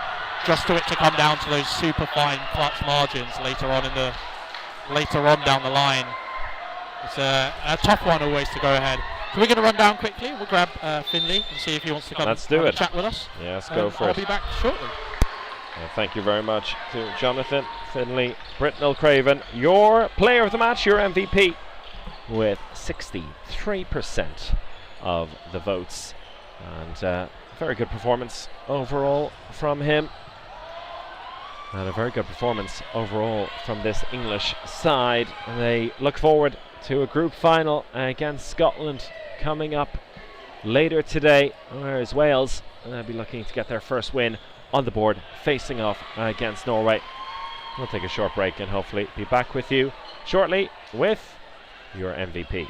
just to it to come down to those super fine clutch margins later on down the line. It's a tough one always to go ahead. So we're going to run down quickly. We'll grab Finley and see if he wants to come and chat with us. Yes, go for it. I'll be back shortly. Thank you very much to Jonathan Finley. Britnell Craven, your player of the match, your MVP, with 63% of the votes. And very good performance overall from him. And a very good performance overall from this English side. And they look forward to a group final against Scotland coming up later today, whereas Wales will be looking to get their first win on the board, facing off against Norway. We'll take a short break and hopefully be back with you shortly with your MVP.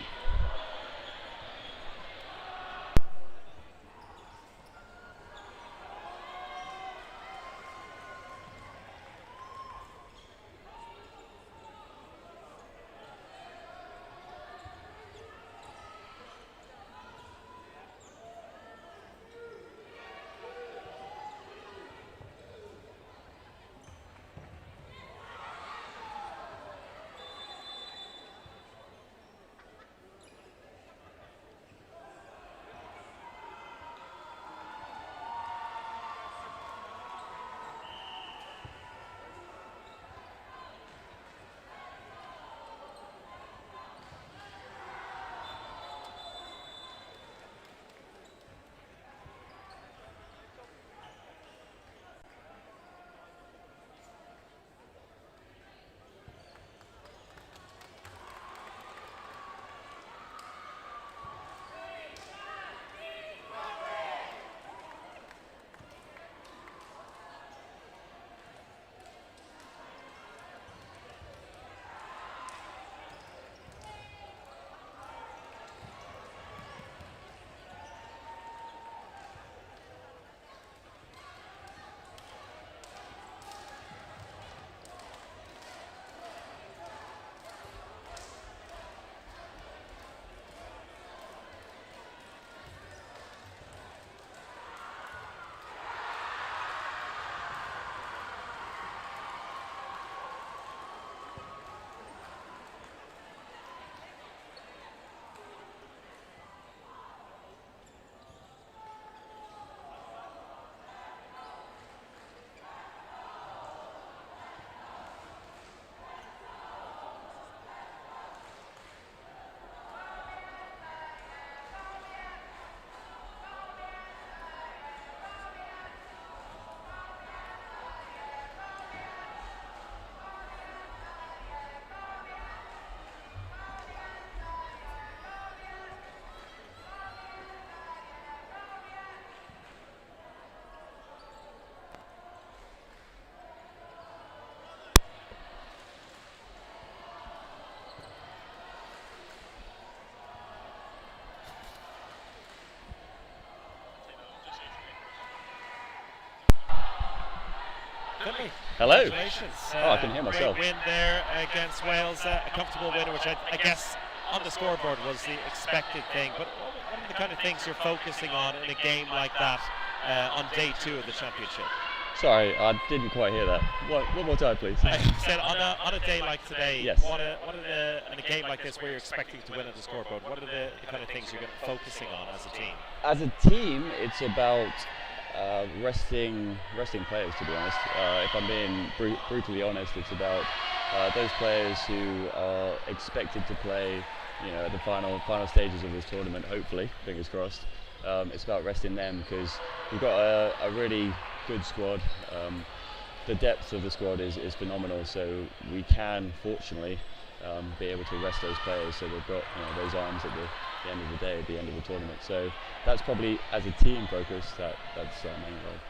Finley, Hello. congratulations. I can hear myself. Great win there against Wales, a comfortable win, which I guess on the scoreboard was the expected thing. But what are the kind of things you're focusing on in a game like that on day 2 of the championship? Sorry, I didn't quite hear that. One more time, please. I said on a day like today, Yes. in a game like this where you're expecting to win on the scoreboard, what are the kind of things you're focusing on as a team? As a team, it's about resting players, to be honest. If I'm being brutally honest, it's about those players who are expected to play, at the final stages of this tournament, hopefully, fingers crossed. It's about resting them because we've got a really good squad. The depth of the squad is phenomenal, so we can, fortunately, be able to rest those players so they've got those arms at the end of the day, at the end of the tournament. So that's probably, as a team focus, that's our main role.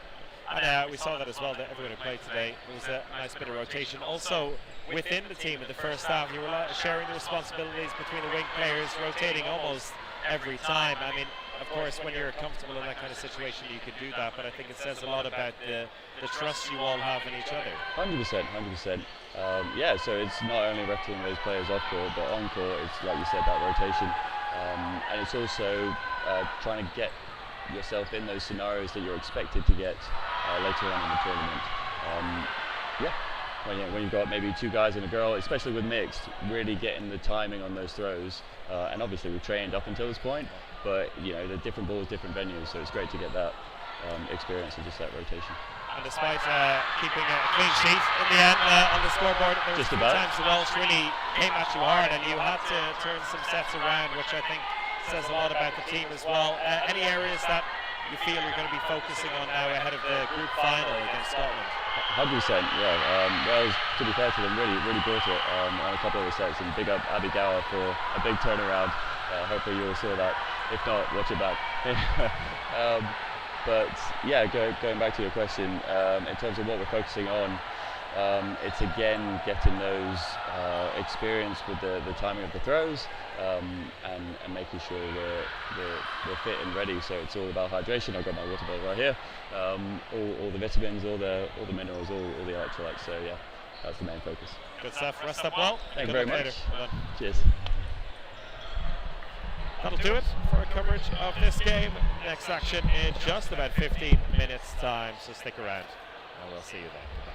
And we saw that as well, that everyone who played today, it was a nice bit of rotation. Also, within the team in the first half, you were sharing the responsibilities between the wing players, rotating almost every time. I mean, of course, when you're comfortable in that kind of situation, you can do that, but I think it says a lot about the trust you all have in each other. 100%. Yeah, so it's not only resting those players off court, but on court, it's like you said, that rotation. And it's also trying to get yourself in those scenarios that you're expected to get later on in the tournament. When you've got maybe two guys and a girl, especially with mixed, really getting the timing on those throws. And obviously we've trained up until this point, but the different balls, different venues, so it's great to get that experience of just that rotation. And despite keeping a clean sheet in the end on the scoreboard, there was Just a few about. times the Welsh really came at you hard, and you had to turn some sets around, which I think says a lot about the team as well. Any areas that you feel you're going to be focusing on now ahead of the group final against Scotland? 100%, yeah. Wales, to be fair to them, really brought it on a couple of the sets, and big up Abby Gower for a big turnaround. Hopefully you all saw that. If not, watch it back. But yeah, going back to your question, in terms of what we're focusing on, it's again getting those experience with the timing of the throws, and making sure we're fit and ready. So it's all about hydration. I've got my water bottle right here. All the vitamins, all the minerals, all the electrolytes. So yeah, that's the main focus. Good stuff. Rest up well. Thank you Good very luck much. later. Well done. Cheers. That'll do it for our coverage of this game. Next action in just about 15 minutes time, so stick around and we'll see you then. Goodbye.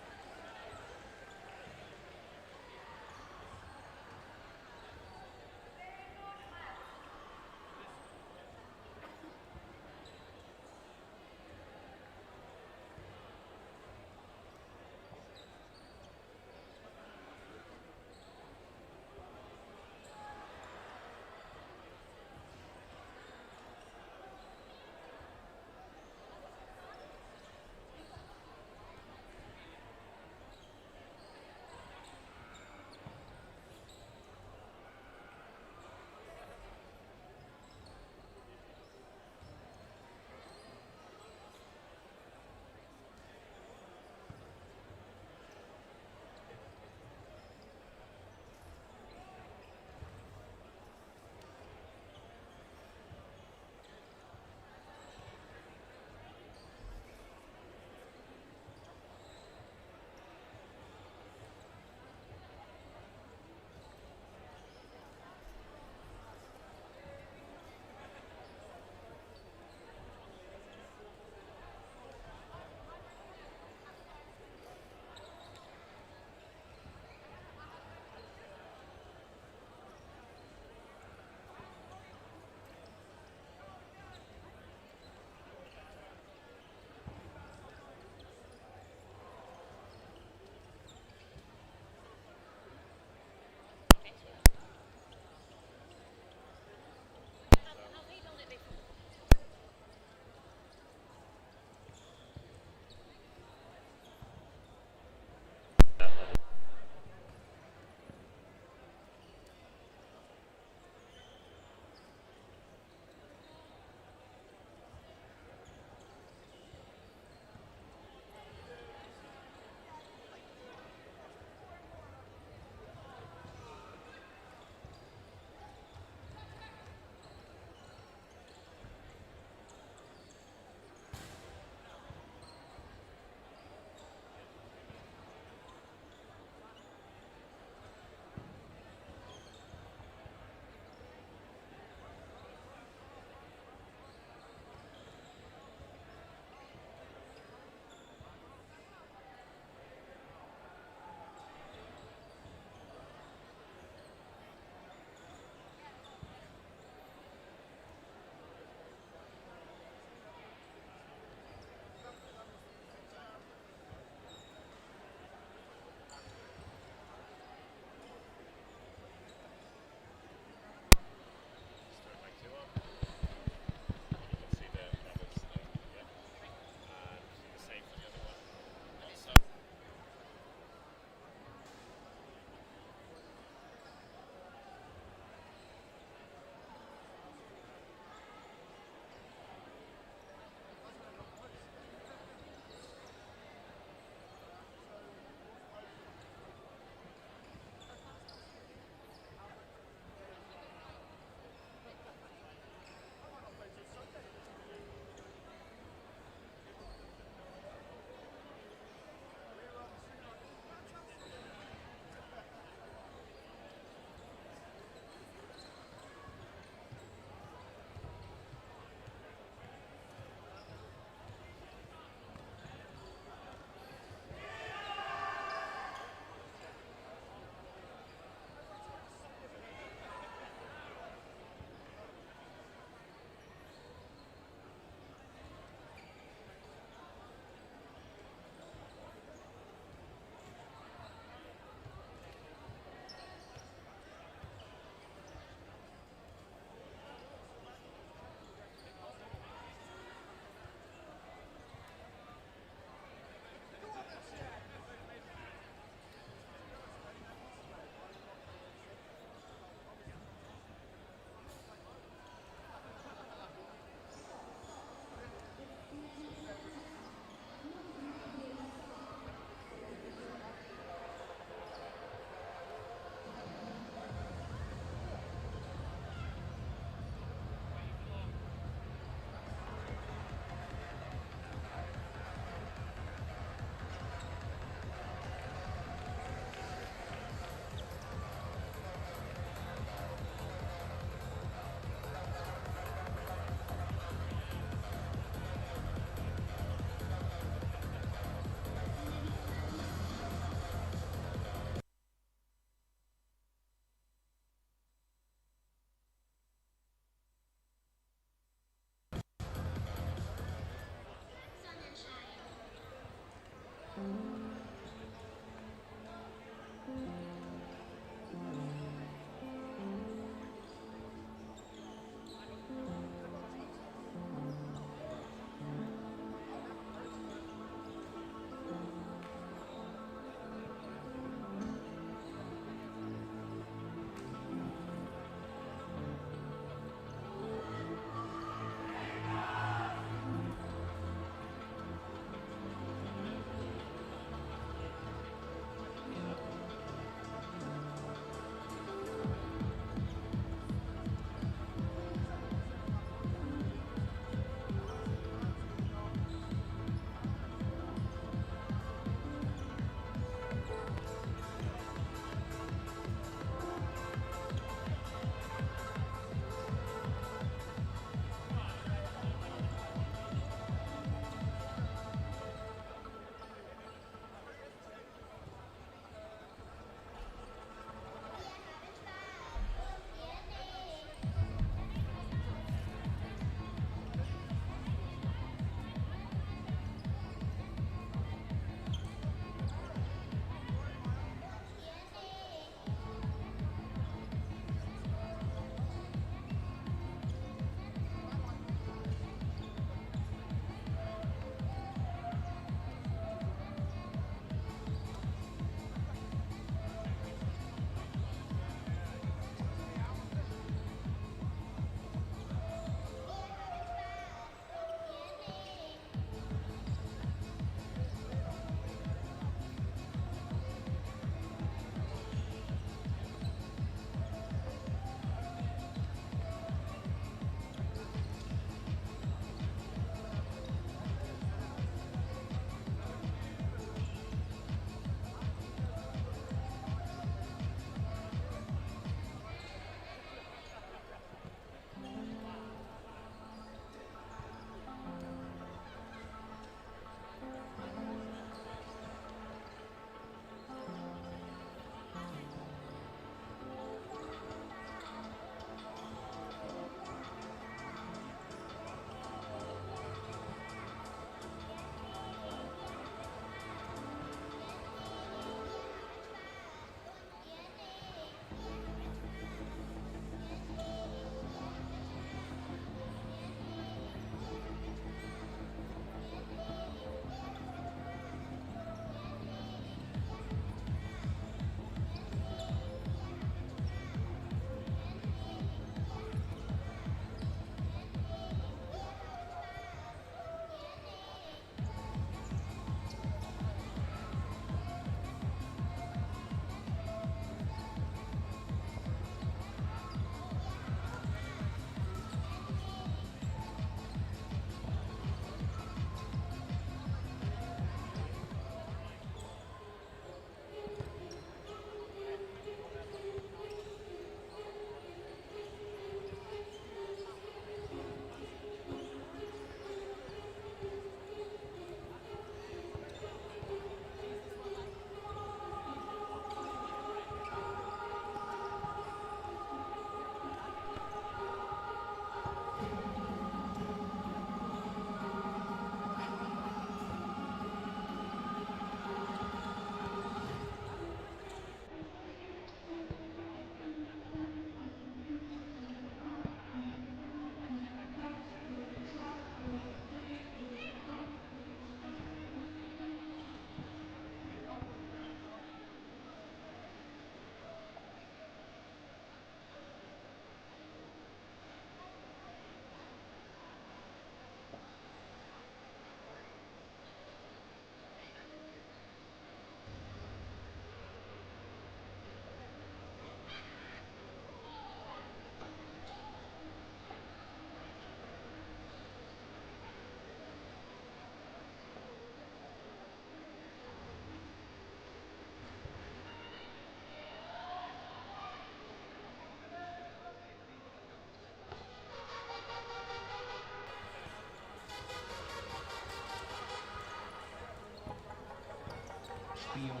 Spionino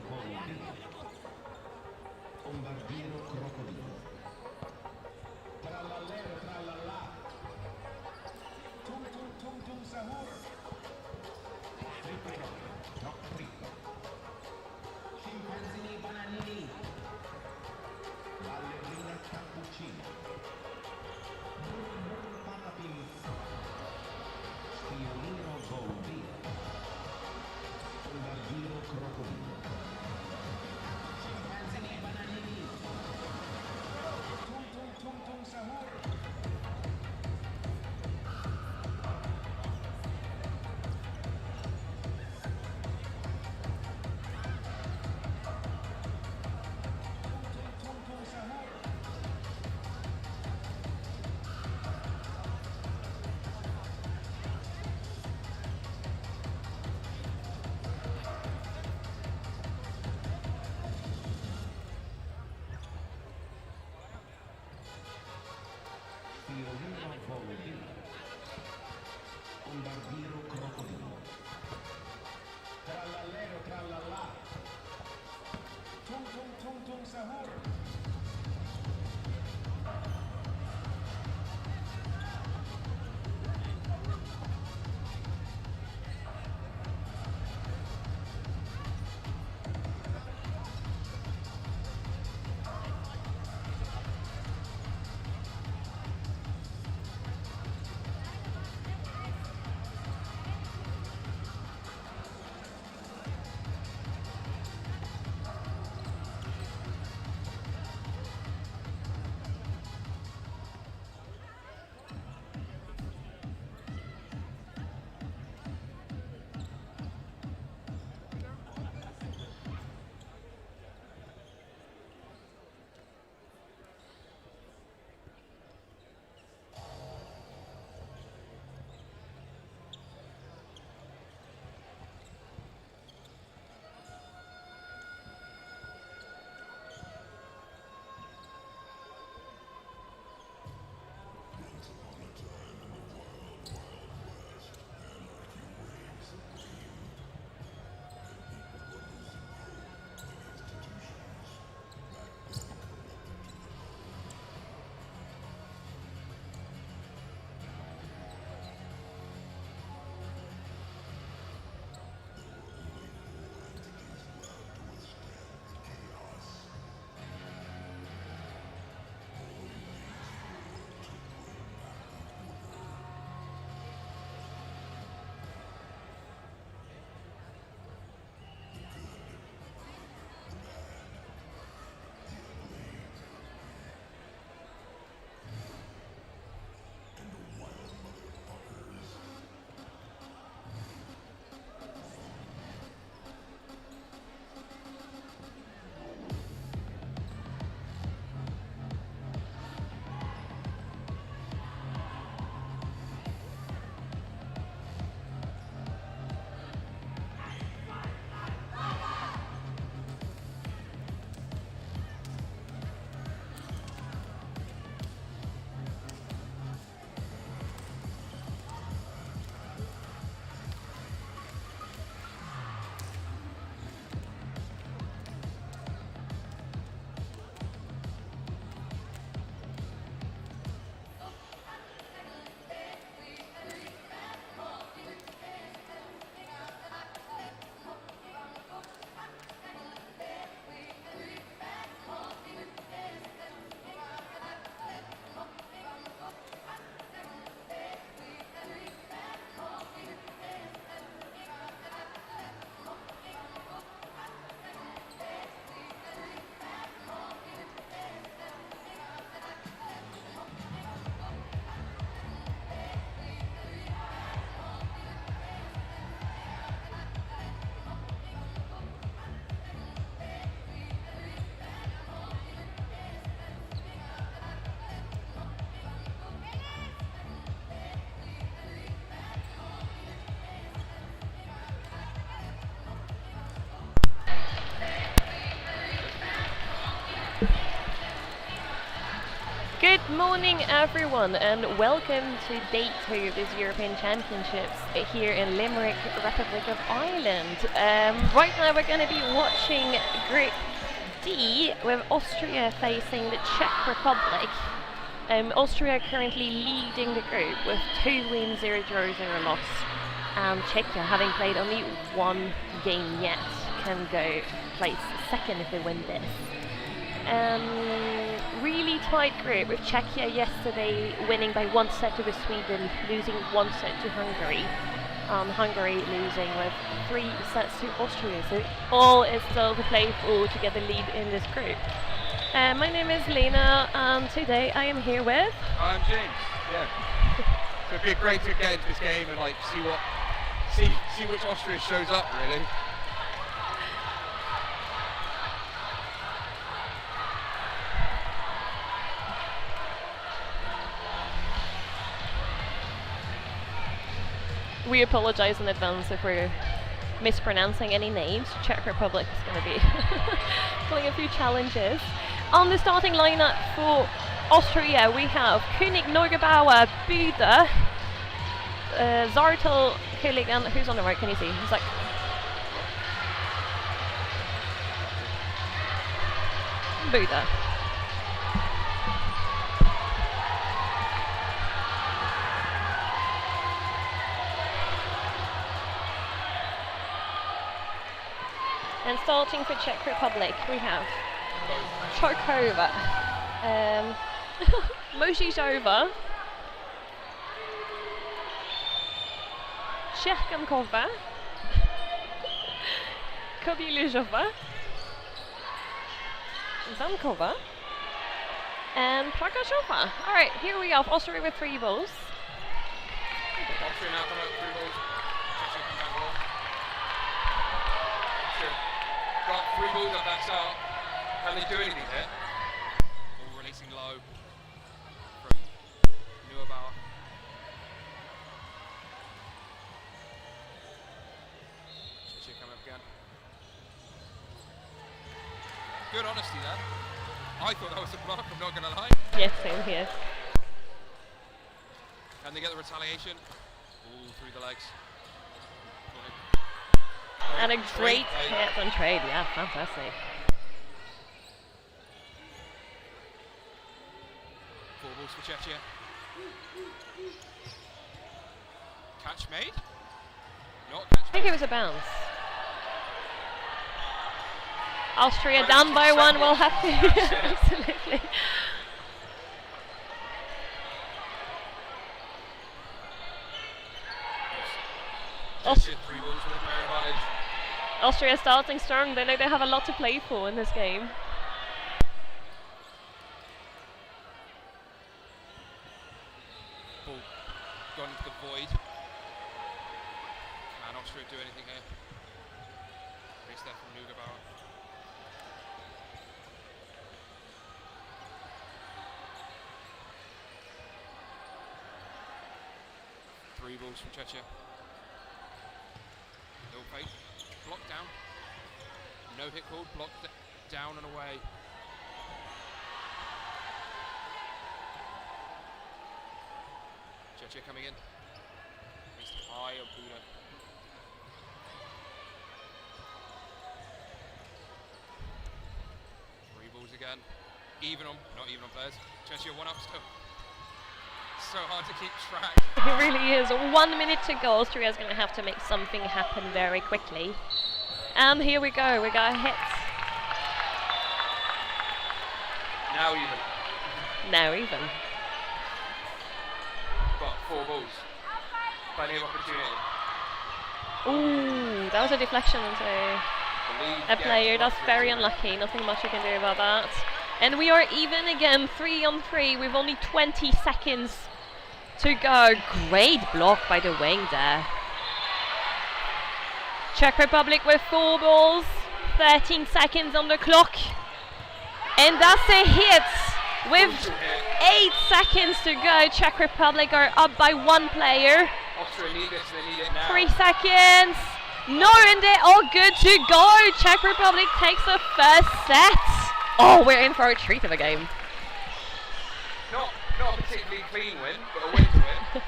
Bombino. Bombardiero Crocodilo. Trallallero trallallà. Tum tum tum tum sahur. Fritto troppo, troppo fritto. Scimpanzini bananini. Ballerina cappuccino. Patapim. Spionino Bombino. Bombardiero Crocodilo. Scimpanzini bananini. Tum tum tum tum sahur. Tum tum tum sahur. Violino Bombino. Bombardiero Crocodilo. Trallallero trallallà. Tum tum tum tum sahur. Good morning everyone and welcome to day 2 of this European Championships here in Limerick, Republic of Ireland. Right now we're going to be watching Group D with Austria facing the Czech Republic. Austria currently leading the group with 2 wins, 0 draws, 0 loss. And Czechia, having played only 1 game yet, can go place second if they win this. Really tight group with Czechia yesterday winning by 1 set over Sweden, losing 1 set to Hungary. Hungary losing with 3 sets to Austria, so all is still to play for to get the lead in this group. My name is Lena and today I am here with... I'm James, yeah. So it'd be great to get into this game and like see which Austria shows up really. We apologize in advance if we're mispronouncing any names. Czech Republic is going to be playing a few challenges. On the starting lineup for Austria, we have König, Neugebauer, Büder, Zartel, Hilligan. Who's on the right? Can you see? He's like Büder. And starting for Czech Republic, we have Chorkova, Mojizova, Cherkankova, Kobylyzhova, Zamkova, and Prakashova. Alright, here we have Austria with 3 balls. Austria now come out 3 balls. Czechia come down ball. Austria got 3 balls at that start. Can they do anything here? Ball releasing low from Neugebauer. Czechia come up again. Good honesty there. I thought that was a block, I'm not going to lie. Yes, same here. Can they get the retaliation? All through the legs. And a great hit on trade, yeah, fantastic. 4 balls for Czechia. Catch made? Not catch I think it was a bounce. Austria down by 1, we'll have to... Absolutely. Czechia 3 balls with a fair advantage. Austria starting strong, they know they have a lot to play for in this game. Ball gone into the void. Can Austria do anything here? Race there from Neugebauer. Three balls from Czechia. No fake. Blocked down. No hit called. Blocked down and away. Czechia coming in. He's high on Büder. Three balls again. Even on, not even on players. Czechia 1 up still. So hard to keep track. It really is. 1 minute to go. Austria's going to have to make something happen very quickly. And here we go. We got hits. Now even. Now even. Got 4 balls. Plenty of opportunity. Ooh, that was a deflection onto a player. That's very unlucky. Nothing much you can do about that. And we are even again, 3 on 3 with only 20 seconds to go. Great block by the wing there. Czech Republic with 4 balls, 13 seconds on the clock. And that's a hit with 8 seconds to go. Czech Republic are up by 1 player. Austria need this, they need it now. 3 seconds. No, and they're all good to go. Czech Republic takes the first set. Oh, we're in for a treat of a game. Not Not a particularly clean win, but a win to win.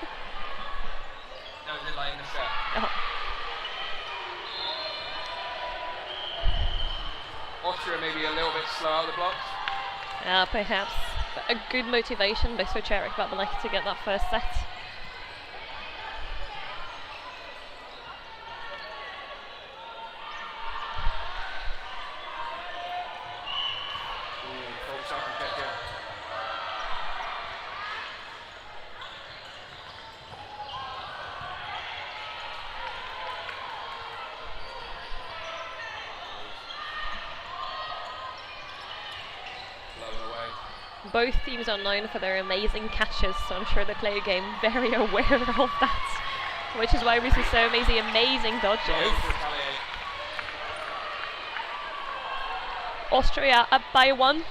No, they're like in the set. Oh. Austria maybe a little bit slow out of the blocks. Perhaps a good motivation by Czech Republic to get that first set. False start from Czechia. Low and away. Both teams are known for their amazing catches, so I'm sure they play a game very aware of that, which is why we see so many amazing dodges. Go to retaliate. Austria up by 1.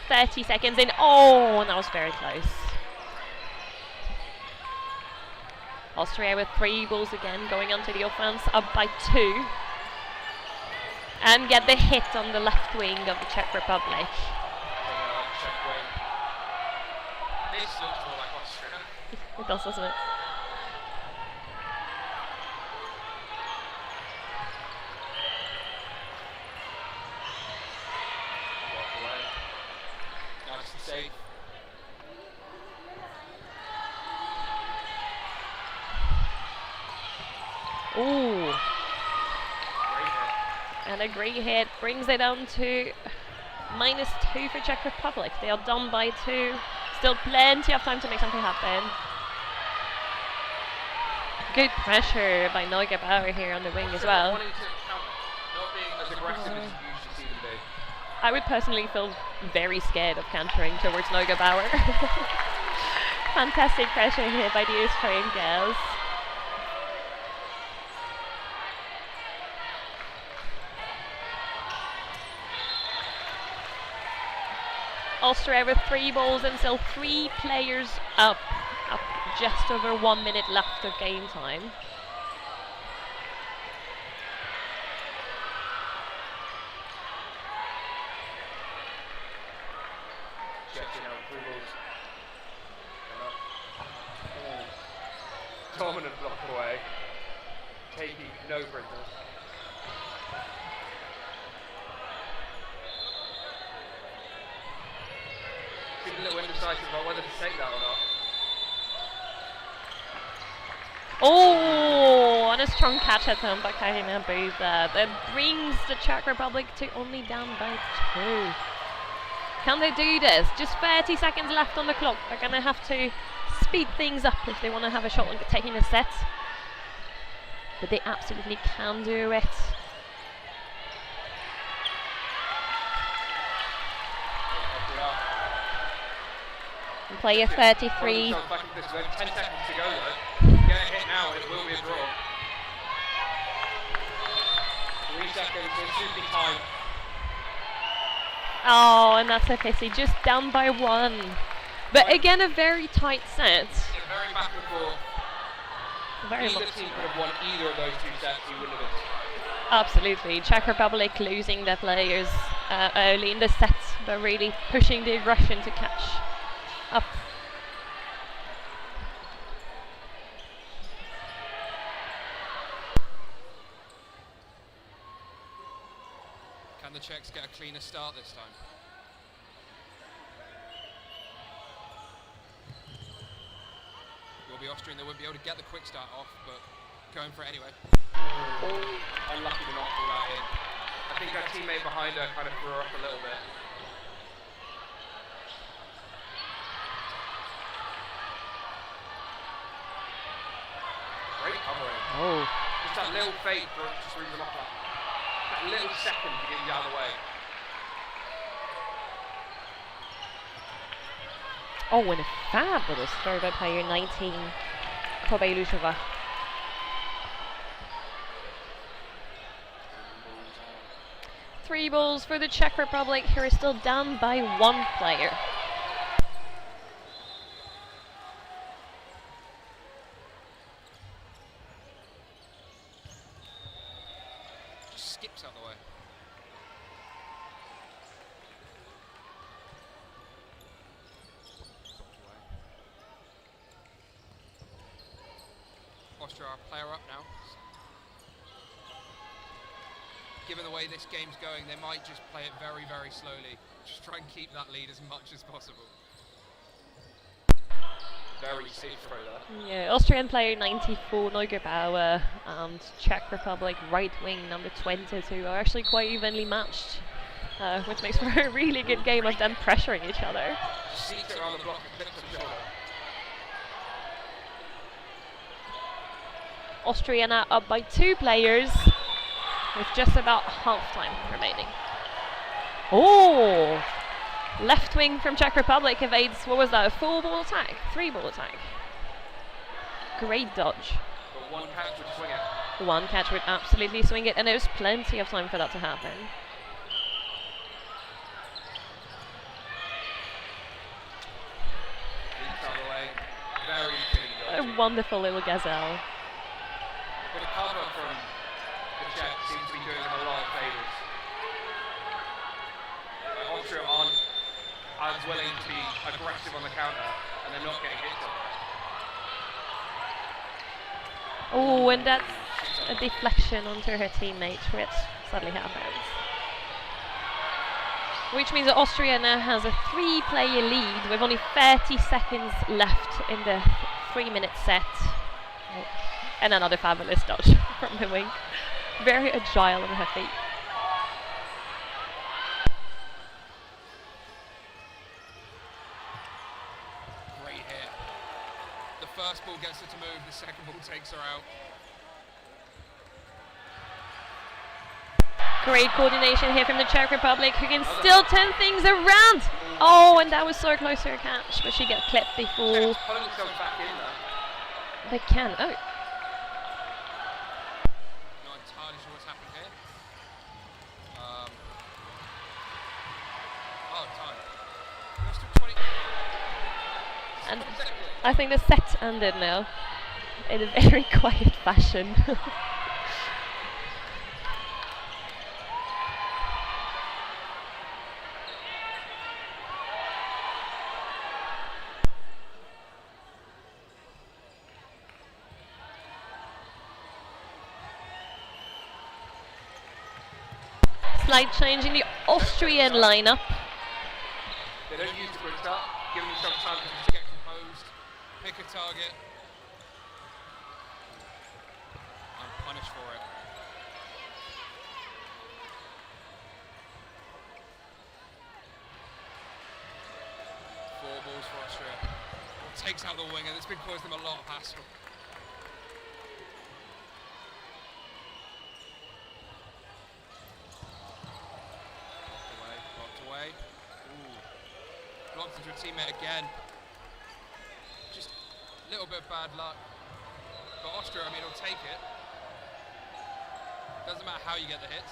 30 seconds in. Oh, and that was very close. Austria with 3 balls again, going onto the offense, up by 2. And get the hit on the left wing of the Czech Republic. Check wing. This looks more like Austria. It does, doesn't it? Walk away. Nice and safe. Ooh, Great hit. and a great hit brings it down to -2 for Czech Republic. They are down by 2. Still plenty of time to make something happen. Good pressure by Neugebauer here on the wing as well. Wanting to counter, not being as aggressive as you usually see them be. I would personally feel very scared of countering towards Neugebauer. Fantastic pressure here by the Austrian girls. Austria with 3 balls and still 3 players up just over 1 minute left of game time. Czechia now, 3 balls. Dominant block away. Taking no prisoners. She's a little indecisive about whether to take that or not. Oh, and a strong catch attempt by Karina Buza that brings the Czech Republic to only down by 2. Can they do this? Just 30 seconds left on the clock. They're going to have to speed things up if they want to have a shot at taking a set. But they absolutely can do it. And player 33. Back into this. There's 10 seconds to go though. Get a hit now and it will be a draw. 3 seconds, it should be time. Oh, and that's a pity. Just down by 1. But again, a very tight set. Yeah, very back and forth. Very Either much. team could have won either of those 2 sets, you wouldn't have been. Absolutely. Czech Republic losing their players early in the set, but really pushing the aggression to catch up. Can the Czechs get a cleaner start this time? Will be Austrian, they won't be able to get the quick start off, but going for it anyway. Unlucky to not pull that in. I think her teammate behind her kind of threw her off a little bit. Great covering. Oh. Just that little fake for just threw them off that little second to get you out of the way. Oh, and a fabulous throw by player 19, Kobailushova. Three balls for the Czech Republic, who are still down by 1 player. Just skips out the way. Austria are a player up now. Given the way this game's going, they might just play it very, very slowly. Just try and keep that lead as much as possible. Very safe throw there. Yeah, Austrian player 94, Neugebauer, and Czech Republic right wing number 22 are actually quite evenly matched, which makes for a really good game of them pressuring each other. Sneaks it around the block and flips the shoulder. Austria now up by 2 players with just about half time remaining. Oh! Left wing from Czech Republic evades, what was that, a 4-ball attack? 3-ball attack. Great dodge. But one catch would swing it. One catch would absolutely swing it, and there's plenty of time for that to happen. Leaps out of the way. Very clean dodge. A wonderful little gazelle. Bit of cover from the Czech seems to be doing them a lot of favours. Austria aren't as willing to be aggressive on the counter, and they're not getting hits on it. Oh, and that's a deflection onto her teammate, which sadly happens. Which means that Austria now has a 3-player lead with only 30 seconds left in the 3-minute set. Oh. And another fabulous dodge from the wing. Very agile on her feet. Great hit. The first ball gets her to move, the second ball takes her out. Great coordination here from the Czech Republic, who can still turn things around. Oh, and that was so close to her catch, but she got clipped before. Pulling themselves back in there. They can. Oh. Not entirely sure what's happened here. Time. There's still 20. And I think the set ended now in a very quiet fashion. Slight change in the Austrian lineup. They don't use the quick start, give them some time to get composed, pick a target, and punish for it. Four balls for Austria. Takes out the winger, that's been causing them a lot of hassle. Blocked away. Ooh. Blocked into a teammate again. Just a little bit of bad luck. But Austria, I mean, will take it. Doesn't matter how you get the hits.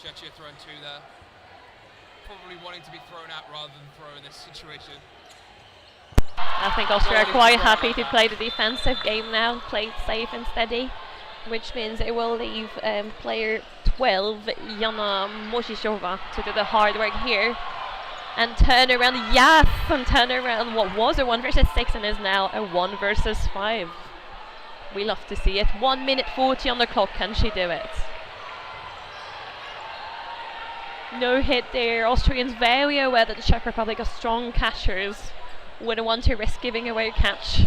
Czechia thrown 2 there. Probably wanting to be thrown out rather than throw in this situation. I think Austria are quite happy to play the defensive game now, play it safe and steady, which means it will leave player 12, Jana Mosishova, to do the hard work here and turn around, yes, and turn around what was a 1 versus 6 and is now a 1 versus 5. We love to see it. 1 minute 40 on the clock, can she do it? No hit there. Austrians very aware that the Czech Republic are strong catchers. Wouldn't want to risk giving away a catch.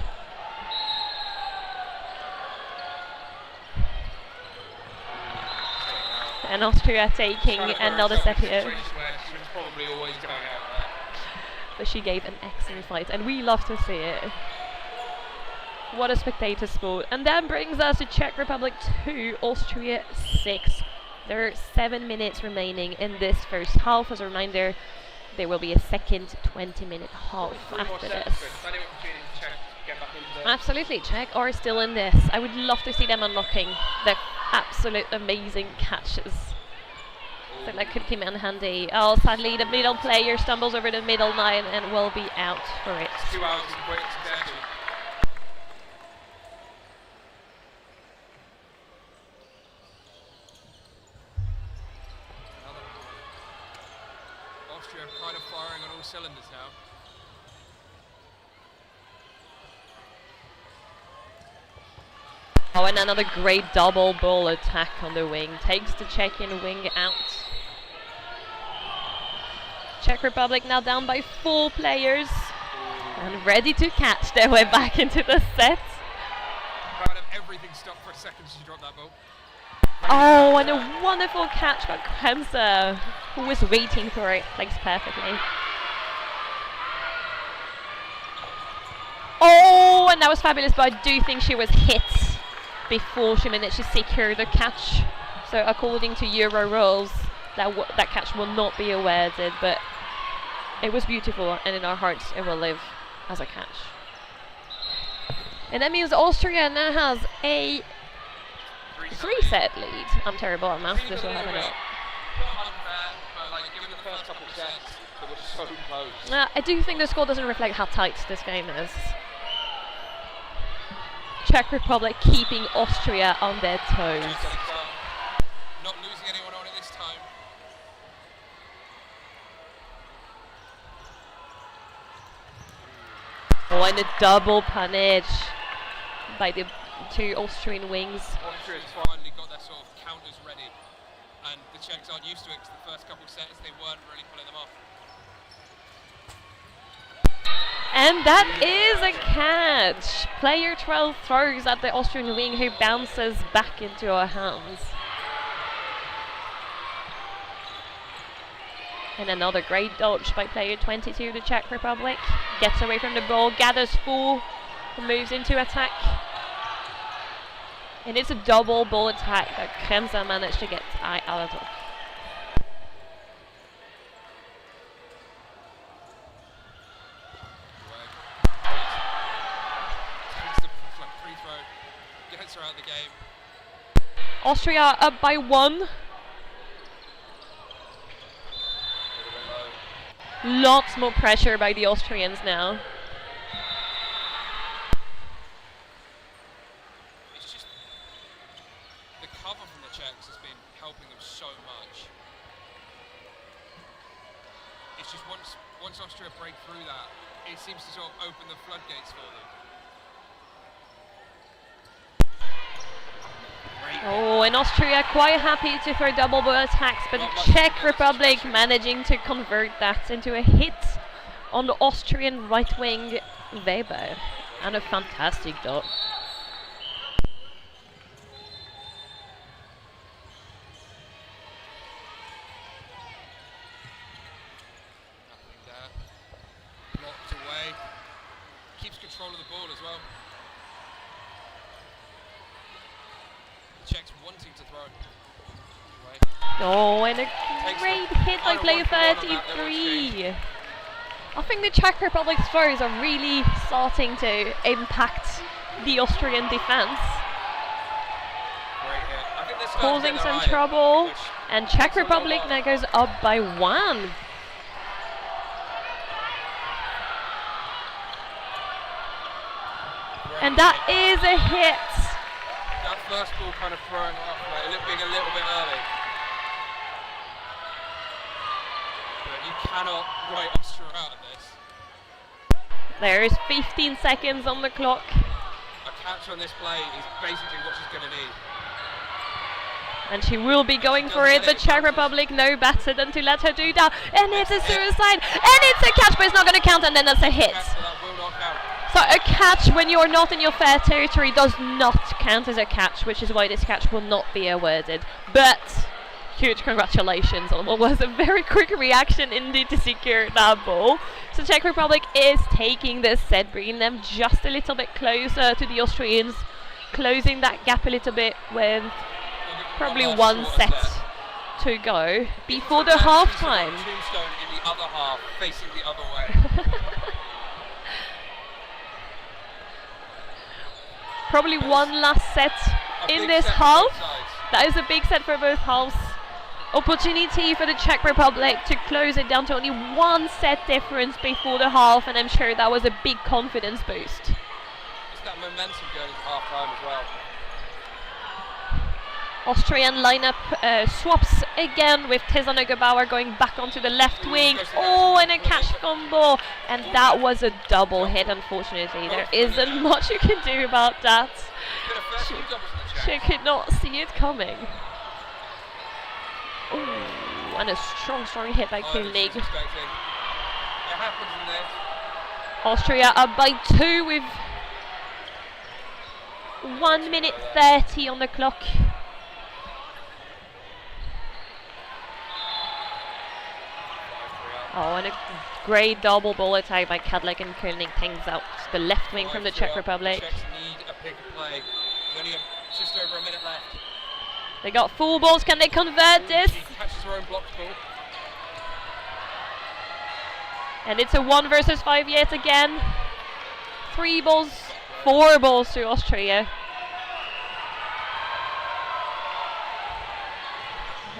And Austria taking another set here. But she gave an excellent fight, and we love to see it. What a spectator sport. And that brings us to Czech Republic 2, Austria 6. There are 7 minutes remaining in this first half. As a reminder, there will be a second 20-minute half after this. Absolutely, Czech are still in this. I would love to see them unlocking the absolute amazing catches. I think that could come in handy. Oh, sadly, the middle player stumbles over the middle line and will be out for it. 2 hours in quick succession. Austria kind of firing on all cylinders now. Oh, and another great double ball attack on the wing. Takes the Czechian wing out. Czech Republic now down by 4 players. And ready to catch their way back into the set. Kind of everything stopped for a second as she dropped that ball. Oh, and a wonderful catch by Kremser, who was waiting for it. Placed perfectly. Oh, and that was fabulous, but I do think she was hit before she managed to secure the catch. So according to Euro rules, that catch will not be awarded, but it was beautiful, and in our hearts it will live as a catch. And that means Austria now has a 3-set lead. I'm terrible at maths, this will happen. Not unfair, but like given the first couple of sets, it was so close. I do think the score doesn't reflect how tight this game is. Czech Republic keeping Austria on their toes. Not losing anyone on it this time. Oh, and a double punish by the 2 Austrian wings. Austria's finally got their sort of counters ready, and the Czechs aren't used to it because the first couple of sets they weren't really pulling them off. And that is a catch. Player 12 throws at the Austrian wing, who bounces back into her hands. And another great dodge by player 22, the Czech Republic. Gets away from the ball, gathers 4, and moves into attack. And it's a double ball attack that Kremser managed to get out of. Gets her out of the game. Austria up by 1. Lots more pressure by the Austrians now. It's just the cover from the Czechs has been helping them so much. It's just once Austria break through that, it seems to sort of open the floodgates for them. Oh, and Austria quite happy to throw double ball attacks, but the Czech Republic managing to convert that into a hit on the Austrian right wing Weber. And a fantastic dot. Nothing there. Blocked away. Keeps control of the ball as well. Czechs wanting to throw. Away. Oh, and a great hit by player 33. I think the Czech Republic's throws are really starting to impact the Austrian defense. Great hit. I think they're starting to Causing get their some eye, trouble. which And Czech makes it a little Republic while. now goes up by 1. And that is a hit. That first ball kind of throwing off, being a little bit early. But you cannot write Austria out of this. There is 15 seconds on the clock. A catch on this play is basically what she's going to need. And she will be going for it, but Czech Republic no better than to let her do that. And it's a suicide. And it's a catch, but it's not going to count, and then that's a hit. So that will not count. So a catch when you're not in your fair territory does not count as a catch, which is why this catch will not be awarded. But huge congratulations on what was a very quick reaction indeed to secure that ball. So Czech Republic is taking this set, bringing them just a little bit closer to the Austrians, closing that gap a little bit with probably one set to go before the half-time. Tombstone in the other half, facing the other way. Probably one last set in this half. That is a big set for both halves. Opportunity for the Czech Republic to close it down to only 1 set difference before the half, and I'm sure that was a big confidence boost. It's that momentum going into half time as well. Austrian lineup swaps again with Tizana Gebauer going back onto the left wing. Oh, and a catch combo. And that was a double hit, unfortunately. There isn't much you can do about that. She could not see it coming. Ooh, and a strong hit by Koenig. Austria up by 2 with 1 minute 30 on the clock. Oh, and a great double ball attack by Kadlec, and Koenig things out the left wing from the Czech Republic. Czechs need a big play. There's only just over a minute left. They got full balls. Can they convert this? She catches her own blocked ball. And it's a 1 versus 5 yet again. 3 balls, 4 balls to Austria.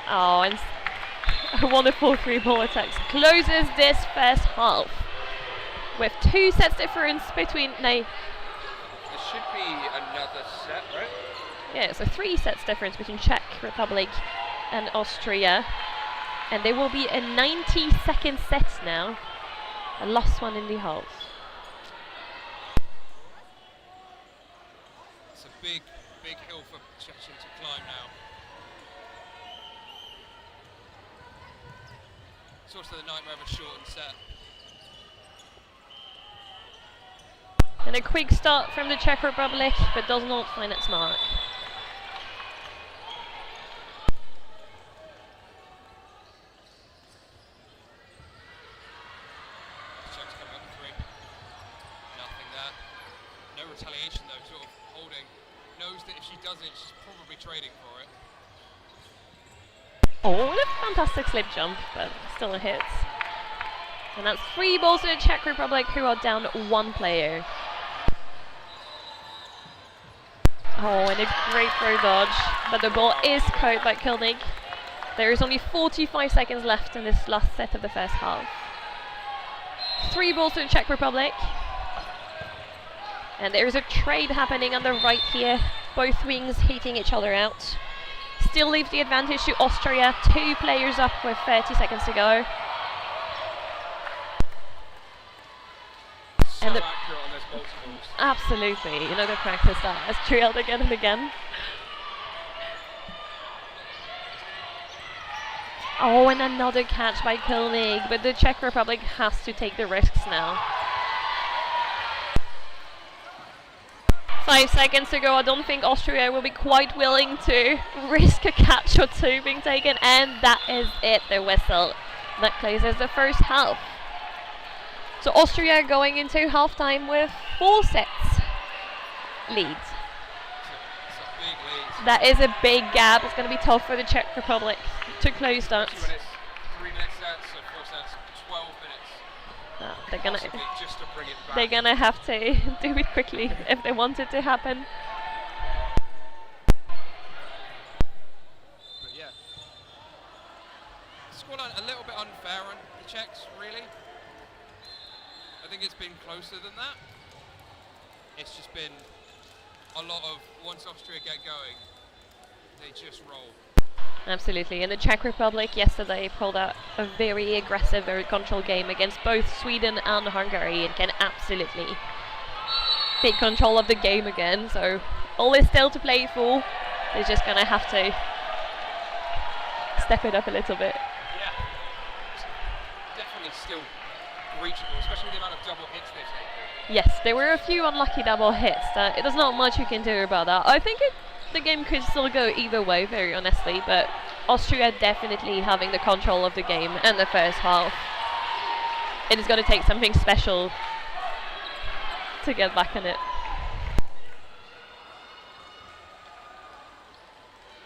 Oh, and a wonderful 3-ball attack closes this first half with 2 sets difference between. There should be another set, right? Yeah, so 3 sets difference between Czech Republic and Austria, and there will be a 90-second set now. A last one in the half. It's a big hill for Czechia to climb now. It's also the nightmare of a shortened set. And a quick start from the Czech Republic, but does not find its mark. Czechs coming up with 3. Nothing there. No retaliation though, sort of holding. Knows that if she does it, she's probably trading for it. Oh, what a fantastic slip jump, but still a hit. And that's 3 balls to the Czech Republic, who are down 1 player. Oh, and a great throw dodge, but the ball is caught by Koenig. There is only 45 seconds left in this last set of the first half. 3 balls to the Czech Republic. And there is a trade happening on the right here. Both wings hitting each other out. Still leaves the advantage to Austria. 2 players up with 30 seconds to go. So accurate on those multiples. Absolutely, you know, they practice that. Has trailed again and again. Oh, and another catch by Koenig, but the Czech Republic has to take the risks now. 5 seconds to go. I don't think Austria will be quite willing to risk a catch or 2 being taken, and that is it, the whistle. That closes the first half. So Austria going into halftime with 4 sets lead. It's a big lead. That is a big gap. It's going to be tough for the Czech Republic to close that. 2 minutes, 3 minute sets, so 4 sets, 12 minutes. Possibly just to bring it back. They're gonna have to do it quickly if they want it to happen. But yeah, scoreline a little bit unfair on the Czechs, really. I think it's been closer than that. It's just been a lot of once Austria get going, they just roll. Absolutely, and the Czech Republic yesterday pulled out a very aggressive, very controlled game against both Sweden and Hungary, and can absolutely take control of the game again. So all is still to play for. They're just gonna have to step it up a little bit. Yeah, it's definitely still reachable, especially the amount of double hits they've taken. Yes, there were a few unlucky double hits. There's not much you can do about that. I think the game could still go either way, very honestly, but Austria definitely having the control of the game in the first half. It is going to take something special to get back in it.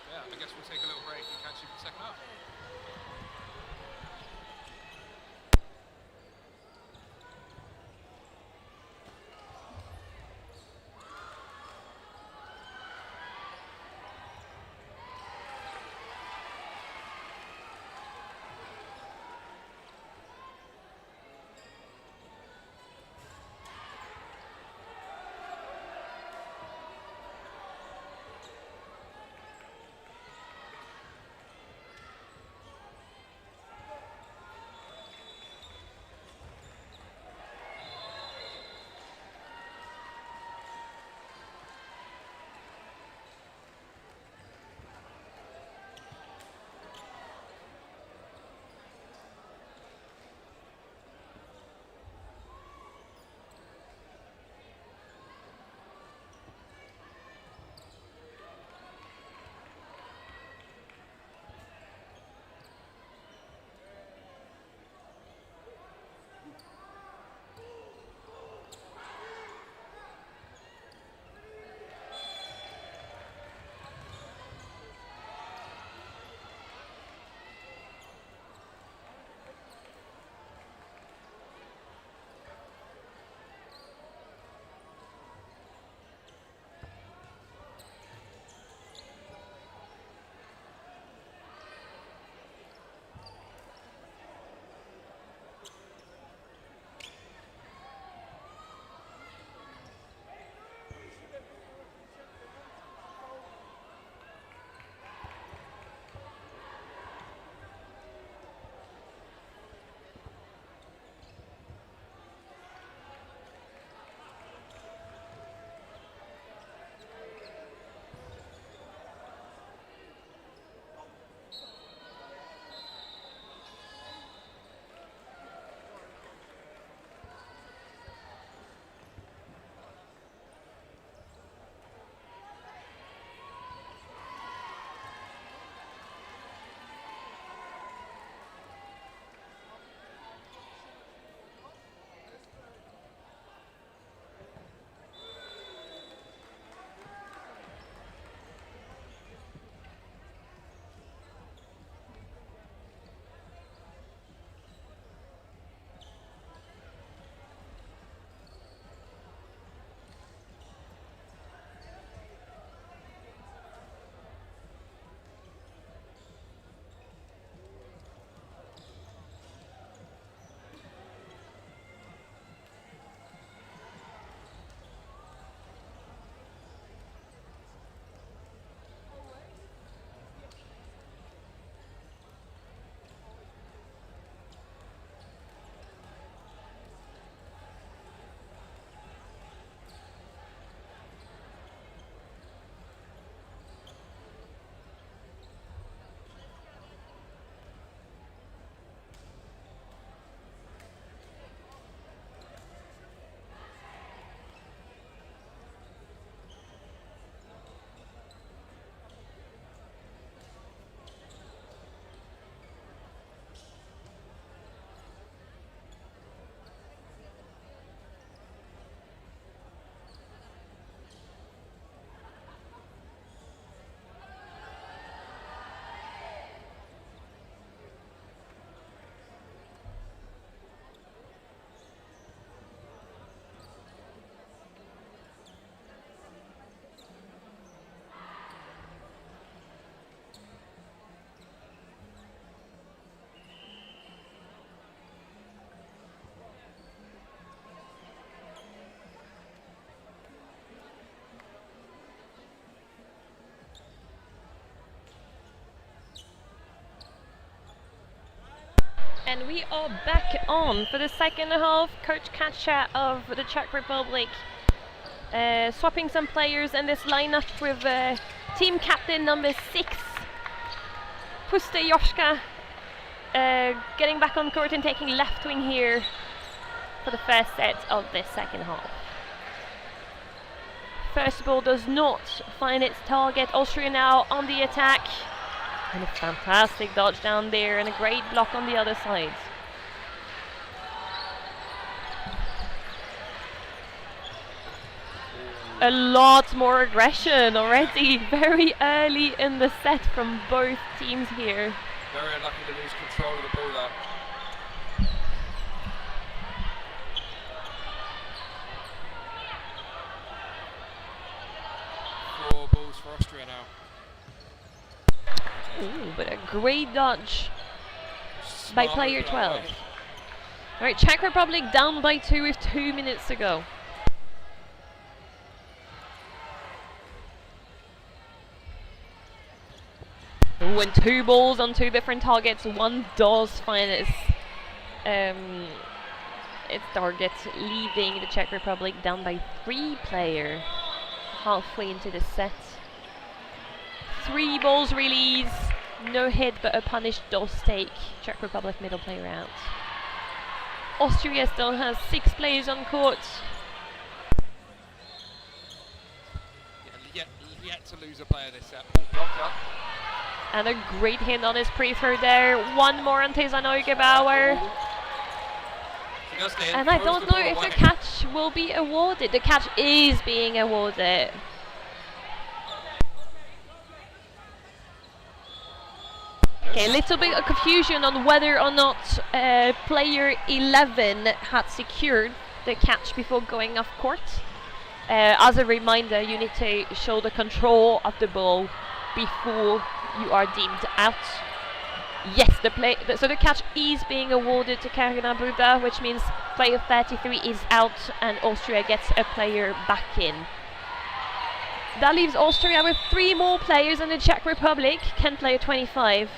Yeah, I guess we'll take a little break and catch you for the second half. And we are back on for the second half. Coach Kacha of the Czech Republic swapping some players in this lineup with team captain number 6, Puste Joška, getting back on court and taking left wing here for the first set of this second half. First ball does not find its target. Austria now on the attack. And a fantastic dodge down there and a great block on the other side. A lot more aggression already very early in the set from both teams here. Very unlucky to lose control of the ball there. 4 balls for Austria now. Ooh, but a great dodge by Smart player move that 12. way. Alright, Czech Republic down by 2 with 2 minutes to go. Ooh, and 2 balls on 2 different targets. One does find its target, leaving the Czech Republic down by 3 player halfway into the set. 3 balls release, no hit, but a punished does take Czech Republic middle player out. Austria still has 6 players on court. Yeah, yet to lose a player this set. Ball blocked up. And a great hit on his pre-throw there. One more on Tezan Neugebauer. And I don't know if the catch will be awarded. The catch is being awarded. Okay, a little bit of confusion on whether or not player 11 had secured the catch before going off court. As a reminder, you need to show the control of the ball before you are deemed out. Yes, so the catch is being awarded to Karina Buda, which means player 33 is out and Austria gets a player back in. That leaves Austria with 3 more players in the Czech Republic. Can player 25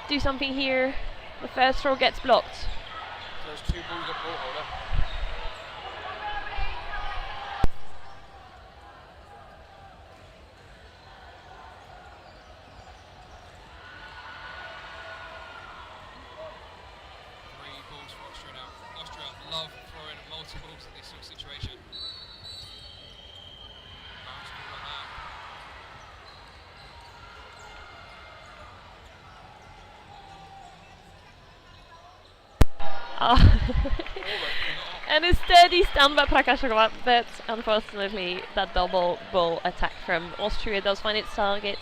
do something here? The first throw gets blocked. There's 2 balls at ball holder. Love throwing multiples in this sort of situation. Bounce ball on that. And a steady stand by Prakashova, but unfortunately that double ball attack from Austria does find its target.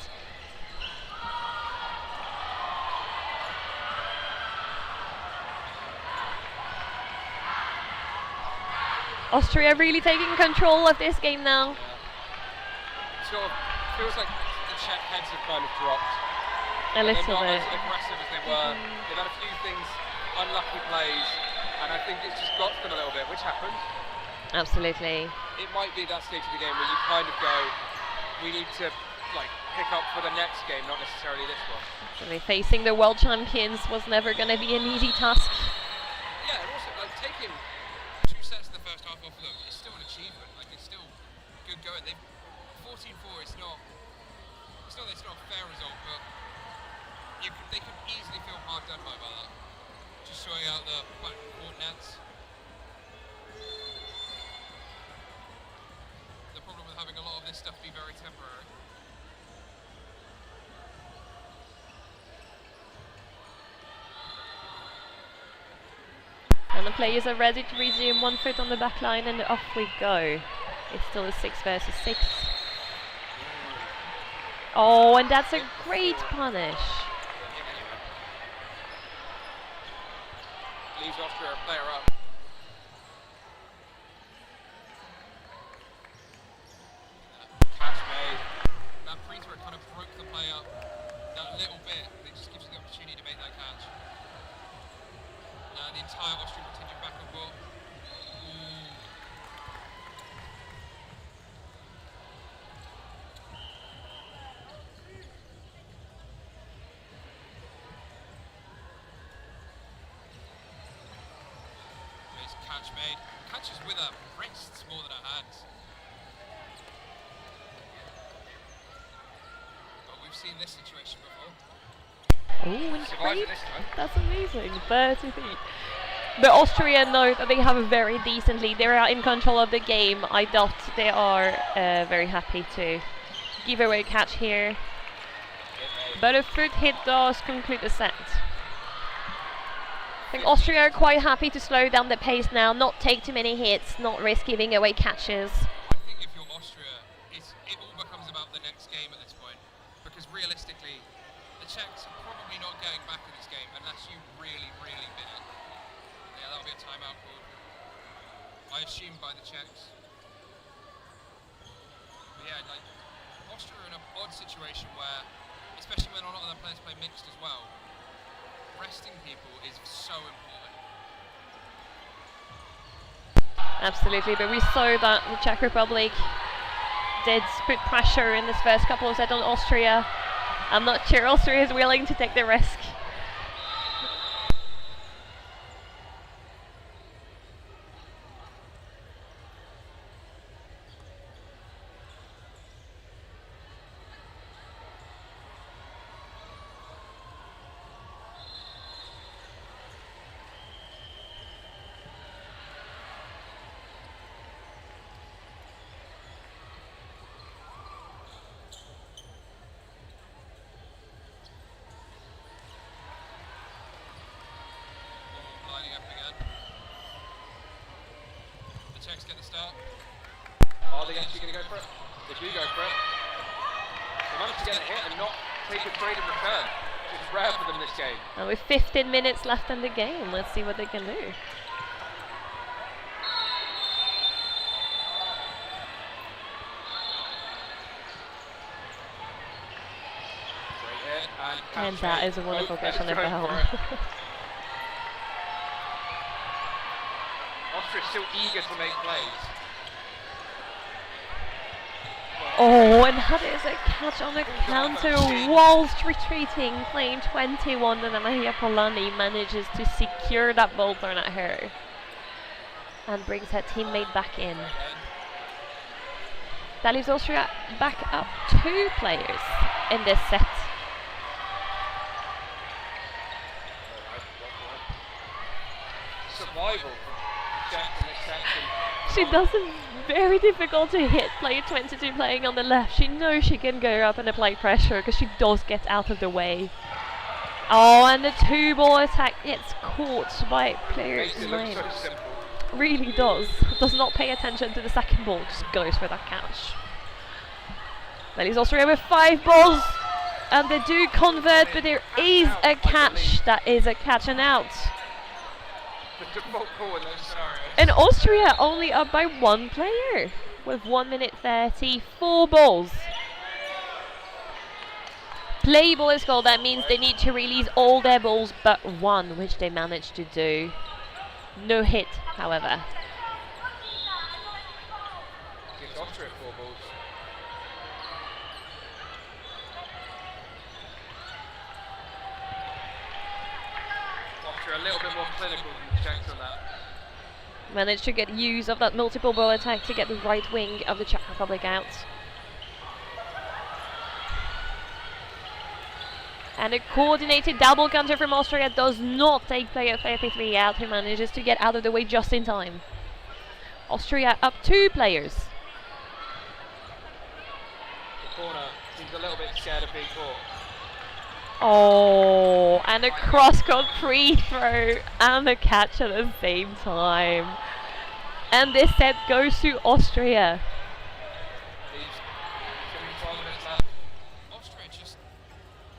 Austria really taking control of this game now. Yeah. Sort of feels like the Czech heads have kind of dropped. A little They're not bit. as aggressive as they were. They've had a few things, unlucky plays, and I think it's just got to them a little bit, which happens. Absolutely. It might be that stage of the game where you kind of go, we need to like pick up for the next game, not necessarily this one. Actually, facing the world champions was never going to be an easy task. Yeah, and also like taking 2 sets in the first half off them, it's still an achievement. Like it's still good going. They've 14-4. It's not a fair result, but they can easily feel hard done by that. Just showing out the back court nets. The problem with having a lot of this stuff be very temporary. And the players are ready to resume. 1 foot on the back line and off we go. It's still a 6 versus 6. Oh, and that's a great punish. Leaves Austria a player up. Catch made. That free throw kind of broke the play up that little bit. It just gives you the opportunity to make that catch. Now the entire Austrian contingent back on court. catch made. Catches with her wrists more than her hands. But we've seen this situation before. Oh, and Survived free. it this time. That's amazing. 30 feet. But Austria know that they have a very decent lead. They are in control of the game. I doubt they are very happy to give away a catch here. But a foot hit does conclude the set. I think Austria are quite happy to slow down the pace now, not take too many hits, not risk giving away catches. I think if you're Austria, it all becomes about the next game at this point. Because realistically, the Czechs are probably not getting back in this game unless you really, really bin it. Yeah, that'll be a timeout call. I assume by the Czechs. But yeah, like, Austria are in an odd situation where, especially when a lot of their players play mixed as well, resting people is so important. Absolutely, but we saw that the Czech Republic did put pressure in this first couple of sets on Austria. I'm not sure Austria is willing to take the risk. Lining up again. The Czechs get the start. Are they actually going to go for it? They do go for it. They managed to get a hit and not take a trade in return, which is rare for them this game. And with 15 minutes left in the game, let's see what they can do. Great hit and And catch that made. is a wonderful Both catch on the players going bell. for it. Austria's still eager to make plays. Oh, and that is a catch on the counter whilst retreating, playing 21, and Maria Polani manages to secure that ball thrown at her and brings her teammate back in. That leaves Austria back up 2 players in this set. Survival from Czech in this section. She does it very difficult to hit player 22 playing on the left. She knows she can go up and apply pressure because she does get out of the way. Oh, and the 2-ball attack gets caught by player Makes it look 9. so simple. Really does. Does not pay attention to the second ball, just goes for that catch. That leaves Austria with 5 balls. And they do convert, but there is a catch. That is a catch and out. The default call in those scenarios. And Austria only up by 1 player with 1 minute 30, 4 balls. Play ball is called. That means they need to release all their balls but 1, which they managed to do. No hit, however. Gives Austria 4 balls. Austria a little bit more clinical than the Czechs on that. Managed to get use of that multiple ball attack to get the right wing of the Czech Republic out. And a coordinated double counter from Austria does not take player 33 out, who manages to get out of the way just in time. Austria up 2 players. The corner seems a little bit scared of being caught. Oh, and a cross-court free throw and a catch at the same time. And this set goes to Austria. Leaves 12 minutes left. Austria just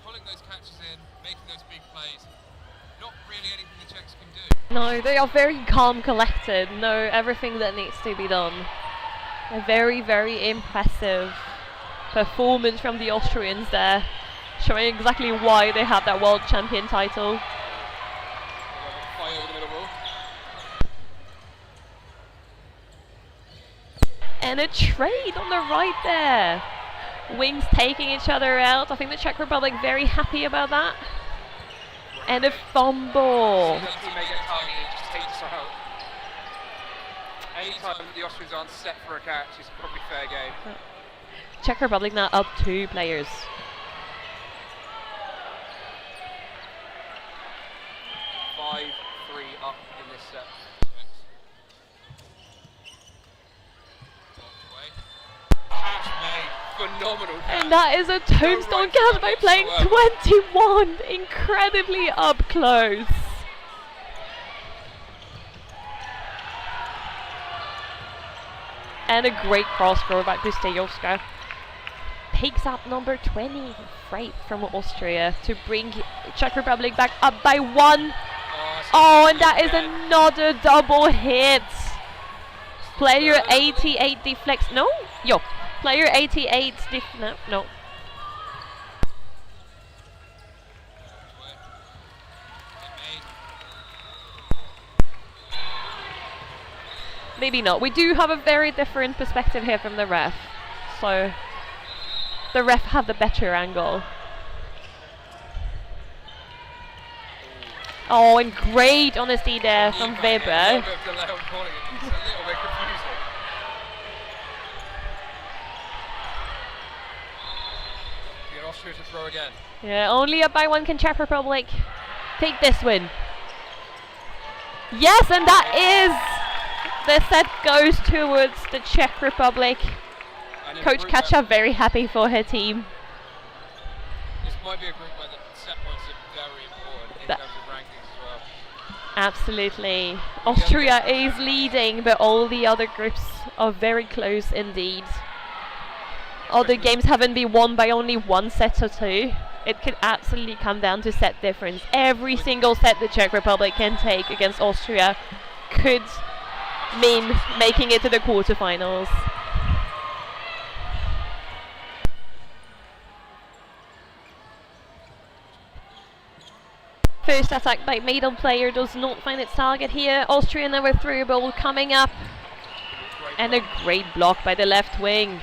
pulling those catches in, making those big plays. Not really anything the Czechs can do. No, they are very calm, collected, know everything that needs to be done. A very, very impressive performance from the Austrians there, showing exactly why they have that world champion title. Fire over the middle ball. And a trade on the right there. Wings taking each other out. I think the Czech Republic very happy about that. And a fumble. Their teammate gets targeted, just takes her out. Anytime the Austrians aren't set for a catch, it's probably fair game. Czech Republic now up 2 players. Five, 3 up in this set. Catch made. Phenomenal catch. And that is a tombstone catch by playing 21. Incredibly up close. And a great cross throw by Kristejovska. Picks up number 20, Freight from Austria, to bring Czech Republic back up by 1. Oh, and that is another double hit. Player 88 deflects. No? Yo. Player 88 no. Maybe not. We do have a very different perspective here from the ref. So the ref have the better angle. Oh, and great honesty there from Weber. Austria to throw again. Yeah, only up by 1 can Czech Republic take this win. Yes, and that is the set goes towards the Czech Republic. Coach Kacha very happy for her team. This might be a group where the set points are very important in terms of rankings as well. Absolutely. Austria is leading, but all the other groups are very close indeed. Other games haven't been won by only 1 set or 2. It could absolutely come down to set difference. Every single set the Czech Republic can take against Austria could mean making it to the quarterfinals. First attack by middle player does not find its target here. Austria now with through ball coming up. And a great block by the left wing.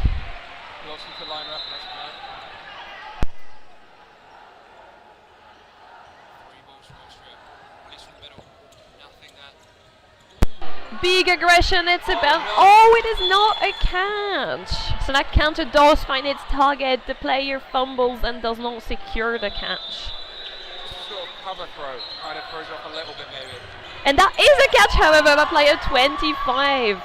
Big aggression, it's about. Oh, it is not a catch. So that counter does find its target. The player fumbles and does not secure the catch. Sort of cover throw, kind of throws off a little bit maybe. And that is a catch, however, by player 25.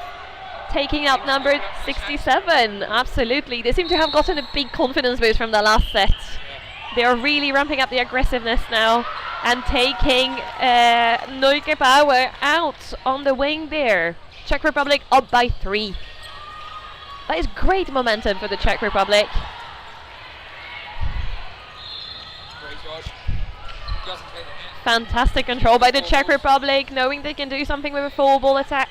Taking up number 67. Absolutely. They seem to have gotten a big confidence boost from the last set. They are really ramping up the aggressiveness now and taking Neukebauer out on the wing there. Czech Republic up by 3. That is great momentum for the Czech Republic. Fantastic control by the Czech Republic, knowing they can do something with a full ball attack.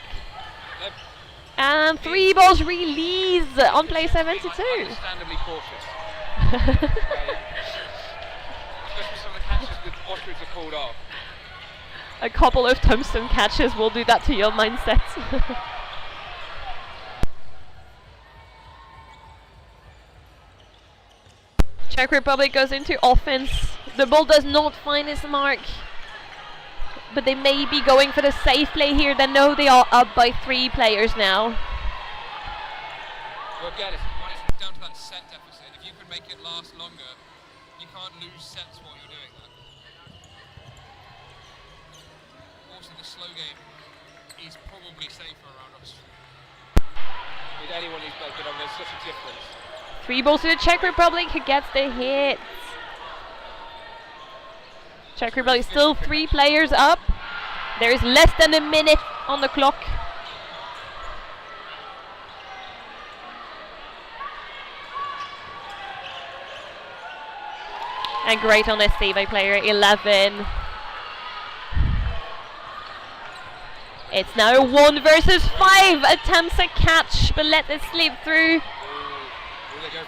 And 3 balls release on play 72. Understandably cautious. Austrians are called off. A couple of tombstone catches will do that to your mindset. Czech Republic goes into offense. The ball does not find its mark, but they may be going for the safe play here. They know they are up by 3 players now. Well, again, it's down to that set deficit. If you can make it last longer, you can't lose sets while you're doing that. Also, the slow game is probably safer around us. With anyone who's played on, there's such a difference. 3 balls to the Czech Republic, who gets the hit. Czech Republic still 3 players up. There is less than a minute on the clock. And great on SC by player 11. It's now 1 versus 5. Attempts a catch, but let it slip through.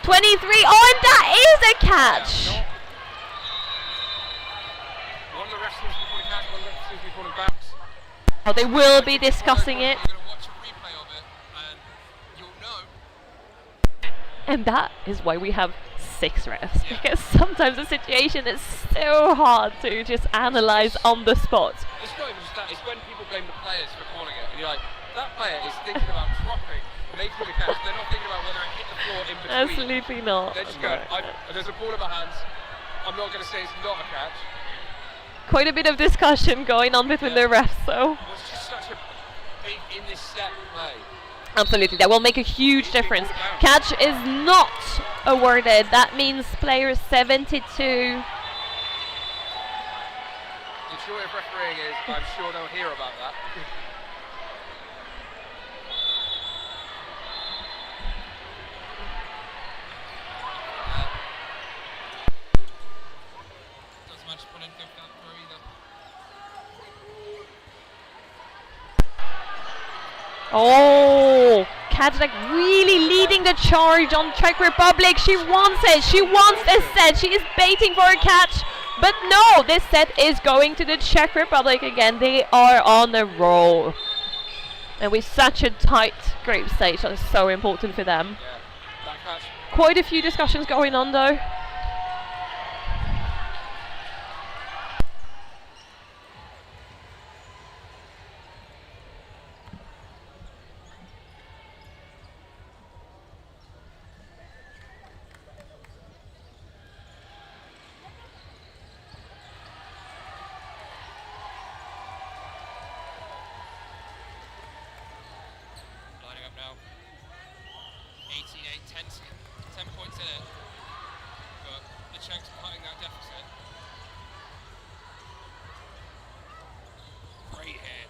23. Oh, and that is a catch. Yeah, one of the wrestlers will call a catch, one of the wrestlers will call a bounce. Oh, they will be discussing it. You're going to watch a replay of it, and you'll know. And that is why we have 6 refs, because sometimes the situation is so hard to just analyze on the spot. It's not even just that, it's when people blame the players for calling it, and you're like, that player is thinking about dropping, making the catch. They're not thinking about whether it hit the floor in between. Absolutely not. They're just going, there's a ball in my hands. I'm not going to say it's not a catch. Quite a bit of discussion going on between the refs, so. It was just such a big in this set play. Absolutely, that will make a huge difference. Catch is not awarded. That means player 72. The joy of refereeing is, I'm sure they'll hear about that. Doesn't manage to put anything for that throw either. Oh, Kajdak really leading the charge on Czech Republic. She wants it. She wants this set. She is baiting for a catch. But no, this set is going to the Czech Republic again. They are on a roll. And with such a tight group stage, that is so important for them. Yeah, that catch. Quite a few discussions going on though. Lining up now. 88, 10 points in it. But the Czechs are cutting that deficit. Great hit.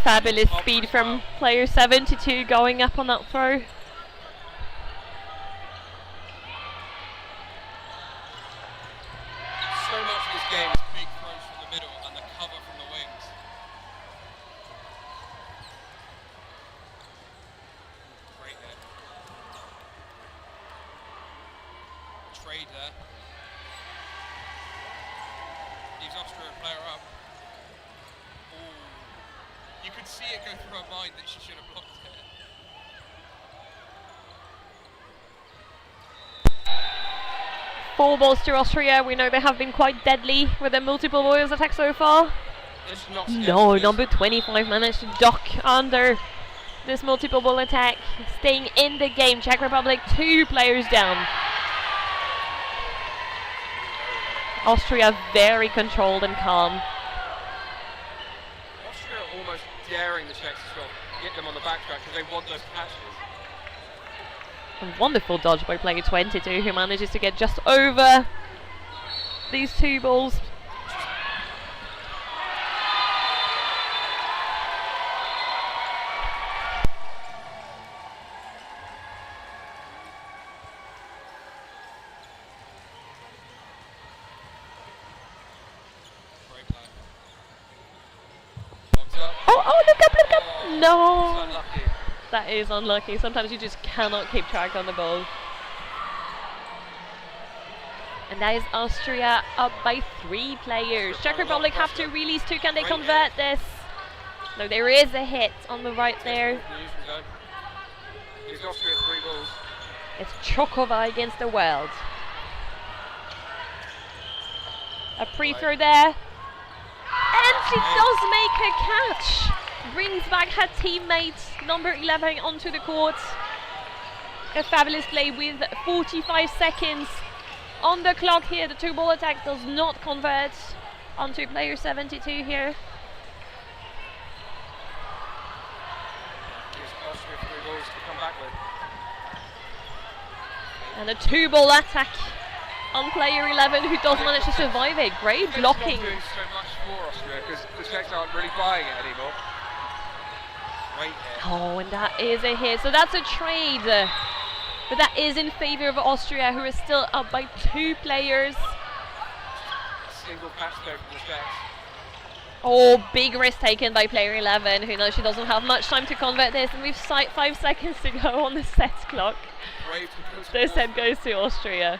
Fabulous speed from player 72 going up on that throw. So much of this game is big throws from the middle and the cover from the wings. Great hit. Trade there. Leaves Austria a player up. Ooh. You could see it go through her mind that she should have blocked it. Four balls to Austria. We know they have been quite deadly with their multiple boils attack so far. It's not scared No, of this. number 25 managed to duck under this multiple ball attack. Staying in the game. Czech Republic 2 players down. Austria very controlled and calm. Austria are almost daring the Czechs as well. Get them on the backtrack because they want those catches. A wonderful dodge by player 22 who manages to get just over these 2 balls. Great play. Locked up. Oh, look up. It's No. unlucky. That is unlucky. Sometimes you just cannot keep track on the ball. And that is Austria up by 3 players. Czech Republic have to release 2. Can they convert this? No, there is a hit on the right there. Gives Austria 3 balls. It's Chokova against the world. A pre-throw there. And she does make a catch. Brings back her teammate, number 11, onto the court. A fabulous play with 45 seconds on the clock here. The 2 ball attack does not convert onto player 72 here. Gives Austria 3 balls to come back with. And a 2 ball attack on player 11 who does manage to survive it. Great blocking. It's not doing so much for Austria because the Czechs aren't really buying it anymore. Great hit. Oh, and that is a hit. So that's a trade. But that is in favor of Austria, who is still up by 2 players. Single catch though from the Czechs. Oh, big risk taken by player 11, who knows she doesn't have much time to convert this. And we've 5 seconds to go on the set clock. Brave to push The balls. set goes to Austria.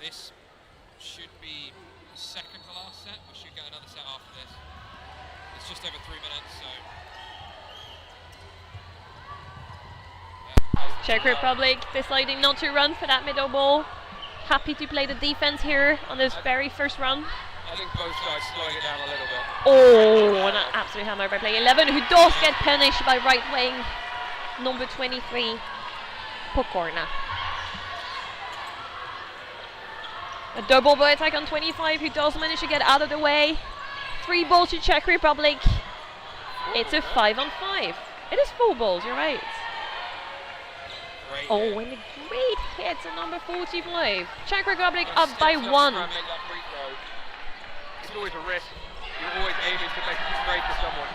This should be the second to last set. We should get another set after this. It's just over 3 minutes, so. Yeah, Czech Republic deciding not to run for that middle ball. Happy to play the defense here on this very first run. I think both sides slowing it down a little bit. Oh, an absolute hammer by play 11, who does get punished by right wing number 23, Pokorna. A double ball attack on 25, who does manage to get out of the way. 3 balls to Czech Republic. It's a 5-on-5. It is 4 balls, you're right. Great Oh, hit. and a great hit to number 45. Czech Republic And up by steps 1. to try and make that free throw. It's always a risk. You're always aiming to make it straight for someone.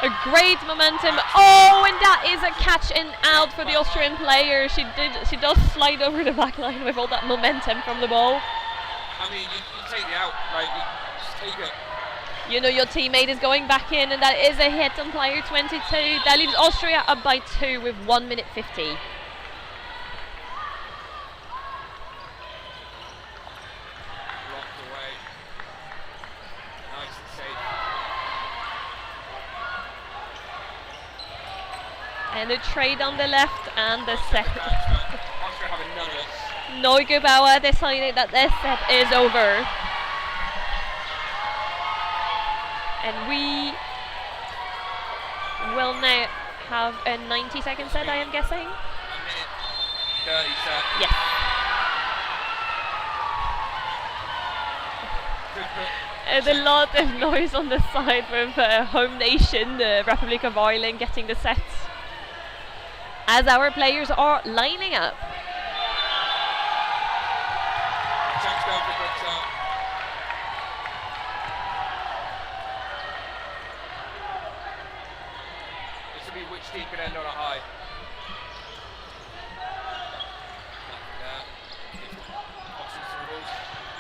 A great momentum. Oh, and that is a catch and out for the Austrian player. She does slide over the back line with all that momentum from the ball. I mean, you take the out, right? You just take it. You know your teammate is going back in, and that is a hit on player 22. That leaves Austria up by 2 with 1 minute 50. Locked away. Nice and safe. And a trade on the left, and the set. Austria have another. Neugebauer decided that this set is over. And we will now have a 90-second set, I am guessing. A minute 30 set. Yes. There's a lot of noise on the side with home nation, the Republic of Ireland, getting the set as our players are lining up. Czechs going for a quick start. This will be which team can end on a high. Nothing there. Austria's 3 balls.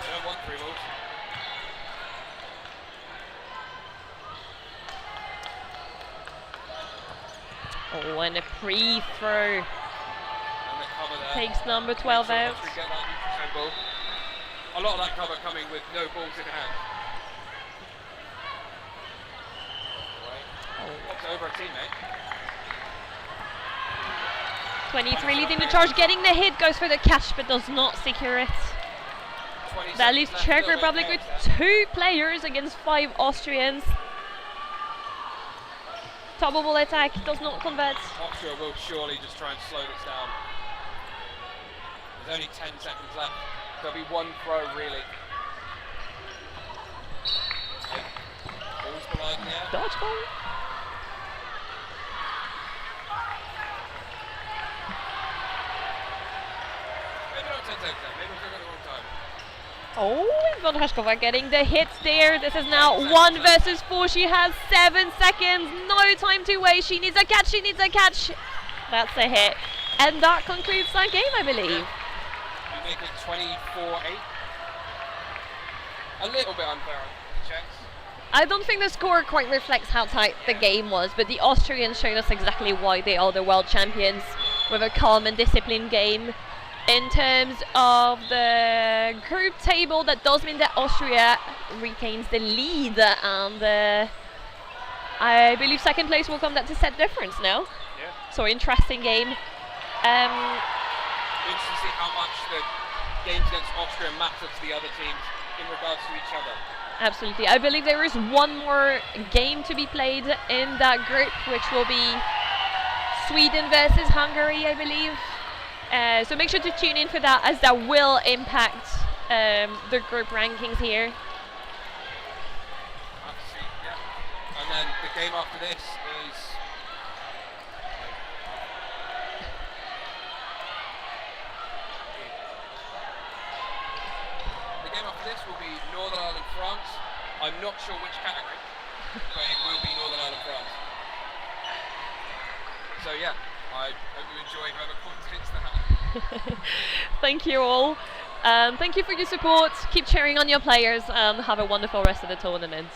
They don't want 3 balls. Oh, and a pre-throw And the cover there. takes number 12 Make sure out. Austria get that neutral zone ball. A lot of that cover coming with no balls in hand. Walks over a teammate. 23 leading the charge, getting the hit, goes for the catch but does not secure it. 20 That seconds leaves left, Czech still Republic with okay. 2 players against 5 Austrians. Double ball attack does not convert. Austria will surely just try and slow this down. There's only 10 seconds left. There'll be 1 throw, really. Balls collide in the air. Dodgeball. Maybe not 10 seconds left. Maybe we're going the wrong time. Oh, and Von Herskova getting the hit there. This is now 1 versus 4. She has 7 seconds. No time to waste. She needs a catch. She needs a catch. That's a hit. And that concludes that game, I believe. You make it 24-8. A little bit unfair on the Czechs. I don't think the score quite reflects how tight the game was, but the Austrians showed us exactly why they are the world champions with a calm and disciplined game. In terms of the group table, that does mean that Austria retains the lead, and I believe second place will come down to set difference now. Yeah. So interesting game. Interesting to see how much the games against Austria matter to the other teams in regards to each other. Absolutely. I believe there is one more game to be played in that group, which will be Sweden versus Hungary, I believe. So make sure to tune in for that, as that will impact the group rankings here. Absolutely, yeah. And then the game after this is will be Northern Ireland, France. I'm not sure which category, but it will be Northern Ireland, France. So yeah, I hope you enjoy whoever comes that. Thank you all. Thank you for your support. Keep cheering on your players, and have a wonderful rest of the tournament.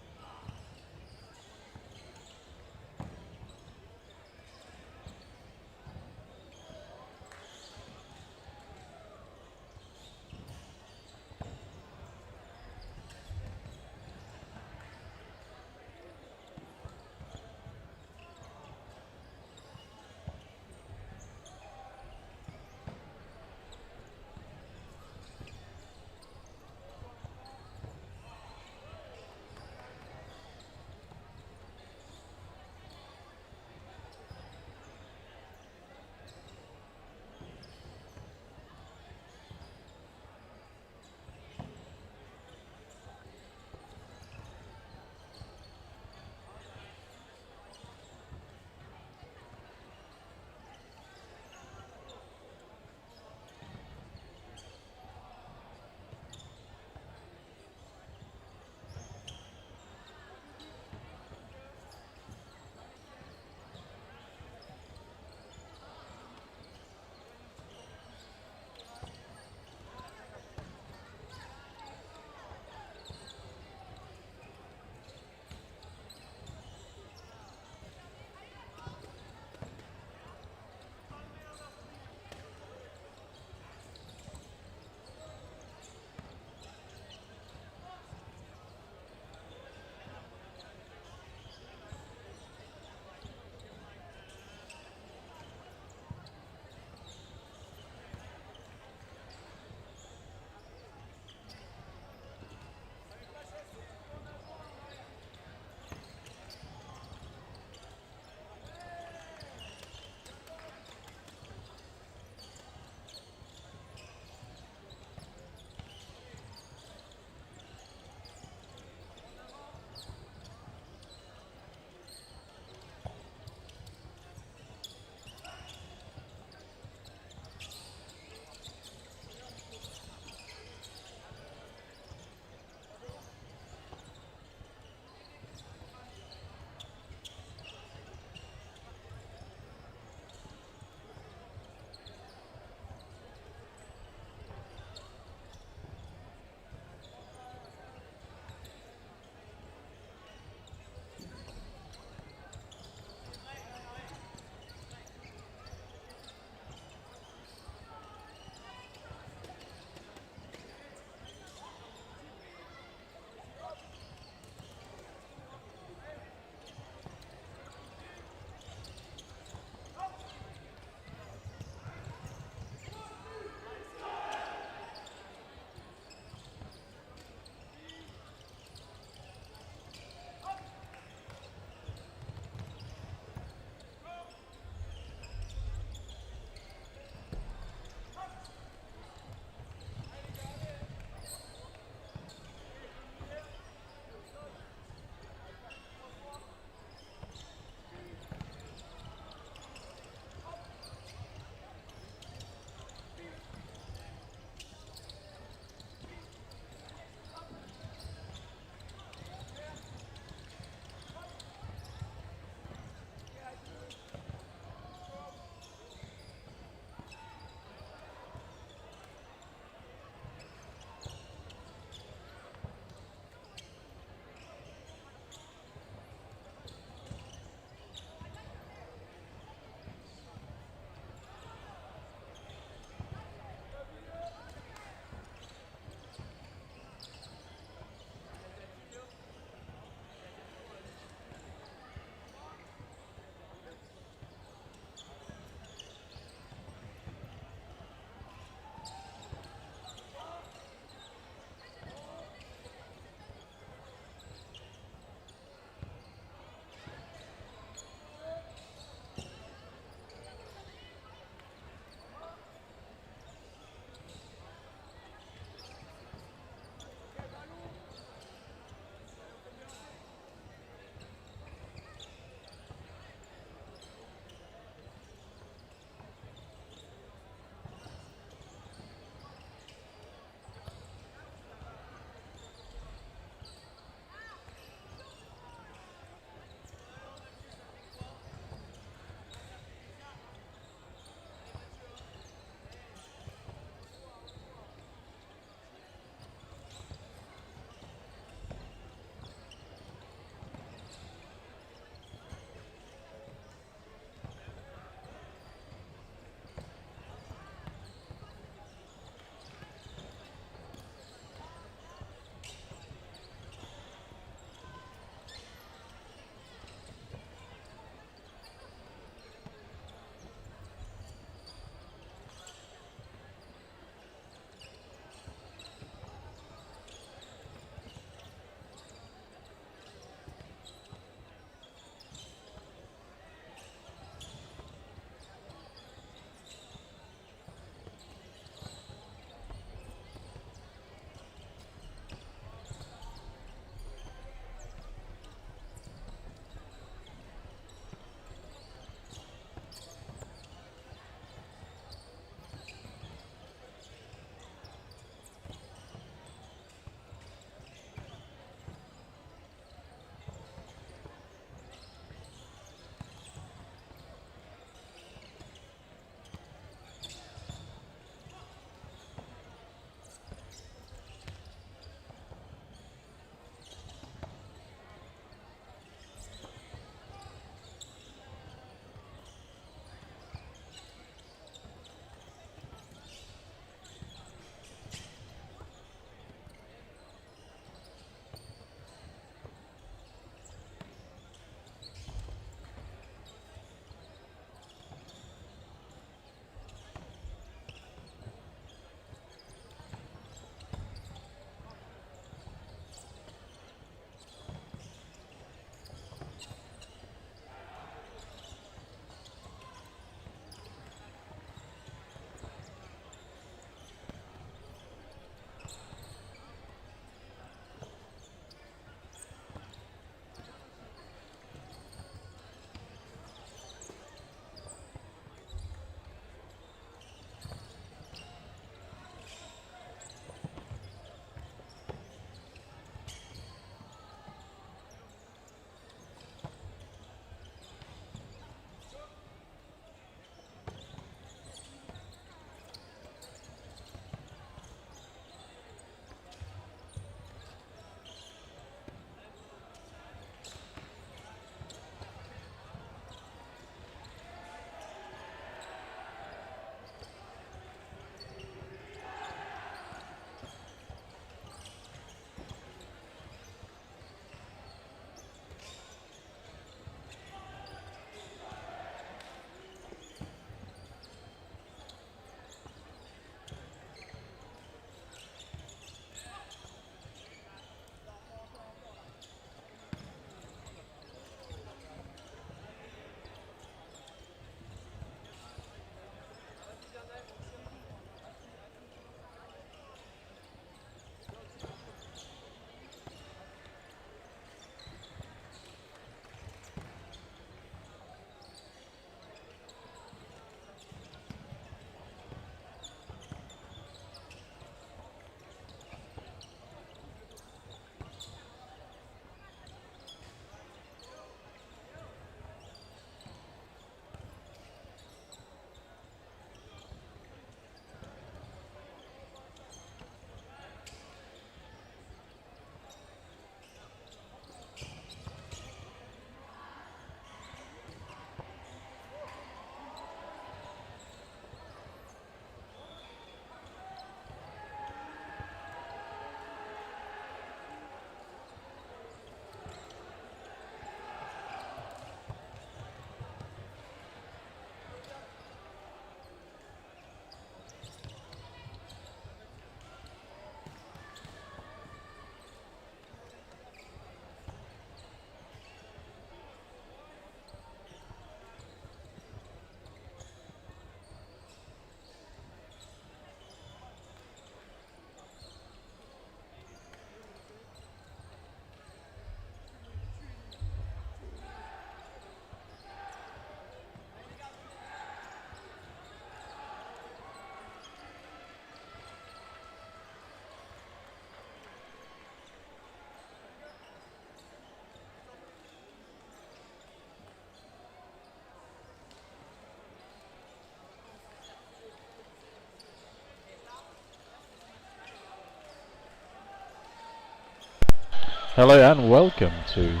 Hello and welcome to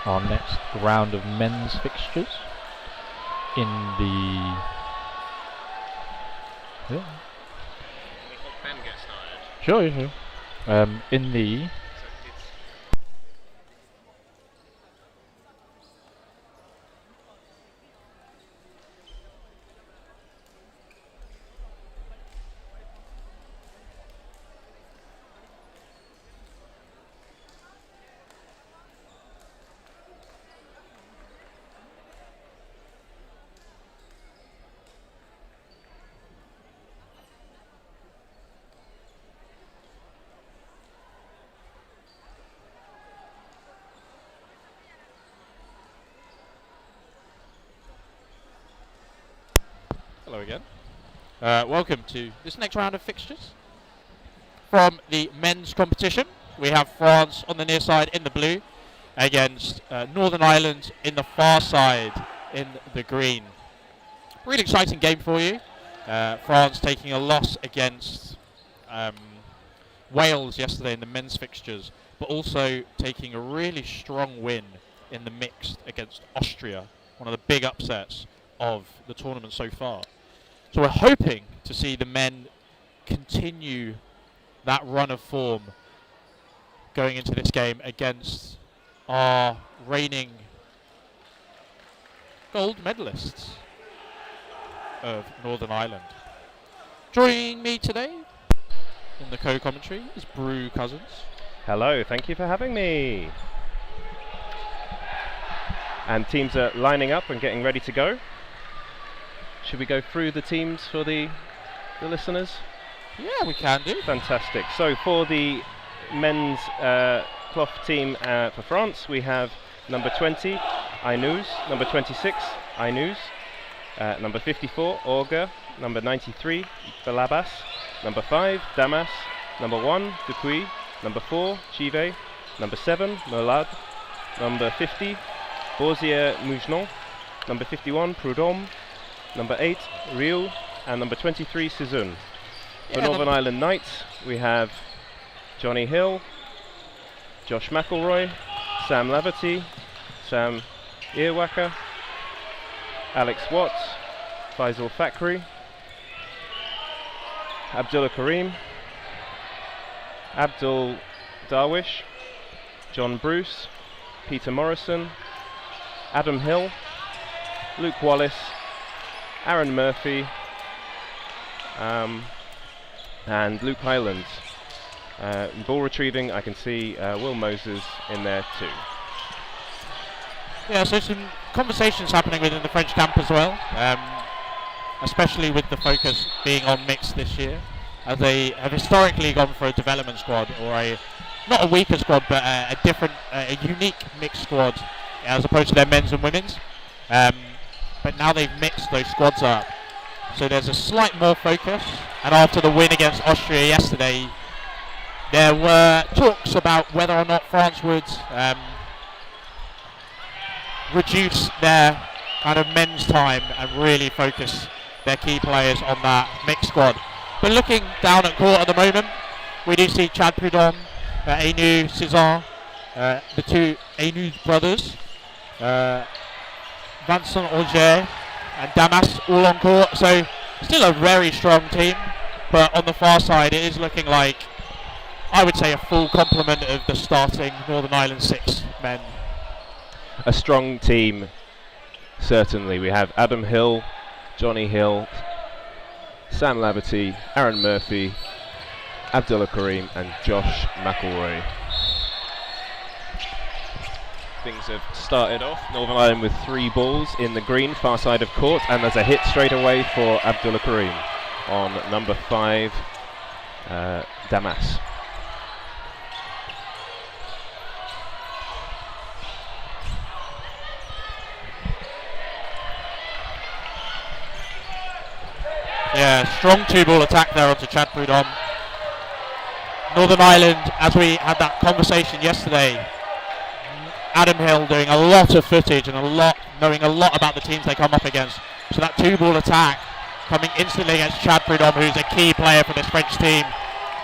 our next round of men's fixtures in the... Yeah. Can we help Ben get started? Sure, sure. In the... Hello again. Welcome to this next round of fixtures. From the men's competition, we have France on the near side in the blue against Northern Ireland in the far side in the green. Really exciting game for you. France taking a loss against Wales yesterday in the men's fixtures, but also taking a really strong win in the mixed against Austria, one of the big upsets of the tournament so far. So we're hoping to see the men continue that run of form going into this game against our reigning gold medalists of Northern Ireland. Joining me today in the co-commentary is Brew Cousins. Hello, thank you for having me. And teams are lining up and getting ready to go. Should we go through the teams for the listeners? Yeah, we can do. Fantastic. So for the men's cloth team for France, we have number 20, Ainous, number 26, Ainous, number 54, Orga, number 93, Balabas, number 5, Damas, number 1, Dupuis, number 4, Chive, number 7, Merlad, number 50, Borzier Mougenon, number 51, Prudhomme, number 8, Riel, and number 23, Sizun. For Northern Ireland Knights, we have Johnny Hill, Josh McElroy, Sam Laverty, Sam Earwacker, Alex Watts, Faisal Fakhri, Abdullah Karim, Abdul Darwish, John Bruce, Peter Morrison, Adam Hill, Luke Wallace, Aaron Murphy, and Luke Highlands. Ball retrieving, I can see Will Moses in there too. Yeah, so some conversations happening within the French camp as well, especially with the focus being on mixed this year, as they have historically gone for a development squad, or not a weaker squad, but a different, a unique mixed squad, as opposed to their men's and women's. But now they've mixed those squads up, so there's a slight more focus. And after the win against Austria yesterday, there were talks about whether or not France would reduce their kind of men's time and really focus their key players on that mixed squad. But looking down at court at the moment, we do see Chad Prudhomme, Ainous, César, the two Ainous brothers, Vincent Auger and Damas all on court, so still a very strong team, but on the far side it is looking like, I would say, a full complement of the starting Northern Ireland 6 men. A strong team, certainly. We have Adam Hill, Johnny Hill, Sam Laverty, Aaron Murphy, Abdullah Karim and Josh McElroy. Things have started off. Northern Ireland with 3 balls in the green, far side of court, and there's a hit straight away for Abdullah Karim on number 5, Damas. Yeah, strong 2-ball attack there onto Chad Prudhomme. Northern Ireland, as we had that conversation yesterday, Adam Hill doing a lot of footage and knowing a lot about the teams they come up against. So that 2-ball attack coming instantly against Chad Prudhomme, who's a key player for this French team.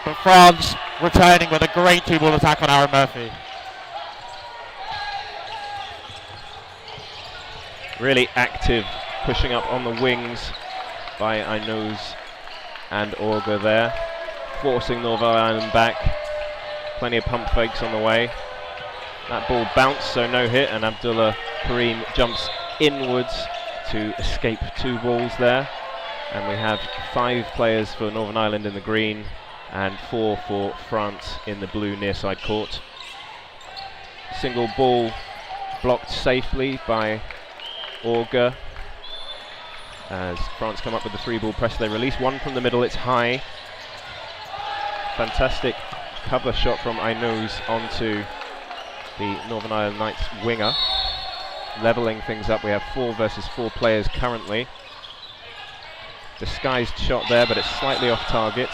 But France returning with a great 2-ball attack on Aaron Murphy. Really active, pushing up on the wings by Ainuz and Orga there, forcing Northern Ireland back. Plenty of pump fakes on the way. That ball bounced, so no hit, and Abdullah Karim jumps inwards to escape 2 balls there. And we have 5 players for Northern Ireland in the green and 4 for France in the blue near side court. Single ball blocked safely by Orga as France come up with the 3-ball press. They release one from the middle, it's high. Fantastic cover shot from Ainuz onto the Northern Ireland Knights winger, levelling things up. We have 4 versus 4 players currently. Disguised shot there, but it's slightly off target.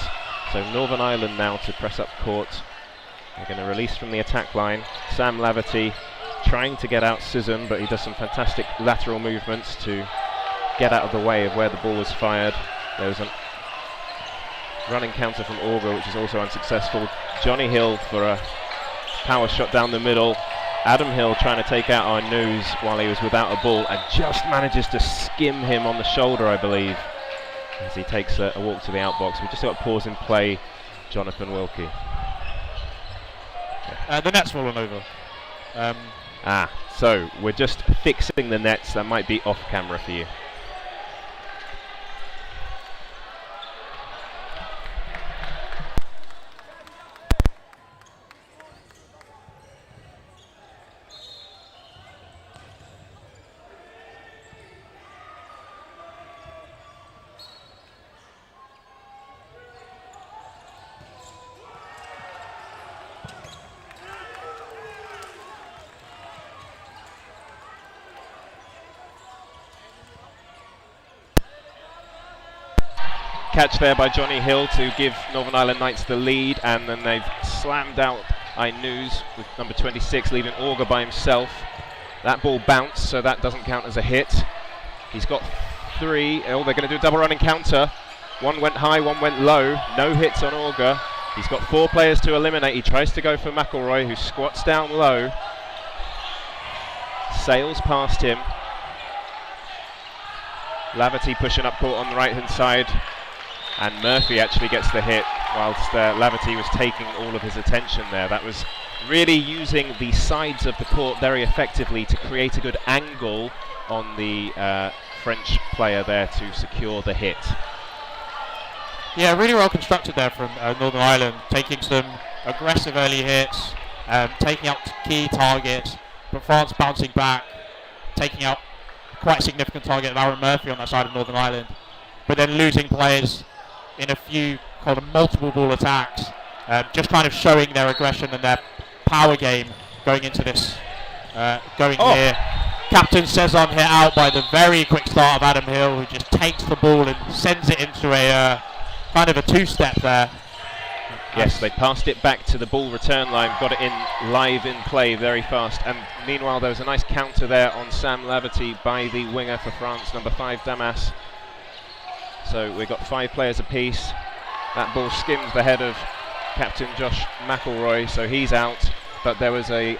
So Northern Ireland now to press up court. They're going to release from the attack line. Sam Laverty trying to get out Sisson, but he does some fantastic lateral movements to get out of the way of where the ball was fired. There was a running counter from Orga, which is also unsuccessful. Johnny Hill for a power shot down the middle. Adam Hill trying to take out our news while he was without a ball and just manages to skim him on the shoulder, I believe, as he takes a walk to the outbox. We just got pause in play, Jonathan Wilkie. The net's fallen over. So we're just fixing the nets. That might be off camera for you. Catch there by Johnny Hill to give Northern Ireland Knights the lead, and then they've slammed out Ainuz with number 26, leaving Orga by himself. That ball bounced, so that doesn't count as a hit. He's got 3. Oh, they're going to do a double running counter. One went high, one went low. No hits on Orga. He's got 4 players to eliminate. He tries to go for McElroy, who squats down low. Sails past him. Laverty pushing up court on the right hand side. And Murphy actually gets the hit whilst Laverty was taking all of his attention there. That was really using the sides of the court very effectively to create a good angle on the French player there to secure the hit. Yeah, really well constructed there from Northern Ireland, taking some aggressive early hits, taking out key targets, but France bouncing back, taking out quite a significant target of Aaron Murphy on that side of Northern Ireland, but then losing players in a few kind of multiple ball attacks, just kind of showing their aggression and their power game going into this, here. Captain Sezon hit out by the very quick start of Adam Hill, who just takes the ball and sends it into a kind of a 2-step there. Yes, they passed it back to the ball return line, got it in live in play very fast, and meanwhile there was a nice counter there on Sam Laverty by the winger for France, number 5 Damas. So we've got 5 players apiece. That ball skims the head of Captain Josh McElroy, so he's out, but there was a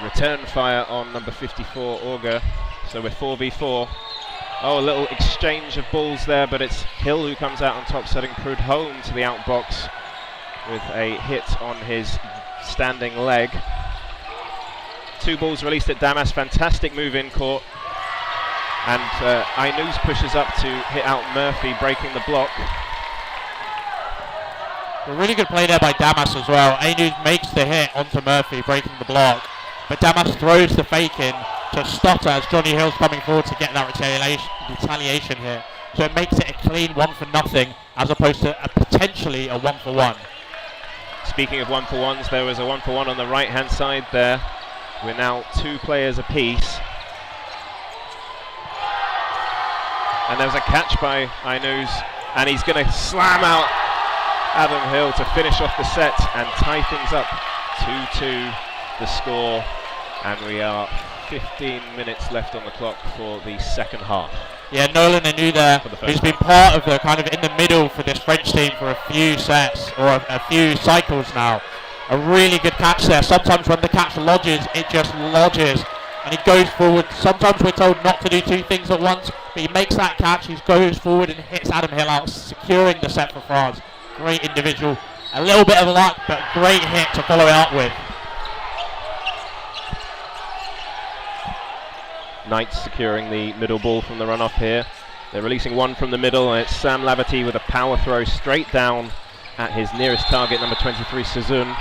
return fire on number 54 Orga, so we're 4v4. Oh, a little exchange of balls there, but it's Hill who comes out on top, setting Prudhomme to the outbox with a hit on his standing leg. 2 balls released at Damas, fantastic move in court. And Ainuz pushes up to hit out Murphy, breaking the block. A really good play there by Damas as well. Ainuz makes the hit onto Murphy, breaking the block. But Damas throws the fake in to Stotter as Johnny Hill's coming forward to get that retaliation here. So it makes it a clean 1-0 as opposed to potentially a 1-1. Speaking of 1-1s, there was a 1-1 on the right hand side there. We're now 2 players apiece. And there's a catch by Ainuz, and he's going to slam out Adam Hill to finish off the set and tie things up. 2-2 the score, and we are 15 minutes left on the clock for the second half. Yeah, Nolan Anu there, For the first who's been half. part of the kind of in the middle for this French team for a few sets or a few cycles now. A really good catch there. Sometimes when the catch lodges, it just lodges. And he goes forward. Sometimes we're told not to do two things at once, but he makes that catch, he goes forward and hits Adam Hill out, securing the set for France. Great individual. A little bit of luck, but great hit to follow it up with. Knights securing the middle ball from the runoff here. They're releasing one from the middle, and it's Sam Laverty with a power throw straight down at his nearest target, number 23, Suzun.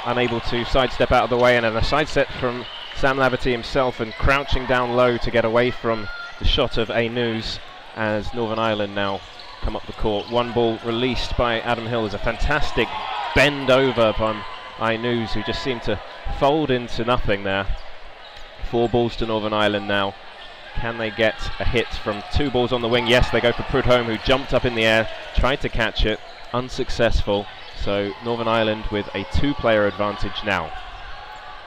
Unable to sidestep out of the way, and then a side set from Sam Laverty himself, and crouching down low to get away from the shot of Ainus as Northern Ireland now come up the court. One ball released by Adam Hill is a fantastic bend over from Ainus, who just seemed to fold into nothing there. 4 balls to Northern Ireland now. Can they get a hit from 2 balls on the wing? Yes, they go for Prudhomme, who jumped up in the air, tried to catch it, unsuccessful. So Northern Ireland with a 2-player advantage now.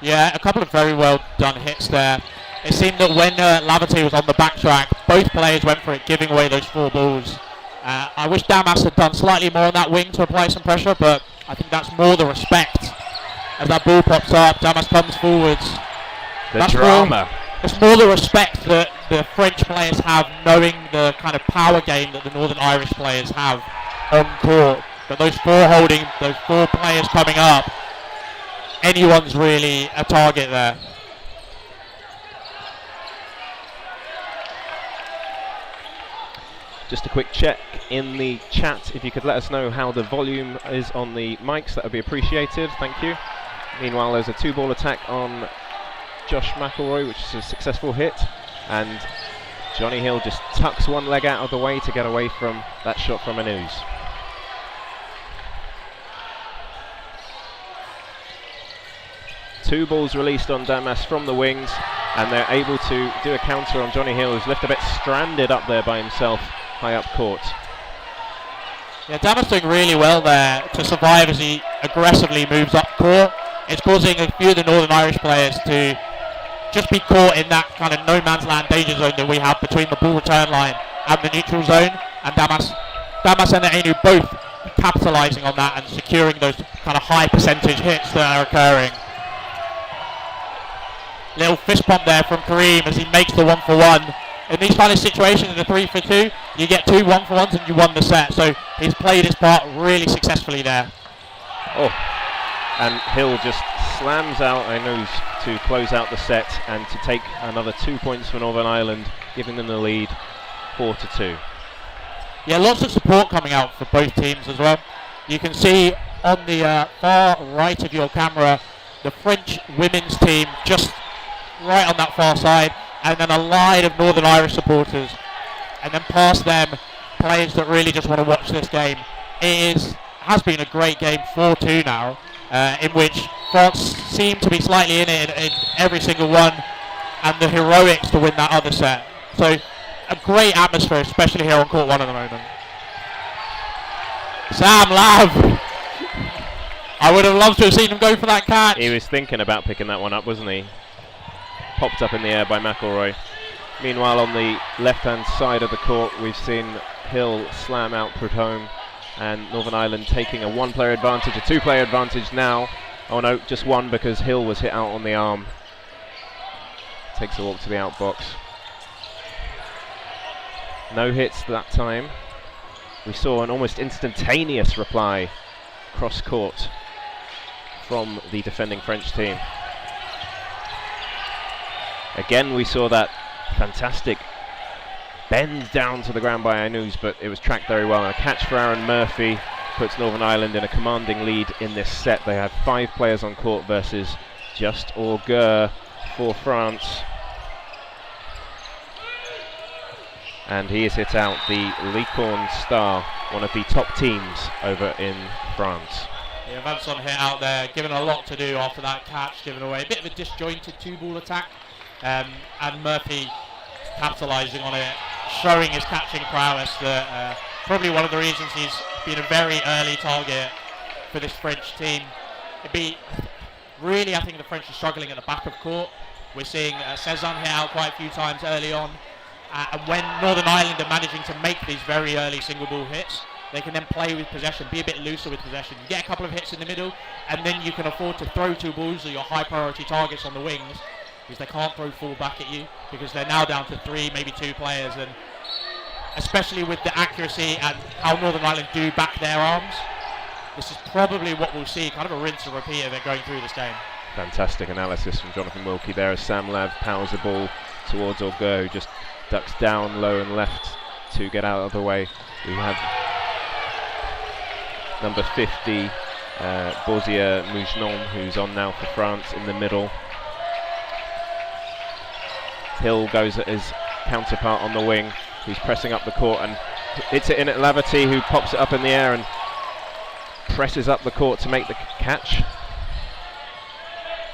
Yeah, a couple of very well done hits there. It seemed that when Laverty was on the backtrack, both players went for it, giving away those 4 balls. I wish Damas had done slightly more on that wing to apply some pressure, but I think that's more the respect. As that ball pops up, Damas comes forwards. The drama. It's more the respect that the French players have, knowing the kind of power game that the Northern Irish players have on court. But those 4 holding, those 4 players coming up, anyone's really a target there. Just a quick check in the chat. If you could let us know how the volume is on the mics, that would be appreciated. Thank you. Meanwhile, there's a 2-ball attack on Josh McElroy, which is a successful hit, and Johnny Hill just tucks one leg out of the way to get away from that shot from Ainus. Two balls released on Damas from the wings, and they're able to do a counter on Johnny Hill, who's left a bit stranded up there by himself, high up court. Yeah, Damas doing really well there to survive as he aggressively moves up court. It's causing a few of the Northern Irish players to just be caught in that kind of no man's land danger zone that we have between the ball return line and the neutral zone, and Damas and Ainu both capitalising on that and securing those kind of high percentage hits that are occurring. Little fist pump there from Kareem as he makes the 1-for-1. In these kind of situations, in a 3-for-2, you get 2 1-for-1s and you won the set. So he's played his part really successfully there. Oh, and Hill just slams out Ainus to close out the set and to take another 2 points for Northern Ireland, giving them the lead 4-2. Yeah, lots of support coming out for both teams as well. You can see on the far right of your camera the French women's team just right on that far side, and then a line of Northern Irish supporters, and then past them players that really just want to watch this game. Has been a great game, 4-2 now, in which France seem to be slightly in it in every single one, and the heroics to win that other set. So a great atmosphere, especially here on court 1 at the moment. Sam Lav. I would have loved to have seen him go for that catch. He was thinking about picking that one up, wasn't he? Popped up in the air by McElroy. Meanwhile, on the left-hand side of the court, we've seen Hill slam out Prudhomme, and Northern Ireland taking a 1-player advantage, a 2-player advantage now. Oh no, just 1, because Hill was hit out on the arm. Takes a walk to the outbox. No hits that time. We saw an almost instantaneous reply cross court from the defending French team. Again, we saw that fantastic bend down to the ground by Ainus, but it was tracked very well. And a catch for Aaron Murphy puts Northern Ireland in a commanding lead in this set. They have 5 players on court versus just Auger for France. And he has hit out the Licorne star, one of the top teams over in France. Yeah, Vincent hit out there, given a lot to do after that catch, given away. A bit of a disjointed 2-ball attack, and Murphy capitalising on it, showing his catching prowess. That probably one of the reasons he's been a very early target for this French team. It'd be really, I think the French are struggling at the back of court, We're seeing Cezanne hit out quite a few times early on. And when Northern Ireland are managing to make these very early single ball hits, they can then play with possession, be a bit looser with possession. You get a couple of hits in the middle, and then you can afford to throw 2 balls to your high priority targets on the wings, because they can't throw 4 back at you, because they're now down to 3, maybe 2 players. And especially with the accuracy and how Northern Ireland do back their arms, this is probably what we'll see, kind of a rinse and repeat of it going through this game. Fantastic analysis from Jonathan Wilkie there as Sam Lav powers the ball towards Augur, who just ducks down low and left to get out of the way. We have number 50, Bozier Mougenon, who's on now for France in the middle. Hill goes at his counterpart on the wing, who's pressing up the court and hits it in at Laverty, who pops it up in the air and presses up the court to make the catch.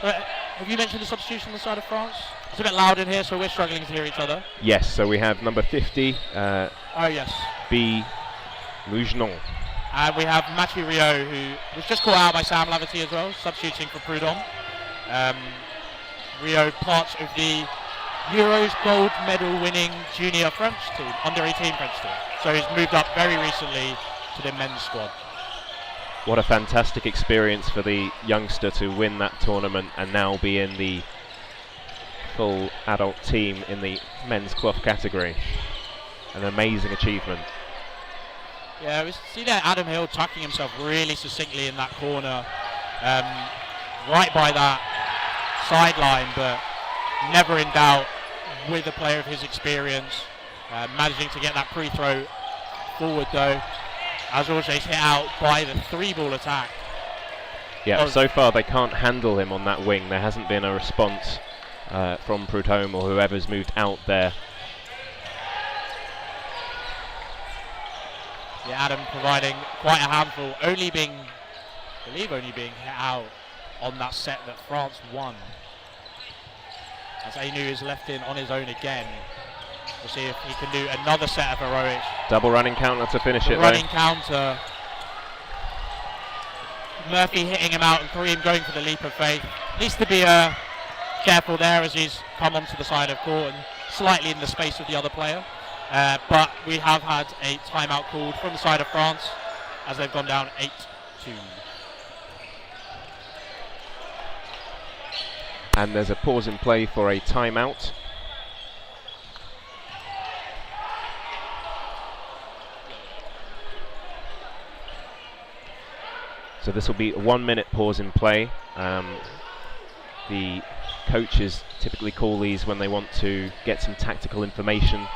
Have you mentioned the substitution on the side of France? It's a bit loud in here, so we're struggling to hear each other. Yes, so we have number 50, B. Mougenon. And we have Mathieu Rio, who was just caught out by Sam Laverty as well, substituting for Prudhomme. Rio, part of the Euros gold medal winning junior French team, under 18 French team. So he's moved up very recently to the men's squad. What a fantastic experience for the youngster to win that tournament and now be in the full adult team in the men's cloth category. An amazing achievement. Yeah, we see there Adam Hill tucking himself really succinctly in that corner, right by that sideline, but never in doubt with a player of his experience, managing to get that pre-throw forward though, as also hit out by the 3-ball attack. Yeah, so far they can't handle him on that wing. There hasn't been a response from Prudhomme or whoever's moved out there. Yeah, Adam providing quite a handful, only being hit out on that set that France won. As Ainu is left in on his own again. We'll see if he can do another set of heroics. Double running counter to finish it. Running counter. Murphy hitting him out and Kareem going for the leap of faith. Needs to be careful there as he's come onto the side of court and slightly in the space of the other player. But we have had a timeout called from the side of France as they've gone down 8-2. And there's a pause in play for a timeout. So this will be a 1-minute pause in play. The coaches typically call these when they want to get some tactical information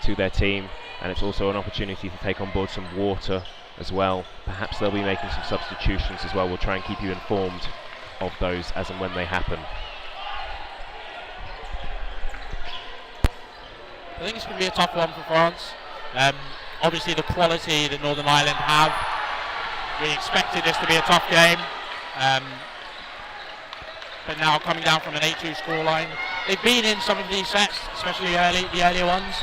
to their team, and it's also an opportunity to take on board some water as well. Perhaps they'll be making some substitutions as well. We'll try and keep you informed of those as and when they happen. I think it's going to be a tough one for France. Obviously the quality that Northern Ireland have, we expected this to be a tough game, but now coming down from an 8-2 scoreline, they've been in some of these sets, especially the earlier ones.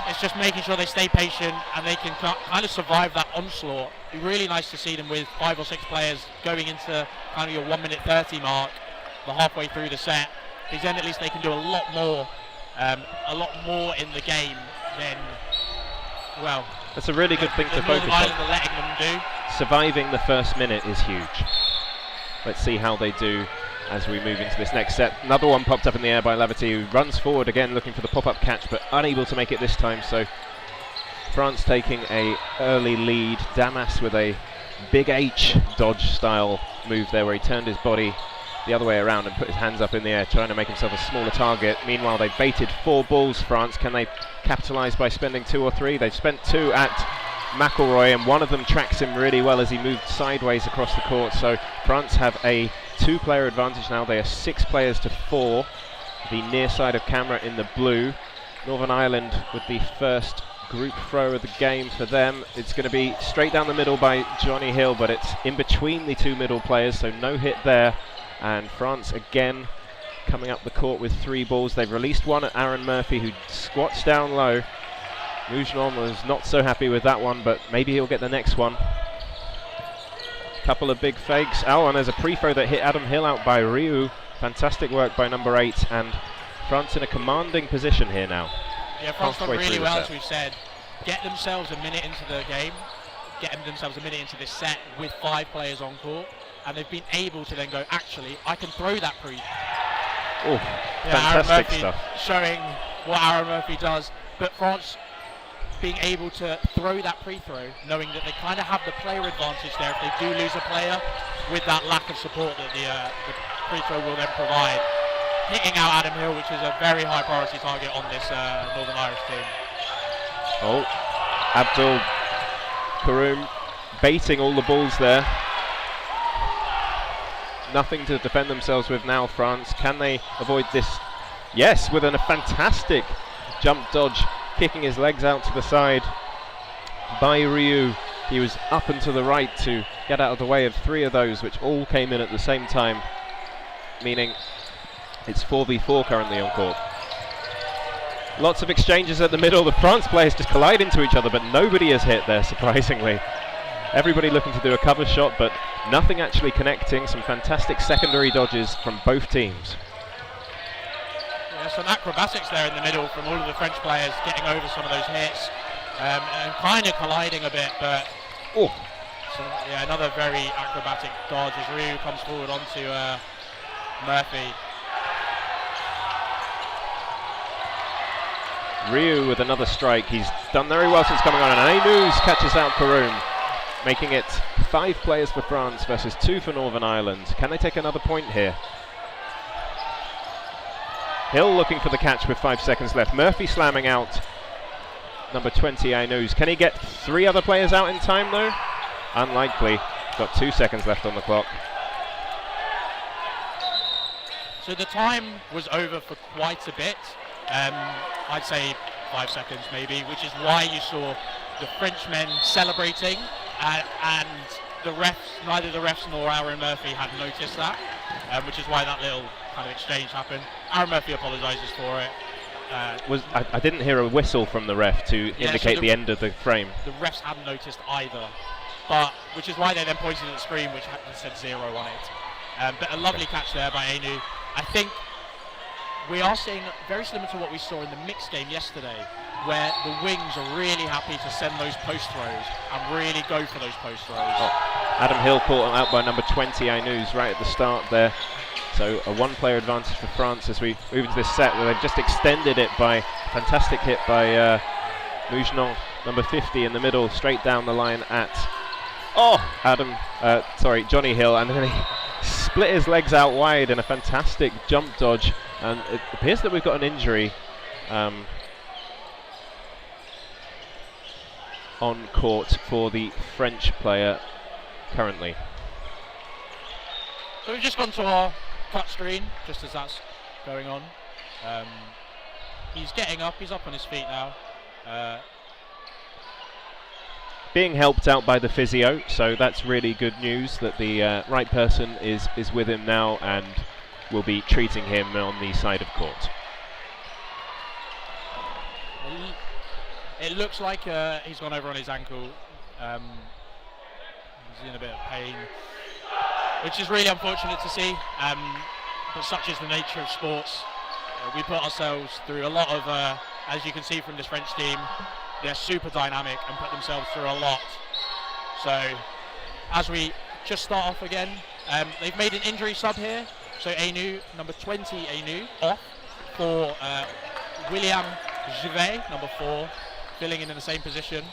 It's just making sure they stay patient and they can kind of survive that onslaught. It'd be really nice to see them with 5 or 6 players going into kind of your 1 minute 30 mark, the halfway through the set, because then at least they can do a lot more in the game than, well, that's a really good thing to focus on. Letting them do. Surviving the first minute is huge. Let's see how they do as we move into this next set. Another one popped up in the air by Laverty, who runs forward again looking for the pop-up catch, but unable to make it this time. So France taking a early lead. Damas with a big H dodge style move there, where he turned his body the other way around and put his hands up in the air, trying to make himself a smaller target. Meanwhile, they've baited 4 balls, France. Can they capitalise by spending 2 or 3? They've spent 2 at McElroy, and one of them tracks him really well as he moved sideways across the court. So France have a 2-player advantage now. They are 6 players to 4. The near side of camera in the blue. Northern Ireland with the first group throw of the game for them. It's going to be straight down the middle by Johnny Hill, but it's in between the 2 middle players, so no hit there. And France again coming up the court with 3 balls. They've released one at Aaron Murphy, who squats down low. Mougenon was not so happy with that one, but maybe he'll get the next one. Couple of big fakes. Oh, and there's a pre-throw that hit Adam Hill out by Ryu, Fantastic work by number 8, and France in a commanding position here now. Yeah, France done Halfway really through the well, set. as we've said. Get themselves a minute into the game, get themselves a minute into this set with 5 players on court, and they've been able to then go, actually, I can throw that pre. Oh, Aaron fantastic Murphy stuff. showing what Aaron Murphy does, but France being able to throw that pre-throw, knowing that they kind of have the player advantage there if they do lose a player, with that lack of support that the pre-throw will then provide. Hitting out Adam Hill, which is a very high priority target on this Northern Irish team. Oh, Abdul Karoum baiting all the balls there. Nothing to defend themselves with now, France. Can they avoid this? Yes, with a fantastic jump dodge, kicking his legs out to the side by Ryu. He was up and to the right to get out of the way of 3 of those, which all came in at the same time, meaning it's 4v4 currently on court. Lots of exchanges at the middle. The France players just collide into each other, but nobody has hit there, surprisingly. Everybody looking to do a cover shot, but nothing actually connecting. Some fantastic secondary dodges from both teams. Yeah, some acrobatics there in the middle from all of the French players, getting over some of those hits and kind of colliding a bit, but yeah, another very acrobatic dodge as Ryu comes forward onto Murphy. Ryu with another strike. He's done very well since coming on, and Aynous catches out Karoum, making it 5 players for France versus 2 for Northern Ireland. Can they take another point here? Hill looking for the catch with 5 seconds left. Murphy slamming out number 20, Aynous. Can he get 3 other players out in time though? Unlikely. Got 2 seconds left on the clock. So the time was over for quite a bit. I'd say 5 seconds maybe, which is why you saw the Frenchmen celebrating, and the refs, neither the refs nor Aaron Murphy had noticed that, which is why that little kind of exchange happened. Aaron Murphy apologises for it. I didn't hear a whistle from the ref to indicate so the end of the frame. The refs hadn't noticed either, but which is why they then pointed at the screen, which said 0 on it. But a lovely catch there by Aynous. I think we are seeing very similar to what we saw in the mixed game yesterday, where the wings are really happy to send those post throws and really go for those post throws. Adam Hill caught out by number 20, Aynous, right at the start there. So a 1-player advantage for France as we move into this set, where they've just extended it by fantastic hit by Mougenon, number 50 in the middle, straight down the line at Johnny Hill, and then he split his legs out wide in a fantastic jump dodge, and it appears that we've got an injury on court for the French player currently. So we've just gone to our cut screen, just as that's going on. He's getting up, he's up on his feet now. Being helped out by the physio, so that's really good news that the right person is with him now and will be treating him on the side of court. It looks like he's gone over on his ankle. He's in a bit of pain, which is really unfortunate to see, but such is the nature of sports. We put ourselves through a lot of, as you can see from this French team, they're super dynamic and put themselves through a lot. So as we just start off again, they've made an injury sub here. So Aynous, number 20 Aynous, off for William Givet, number 4, filling in the same position.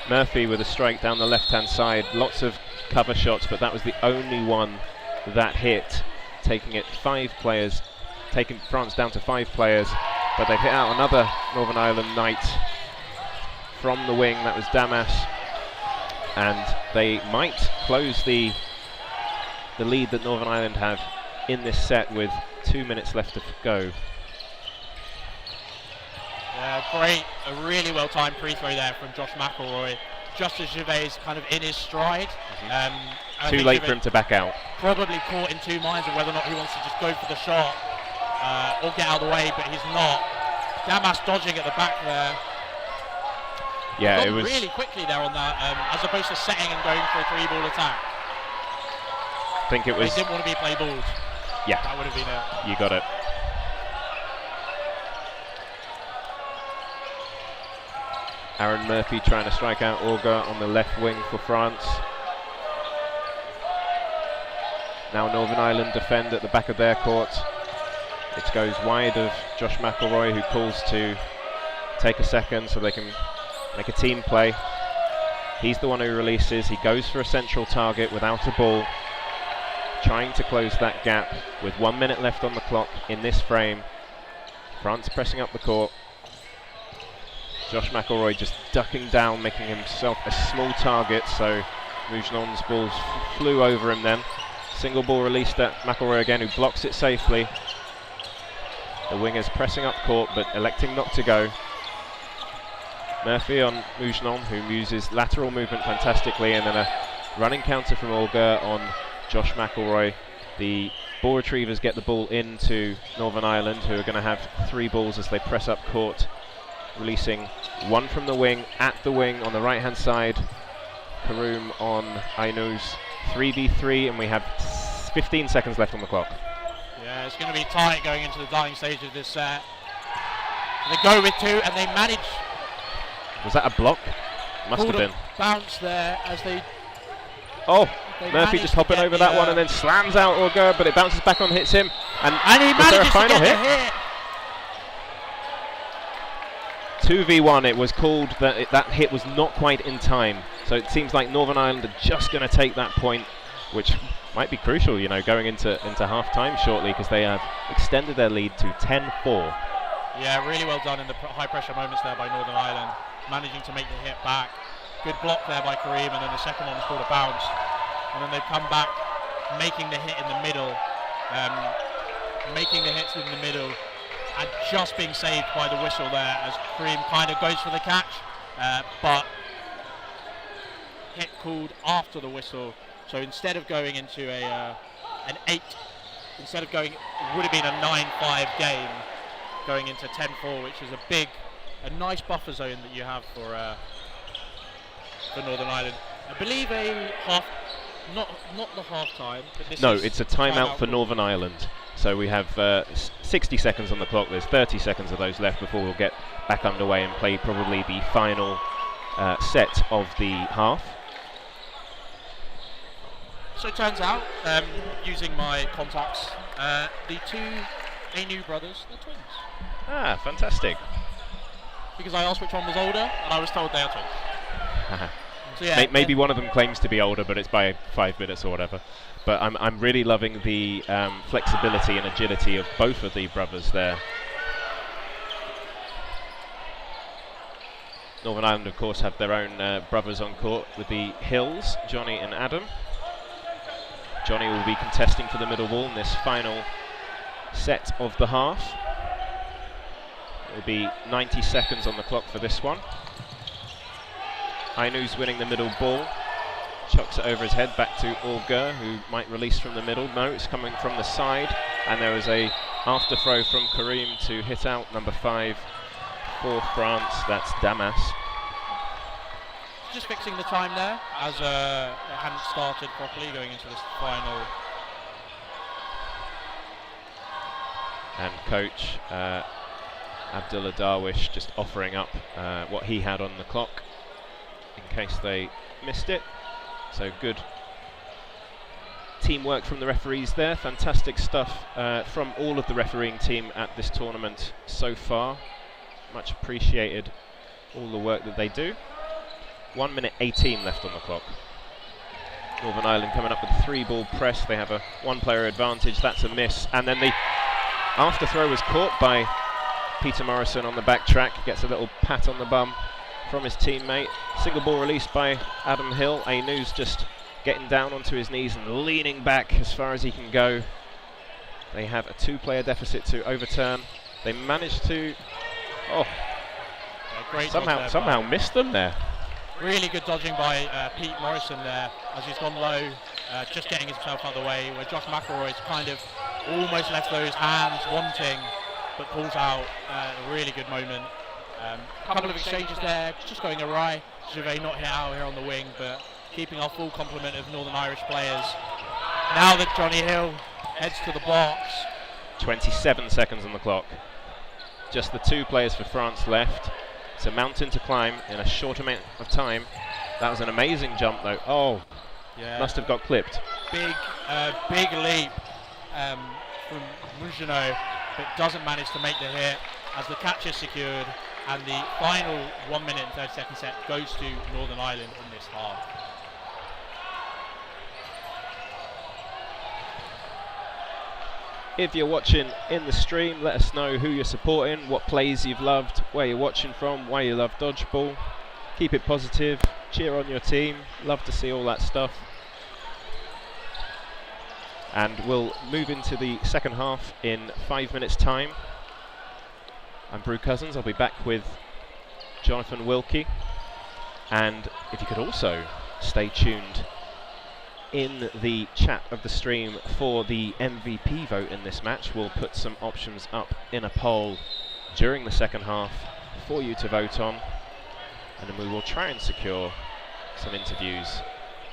Murphy with a strike down the left-hand side. Lots of cover shots, but that was the only one that hit, taking it 5 players, taking France down to 5 players, but they've hit out another Northern Ireland knight from the wing. That was Damas, and they might close the lead that Northern Ireland have in this set with 2 minutes left to go. Great, a really well-timed free throw there from Josh McElroy, just as Gervais kind of in his stride. Too late for him to back out. Probably caught in 2 minds of whether or not he wants to just go for the shot or get out of the way, but he's not. Damas dodging at the back there. Yeah, it was really quickly there on that, as opposed to setting and going for a 3-ball attack. think it was. They didn't want to be play balls. Yeah. That would have been it. You got it. Aaron Murphy trying to strike out Auger on the left wing for France. Now Northern Ireland defend at the back of their court. It goes wide of Josh McElroy, who calls to take a second so they can make a team play. He's the one who releases. He goes for a central target without a ball, trying to close that gap with 1 minute left on the clock in this frame. France pressing up the court. Josh McElroy just ducking down, making himself a small target, so Mougenon's balls flew over him then. Single ball released at McElroy again, who blocks it safely. The wingers pressing up court, but electing not to go. Murphy on Mougenon, who uses lateral movement fantastically, and then a running counter from Olga on Josh McElroy. The ball retrievers get the ball into Northern Ireland, who are going to have 3 balls as they press up court. Releasing one from the wing, at the wing on the right hand side. Karoum on Ainuz, 3v3, and we have 15 seconds left on the clock. Yeah, it's going to be tight going into the dying stage of this set. They go with 2 and they manage. Was that a block? Must have been. Bounce there as they. Oh, Murphy just hopping over that one and then slams out Auger, but it bounces back on, hits him, and he manages to get the hit. 2v1, it was called that that hit was not quite in time, so it seems like Northern Ireland are just going to take that point, which might be crucial, you know, going into half time shortly, because they have extended their lead to 10-4. Yeah, really well done in the high pressure moments there by Northern Ireland, managing to make the hit back. Good block there by Kareem, and then the second one was called a bounce, and then they've come back making the hit in the middle, making the hits in the middle, and just being saved by the whistle there as Kareem kind of goes for the catch, but hit called after the whistle. So instead of going into an 8, instead of going, it would have been a 9-5 game, going into 10-4, which is a nice buffer zone that you have for Northern Ireland. I believe a half, not the half time, but this is it's a timeout for Northern Ireland. So we have 60 seconds on the clock. There's 30 seconds of those left before we'll get back underway and play probably the final set of the half. So it turns out, using my contacts, the 2 Anu brothers are twins. Ah, fantastic. Because I asked which one was older, and I was told they are twins. So yeah, maybe one of them claims to be older, but it's by 5 minutes or whatever. But I'm really loving the flexibility and agility of both of the brothers there. Northern Ireland, of course, have their own brothers on court with the Hills, Johnny and Adam. Johnny will be contesting for the middle ball in this final set of the half. It will be 90 seconds on the clock for this one. Ainuz winning the middle ball. Chucks it over his head back to Auger, who might release from the middle. No, it's coming from the side, and there is a after throw from Kareem to hit out number 5 for France. That's Damas. Just fixing the time there, as it hadn't started properly going into this final. And coach Abdullah Darwish just offering up what he had on the clock in case they missed it. So good teamwork from the referees there. Fantastic stuff from all of the refereeing team at this tournament so far. Much appreciated, all the work that they do. 1 minute 18 left on the clock. Northern Ireland coming up with a 3-ball press. They have a 1-player advantage. That's a miss. And then the after throw was caught by Peter Morrison on the back track. Gets a little pat on the bum from his teammate. Single ball released by Adam Hill. Ainuz just getting down onto his knees and leaning back as far as he can go. They have a 2-player deficit to overturn. They managed to somehow missed them there. Really good dodging by Pete Morrison there as he's gone low, just getting himself out of the way, where Josh McElroy's kind of almost left those hands wanting, but pulls out. A really good moment. A couple of exchanges there, just going awry. Gervais not hit out here on the wing, but keeping our full complement of Northern Irish players now that Johnny Hill heads to the box. 27 seconds on the clock. Just the 2 players for France left. It's a mountain to climb in a short amount of time. That was an amazing jump though. Oh, Yeah. must have got clipped. Big leap from Mugino, but doesn't manage to make the hit as the catch is secured, and the final 1 minute and 30-second set goes to Northern Ireland in this half. If you're watching in the stream, let us know who you're supporting, what plays you've loved, where you're watching from, why you love Dodgeball. Keep it positive, cheer on your team, love to see all that stuff. And we'll move into the second half in 5 minutes' time. I'm Brew Cousins. I'll be back with Jonathan Wilkie. And if you could also stay tuned in the chat of the stream for the MVP vote in this match. We'll put some options up in a poll during the second half for you to vote on. And then we will try and secure some interviews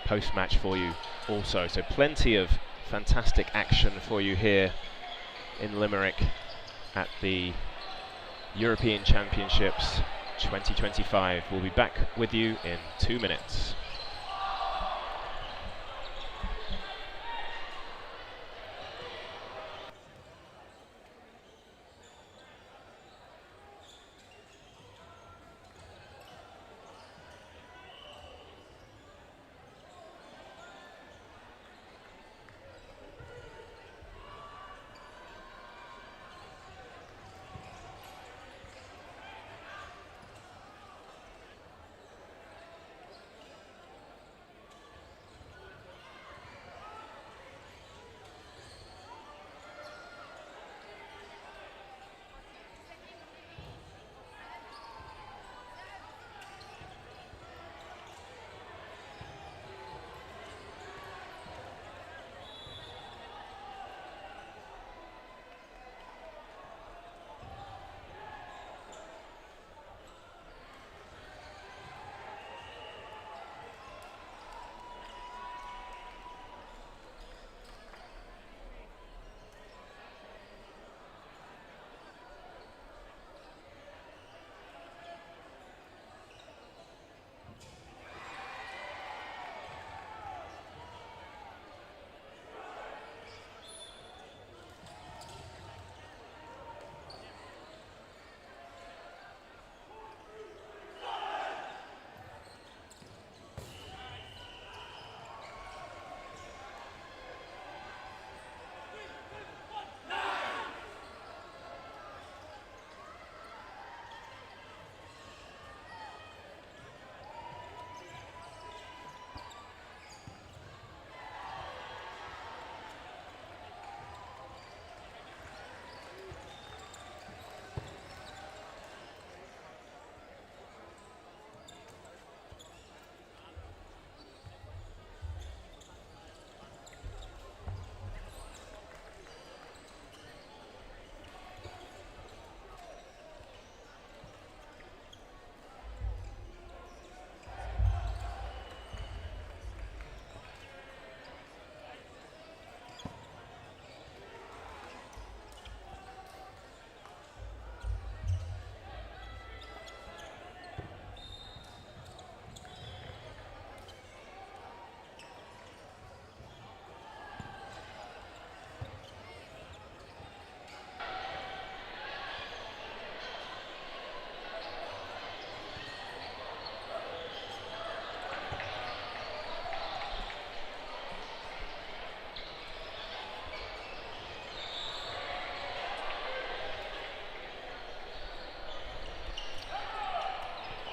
post-match for you also. So plenty of fantastic action for you here in Limerick at the European Championships 2025. We'll be back with you in 2 minutes.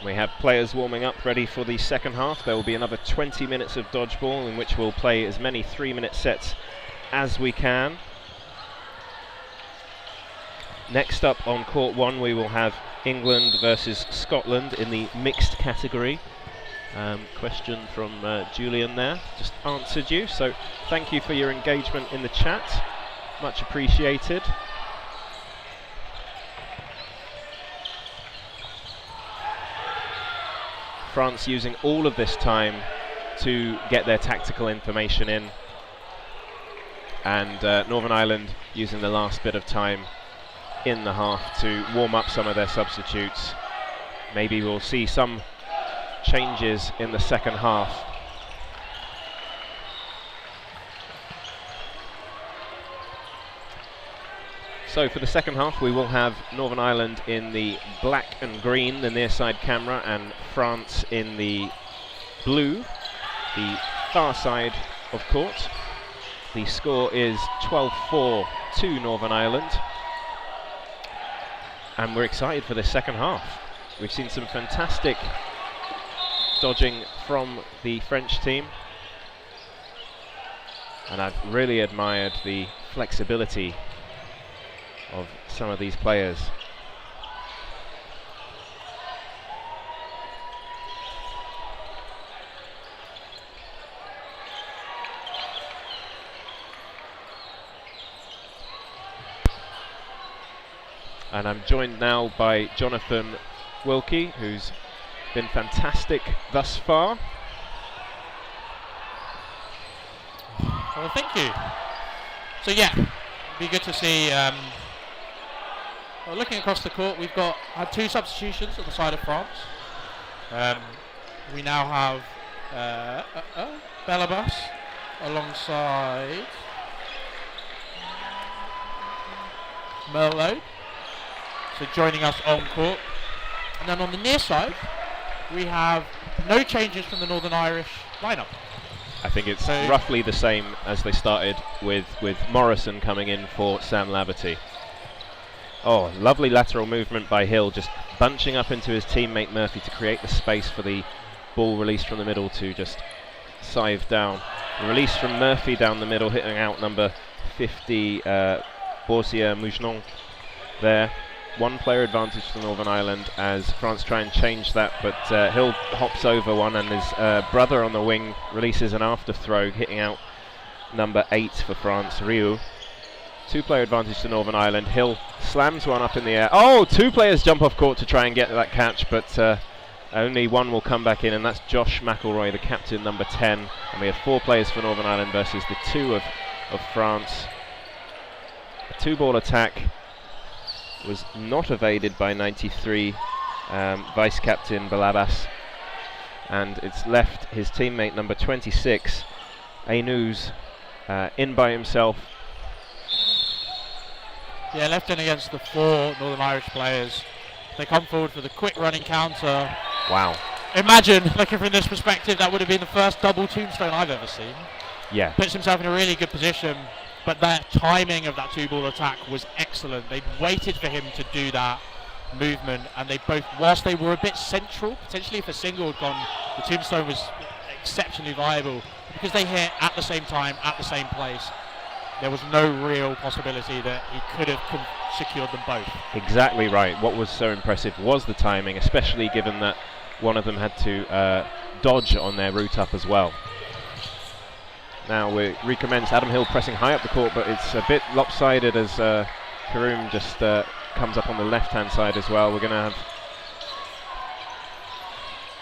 We have players warming up ready for the second half. There will be another 20 minutes of dodgeball in which we'll play as many 3-minute sets as we can. Next up on court 1 we will have England versus Scotland in the mixed category. Question from Julian there, just answered you, so thank you for your engagement in the chat, much appreciated. France using all of this time to get their tactical information in. and Northern Ireland using the last bit of time in the half to warm up some of their substitutes. Maybe we'll see some changes in the second half. So for the second half we will have Northern Ireland in the black and green, the near side camera, and France in the blue, the far side of court. The score is 12-4 to Northern Ireland, and we're excited for the second half. We've seen some fantastic dodging from the French team, and I've really admired the flexibility of some of these players. And I'm joined now by Jonathan Wilkie, who's been fantastic thus far. Well, thank you. So yeah, it'd be good to see. Well, looking across the court, we've had 2 substitutions on the side of France. We now have Belabas alongside Merlot. So joining us on court. And then on the near side, we have no changes from the Northern Irish lineup. I think it's roughly the same as they started with Morrison coming in for Sam Laverty. Oh, lovely lateral movement by Hill, just bunching up into his teammate Murphy to create the space for the ball released from the middle to just sieve down. The release from Murphy down the middle, hitting out number 50, Borsia Mougenon there. 1 player advantage to Northern Ireland as France try and change that, but Hill hops over one, and his brother on the wing releases an after throw, hitting out number 8 for France, Riou. 2 player advantage to Northern Ireland. Hill slams one up in the air. Oh, 2 players jump off court to try and get that catch, but only one will come back in, and that's Josh McElroy, the captain, number 10. And we have 4 players for Northern Ireland versus the 2 of France. A 2-ball attack was not evaded by 93 vice captain Balabas, and it's left his teammate number 26, Ainuz, in by himself. Yeah, left in against the 4 Northern Irish players. They come forward for the quick running counter. Wow. Imagine, looking from this perspective, that would have been the first double tombstone I've ever seen. Yeah. Puts himself in a really good position, but their timing of that 2-ball attack was excellent. They waited for him to do that movement, and they both, whilst they were a bit central, potentially if a single had gone, the tombstone was exceptionally viable, because they hit at the same time, at the same place. There was no real possibility that he could have secured them both. Exactly right. What was so impressive was the timing, especially given that one of them had to dodge on their route up as well. Now we recommence. Adam Hill pressing high up the court, but it's a bit lopsided as Karoum just comes up on the left-hand side as well. We're going to have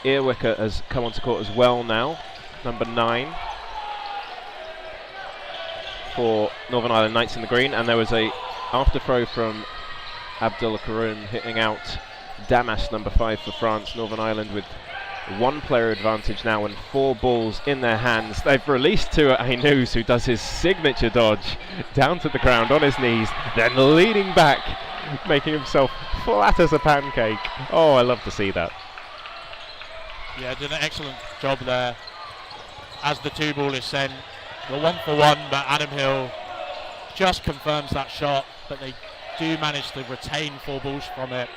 Earwicker has come onto court as well now, number 9. For Northern Ireland Knights in the green, and there was a after throw from Abdullah Karoum hitting out Damas, number 5 for France. Northern Ireland with 1 player advantage now and 4 balls in their hands. They've released to Ainuz, who does his signature dodge down to the ground on his knees, then leaning back, making himself flat as a pancake. Oh, I love to see that. Yeah, did an excellent job there as the 2-ball is sent. The 1-for-1, but Adam Hill just confirms that shot, but they do manage to retain 4 balls from it.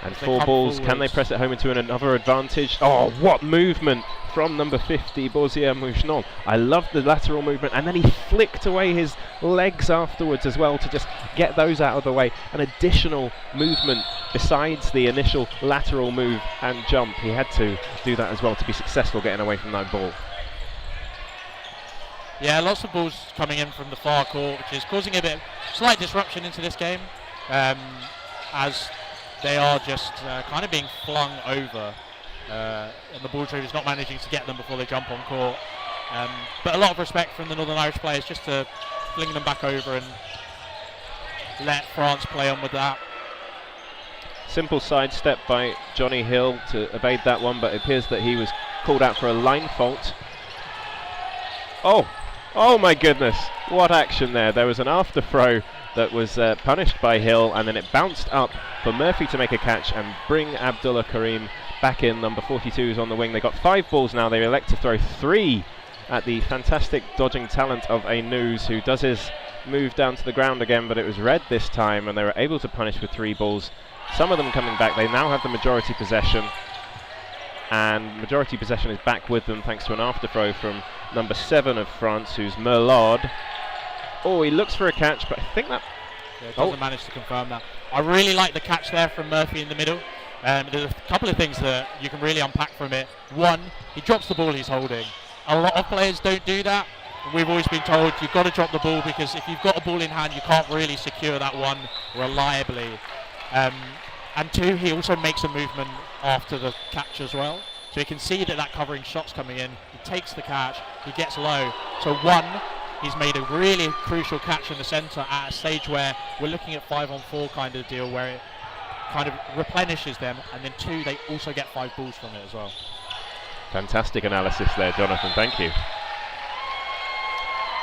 And 4 balls, can they press it home into another advantage? Oh, what movement from number 50, Borsia Mougenon. I love the lateral movement, and then he flicked away his legs afterwards as well to just get those out of the way. An additional movement besides the initial lateral move and jump. He had to do that as well to be successful getting away from that ball. Yeah, lots of balls coming in from the far court, which is causing a bit slight disruption into this game, as they are just kind of being flung over, and the ball retriever is not managing to get them before they jump on court. But a lot of respect from the Northern Irish players just to fling them back over and let France play on with that. Simple sidestep by Johnny Hill to evade that one, but it appears that he was called out for a line fault. Oh my goodness, what action there. There was an after throw that was punished by Hill, and then it bounced up for Murphy to make a catch and bring Abdullah Karim back in. Number 42 is on the wing. They got 5 balls now. They elect to throw 3 at the fantastic dodging talent of Aynuz, who does his move down to the ground again, but it was red this time, and they were able to punish with 3 balls. Some of them coming back. They now have the majority possession, and majority possession is back with them thanks to an after throw from number 7 of France, who's Merlaud. Oh, he looks for a catch, but I think that... Yeah, doesn't manage to confirm that. I really like the catch there from Murphy in the middle. There's a couple of things that you can really unpack from it. One, he drops the ball he's holding. A lot of players don't do that. We've always been told you've got to drop the ball, because if you've got a ball in hand, you can't really secure that one reliably. And 2, he also makes a movement after the catch as well. So you can see that covering shot's coming in. He takes the catch, he gets low. So 1, he's made a really crucial catch in the centre at a stage where we're looking at 5-on-4 kind of deal, where it kind of replenishes them. And then 2, they also get 5 balls from it as well. Fantastic analysis there, Jonathan, thank you.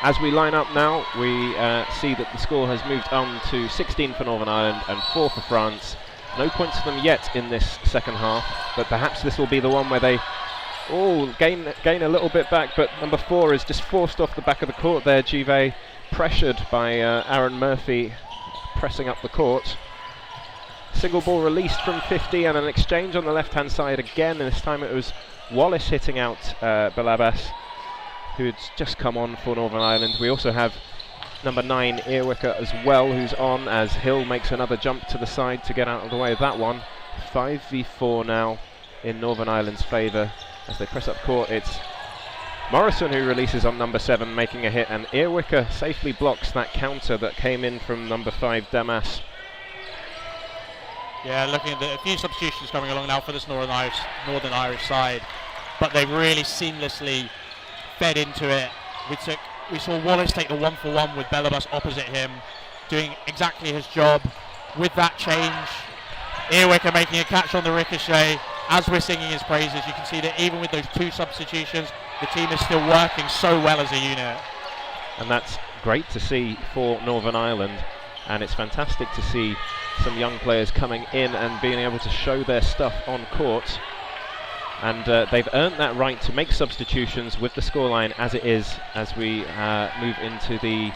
As we line up now, we see that the score has moved on to 16 for Northern Ireland and 4 for France. No points for them yet in this second half, but perhaps this will be the one where they gain a little bit back, but number 4 is just forced off the back of the court there. Givet pressured by Aaron Murphy pressing up the court. Single ball released from 50 and an exchange on the left-hand side again, and this time it was Wallace hitting out Balabas, who had just come on for Northern Ireland. We also have number 9 Earwicker as well, who's on, as Hill makes another jump to the side to get out of the way of that one. 5v4 now in Northern Ireland's favour as they press up court. It's Morrison who releases on number 7, making a hit, and Earwicker safely blocks that counter that came in from number 5 Damas. Yeah, looking at a few substitutions coming along now for this Northern Irish side, but they really seamlessly fed into it. We saw Wallace take the 1-for-1 with Belabas opposite him, doing exactly his job. With that change, Earwicker making a catch on the ricochet. As we're singing his praises, you can see that even with those 2 substitutions, the team is still working so well as a unit. And that's great to see for Northern Ireland, and it's fantastic to see some young players coming in and being able to show their stuff on court. And they've earned that right to make substitutions with the scoreline as it is, as we move into the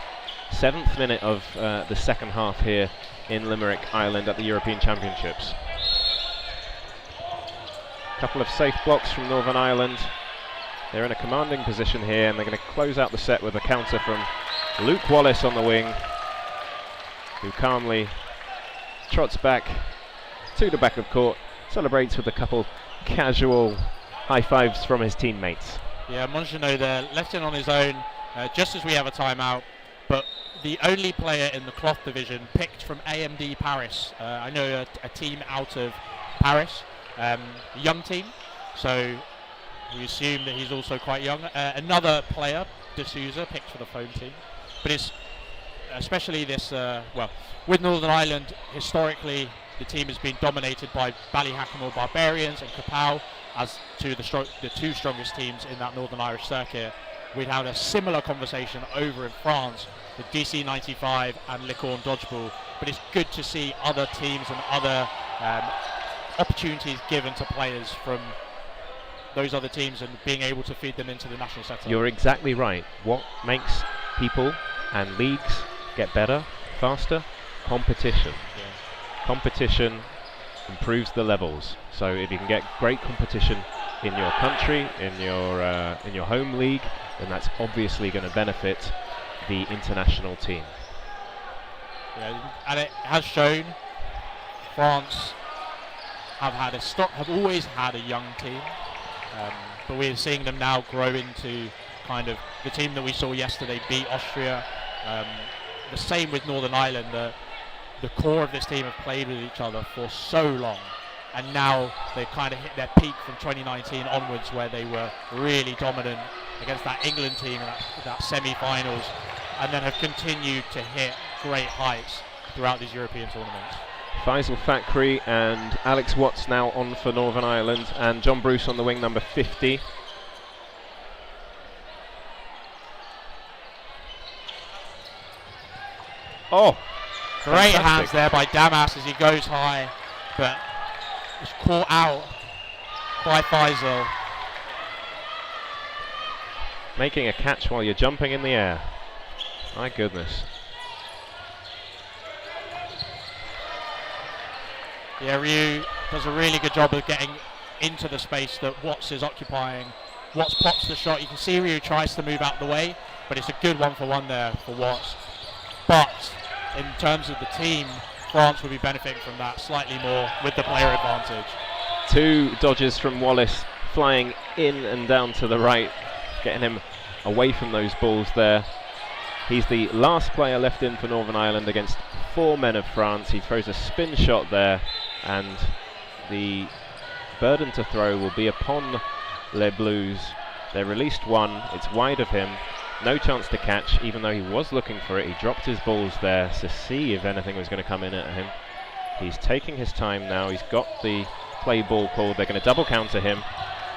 7th minute of the second half here in Limerick, Ireland at the European Championships. A couple of safe blocks from Northern Ireland. They're in a commanding position here, and they're going to close out the set with a counter from Luke Wallace on the wing, who calmly trots back to the back of court, celebrates with a couple casual high fives from his teammates. Yeah, Mongenot there, left in on his own, just as we have a timeout, but the only player in the cloth division picked from AMD Paris. I know a team out of Paris, a young team, so we assume that he's also quite young. Another player, De Souza, picked for the foam team, but it's especially this, with Northern Ireland, historically the team has been dominated by Ballyhackamore Barbarians and Kapow as the 2 strongest teams in that Northern Irish circuit. We'd had a similar conversation over in France with DC 95 and Licorne Dodgeball, but it's good to see other teams and other opportunities given to players from those other teams and being able to feed them into the national setup. You're exactly right. What makes people and leagues get better, faster? Competition. Yeah. Competition improves the levels. So if you can get great competition in your country, in your home league, then that's obviously going to benefit the international team. Yeah, and it has shown France have always had a young team, but we're seeing them now grow into kind of the team that we saw yesterday beat Austria. The same with Northern Ireland. The core of this team have played with each other for so long, and now they've kind of hit their peak from 2019 onwards, where they were really dominant against that England team in that semi-finals. and then have continued to hit great heights throughout these European tournaments. Faisal Fakhri and Alex Watts now on for Northern Ireland, and John Bruce on the wing, number 50. Oh, great fantastic. hands there by Damas as he goes high, but was caught out by Faisal. Making a catch while you're jumping in the air. My goodness. Yeah, Ryu does a really good job of getting into the space that Watts is occupying. Watts pops the shot. You can see Ryu tries to move out the way, but it's a good 1-for-1 there for Watts. But in terms of the team, France will be benefiting from that slightly more with the player advantage. 2 dodges from Wallace, flying in and down to the right, getting him away from those balls there. He's the last player left in for Northern Ireland against 4 men of France. He throws a spin shot there, and the burden to throw will be upon Les Bleus. They released 1, it's wide of him, no chance to catch, even though he was looking for it. He dropped his balls there to see if anything was going to come in at him. He's taking his time now, he's got the play ball called, they're going to double counter him.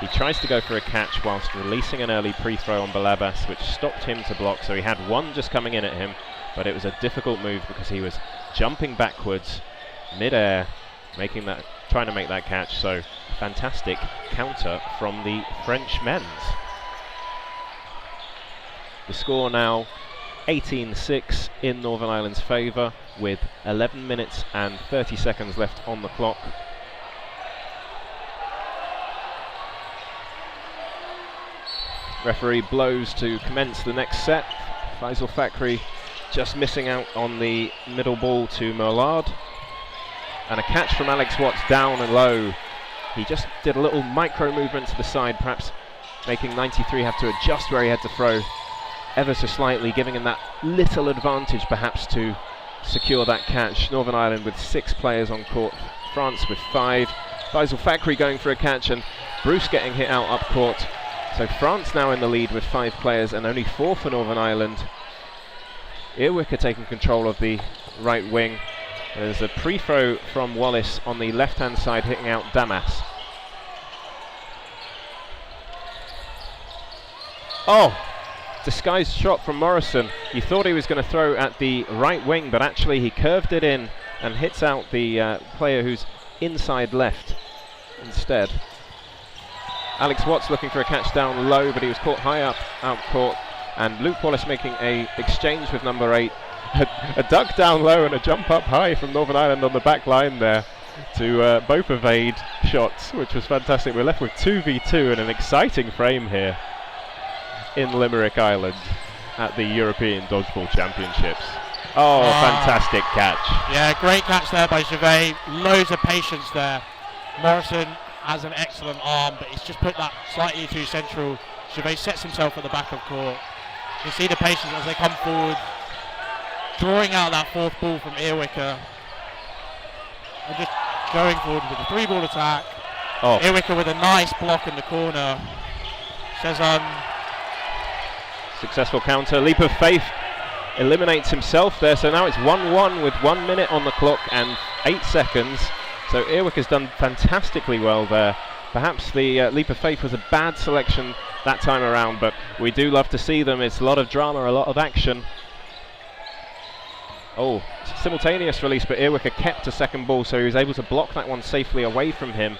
He tries to go for a catch whilst releasing an early pre-throw on Balabas, which stopped him to block, so he had 1 just coming in at him, but it was a difficult move because he was jumping backwards mid-air, trying to make that catch. So fantastic counter from the French men's. The score now 18-6 in Northern Ireland's favour, with 11 minutes and 30 seconds left on the clock. Referee blows to commence the next set. Faisal Fakhri just missing out on the middle ball to Merlard. And a catch from Alex Watts down and low. He just did a little micro movement to the side, perhaps making 93 have to adjust where he had to throw ever so slightly, giving him that little advantage perhaps to secure that catch. Northern Ireland with 6 players on court, France with 5. Faisal Fakhri going for a catch, and Bruce getting hit out up court. So France now in the lead with 5 players and only 4 for Northern Ireland. Earwicker taking control of the right wing. There's a pre-throw from Wallace on the left-hand side, hitting out Damas. Oh! Disguised shot from Morrison. He thought he was going to throw at the right wing, but actually he curved it in and hits out the player who's inside left instead. Alex Watts looking for a catch down low, but he was caught high up out court, and Luke Wallace making a exchange with number 8. A duck down low and a jump up high from Northern Ireland on the back line there to both evade shots, which was fantastic. We're left with 2v2 and an exciting frame here in Limerick, Ireland at the European Dodgeball Championships. Oh, fantastic catch. Yeah, great catch there by Gervais. Loads of patience there. Morrison has an excellent arm, but he's just put that slightly too central. Gervais sets himself at the back of court. You see the patience as they come forward, drawing out that 4th ball from Earwicker. And just going forward with a 3-ball attack. Oh. Earwicker with a nice block in the corner. Cezanne. Successful counter. Leap of faith eliminates himself there. So now it's 1-1 with 1 minute on the clock and 8 seconds. So Earwicker's done fantastically well there. Perhaps the leap of faith was a bad selection that time around, but we do love to see them. It's a lot of drama, a lot of action. Oh, simultaneous release, but Earwicker kept a second ball, so he was able to block that one safely away from him.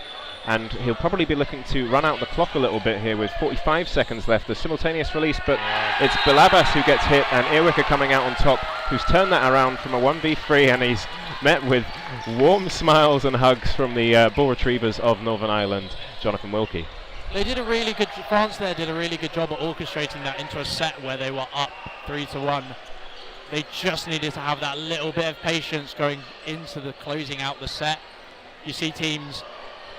And he'll probably be looking to run out the clock a little bit here with 45 seconds left. The simultaneous release, but it's Balabas who gets hit, and Earwicker coming out on top, who's turned that around from a 1v3, and he's met with warm smiles and hugs from the ball retrievers of Northern Ireland, Jonathan Wilkie. They did a really good, France there did a really good job of orchestrating that into a set where they were up 3-1. They just needed to have that little bit of patience going into the closing out the set. You see teams,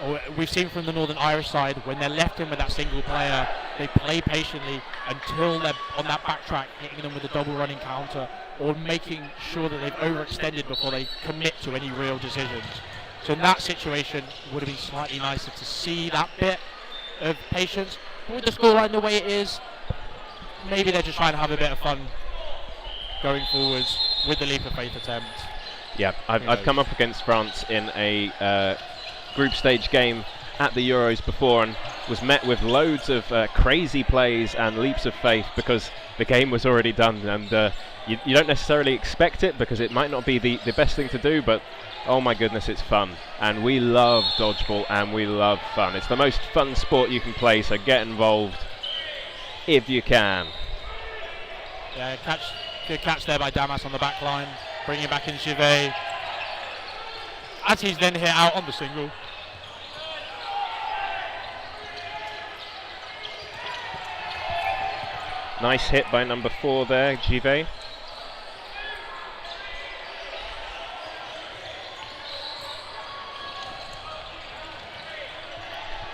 or we've seen from the Northern Irish side, when they're left in with that single player, they play patiently until they're on that backtrack, hitting them with a double running counter, or making sure that they've overextended before they commit to any real decisions. So in that situation, it would have been slightly nicer to see that bit of patience. But with the scoreline the way it is, maybe they're just trying to have a bit of fun going forwards with the leap of faith attempt. Yeah, I've come up against France in a group stage game at the Euros before and was met with loads of crazy plays and leaps of faith because the game was already done, and you don't necessarily expect it because it might not be the best thing to do, but oh my goodness, it's fun. And we love dodgeball and we love fun. It's the most fun sport you can play, so get involved if you can. Yeah, good catch there by Damas on the back line, bringing it back in Givet. As he's then hit out on the single. Nice hit by number 4 there, Givet.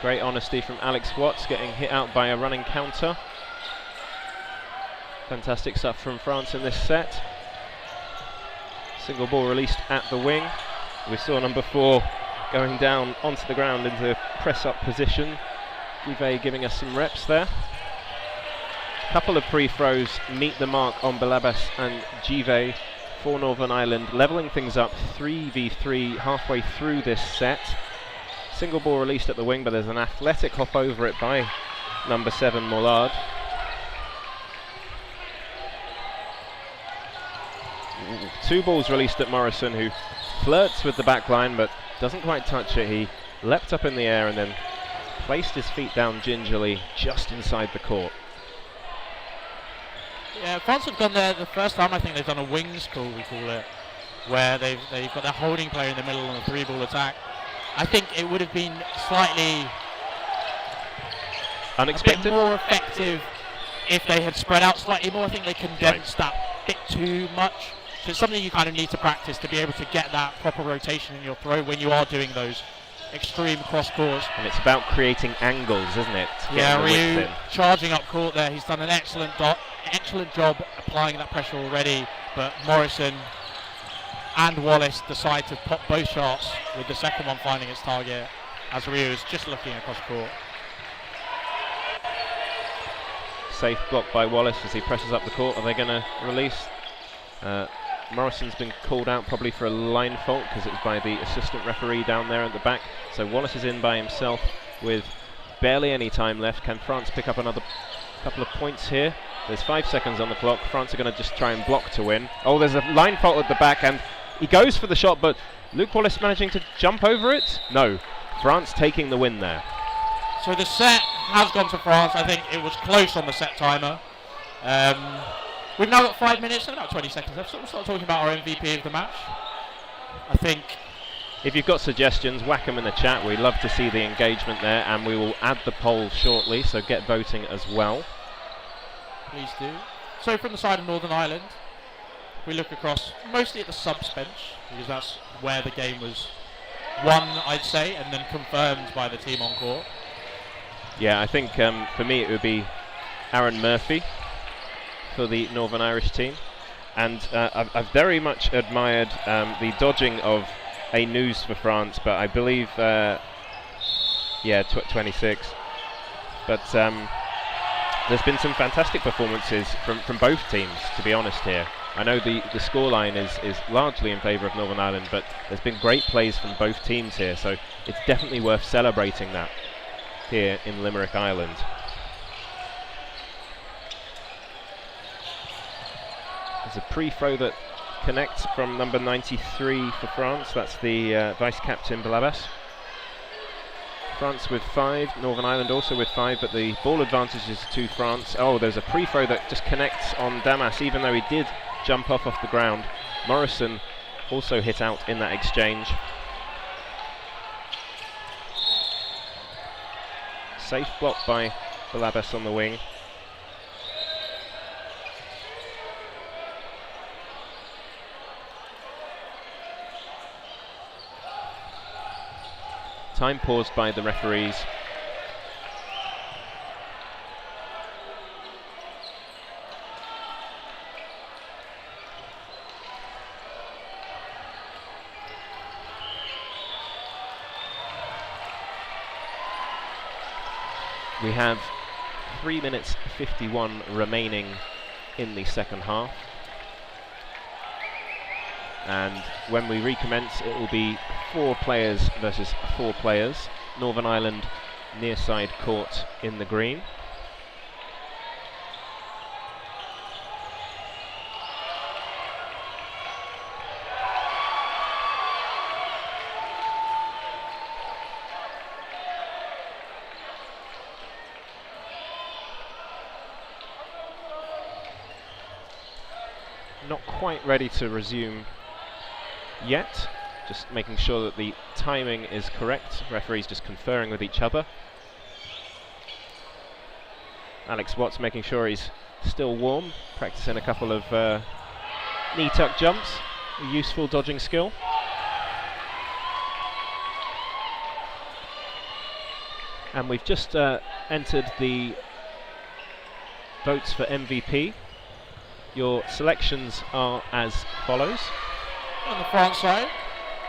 Great honesty from Alex Watts, getting hit out by a running counter. Fantastic stuff from France in this set. Single ball released at the wing. We saw number 4 going down onto the ground into press-up position. Givet giving us some reps there. Couple of pre-throws meet the mark on Balabas and Givet for Northern Ireland, levelling things up 3v3 halfway through this set. Single ball released at the wing, but there's an athletic hop over it by number 7 Mollard. Two balls released at Morrison, who flirts with the back line but doesn't quite touch it. He leapt up in the air and then placed his feet down gingerly just inside the court. Yeah, France have gone there the first time. I think they've done a wings call, we call it, where they've got their holding player in the middle on a 3-ball attack. I think it would have been slightly unexpected, a bit more effective if they had spread out slightly more. I think they condensed that bit too much. So it's something you kind of need to practice to be able to get that proper rotation in your throw when you are doing those extreme cross courts. And it's about creating angles, isn't it? Yeah, Ryu charging up court there. He's done an excellent job applying that pressure already, but Morrison and Wallace decide to pop both shots, with the second one finding its target as Ryu is just looking across court. Safe block by Wallace as he presses up the court. Are they going to release? Morrison's been called out probably for a line fault because it was by the assistant referee down there at the back. So Wallace is in by himself with barely any time left. Can France pick up another couple of points here? There's 5 seconds on the clock. France are going to just try and block to win. Oh, there's a line fault at the back and he goes for the shot, but Luke Wallace managing to jump over it? No. France taking the win there. So the set has gone to France. I think it was close on the set timer. We've now got 5 minutes and about 20 seconds left, so we'll start talking about our MVP of the match. I think if you've got suggestions, whack them in the chat. We'd love to see the engagement there, and we will add the poll shortly, so get voting as well. Please do. So from the side of Northern Ireland, we look across mostly at the subs bench, because that's where the game was won, I'd say, and then confirmed by the team on court. Yeah, I think for me it would be Aaron Murphy for the Northern Irish team, and I've very much admired the dodging of a news for France, but I believe 26, but there's been some fantastic performances from both teams, to be honest here. I know the scoreline is largely in favour of Northern Ireland, but there's been great plays from both teams here, so it's definitely worth celebrating that here in Limerick, Ireland. There's a pre-throw that connects from number 93 for France. That's the vice-captain Balabas. France with 5, Northern Ireland also with 5, but the ball advantage is to France. Oh, there's a pre-throw that just connects on Damas, even though he did jump off the ground. Morrison also hit out in that exchange. Safe block by Balabas on the wing. Time paused by the referees. We have 3 minutes 51 remaining in the second half. And when we recommence, it will be 4 players versus 4 players. Northern Ireland near side court in the green. Not quite ready to resume yet, just making sure that the timing is correct. Referees just conferring with each other. Alex Watts making sure he's still warm, practicing a couple of knee tuck jumps, a useful dodging skill. And we've just entered the votes for MVP. Your selections are as follows. On the front side,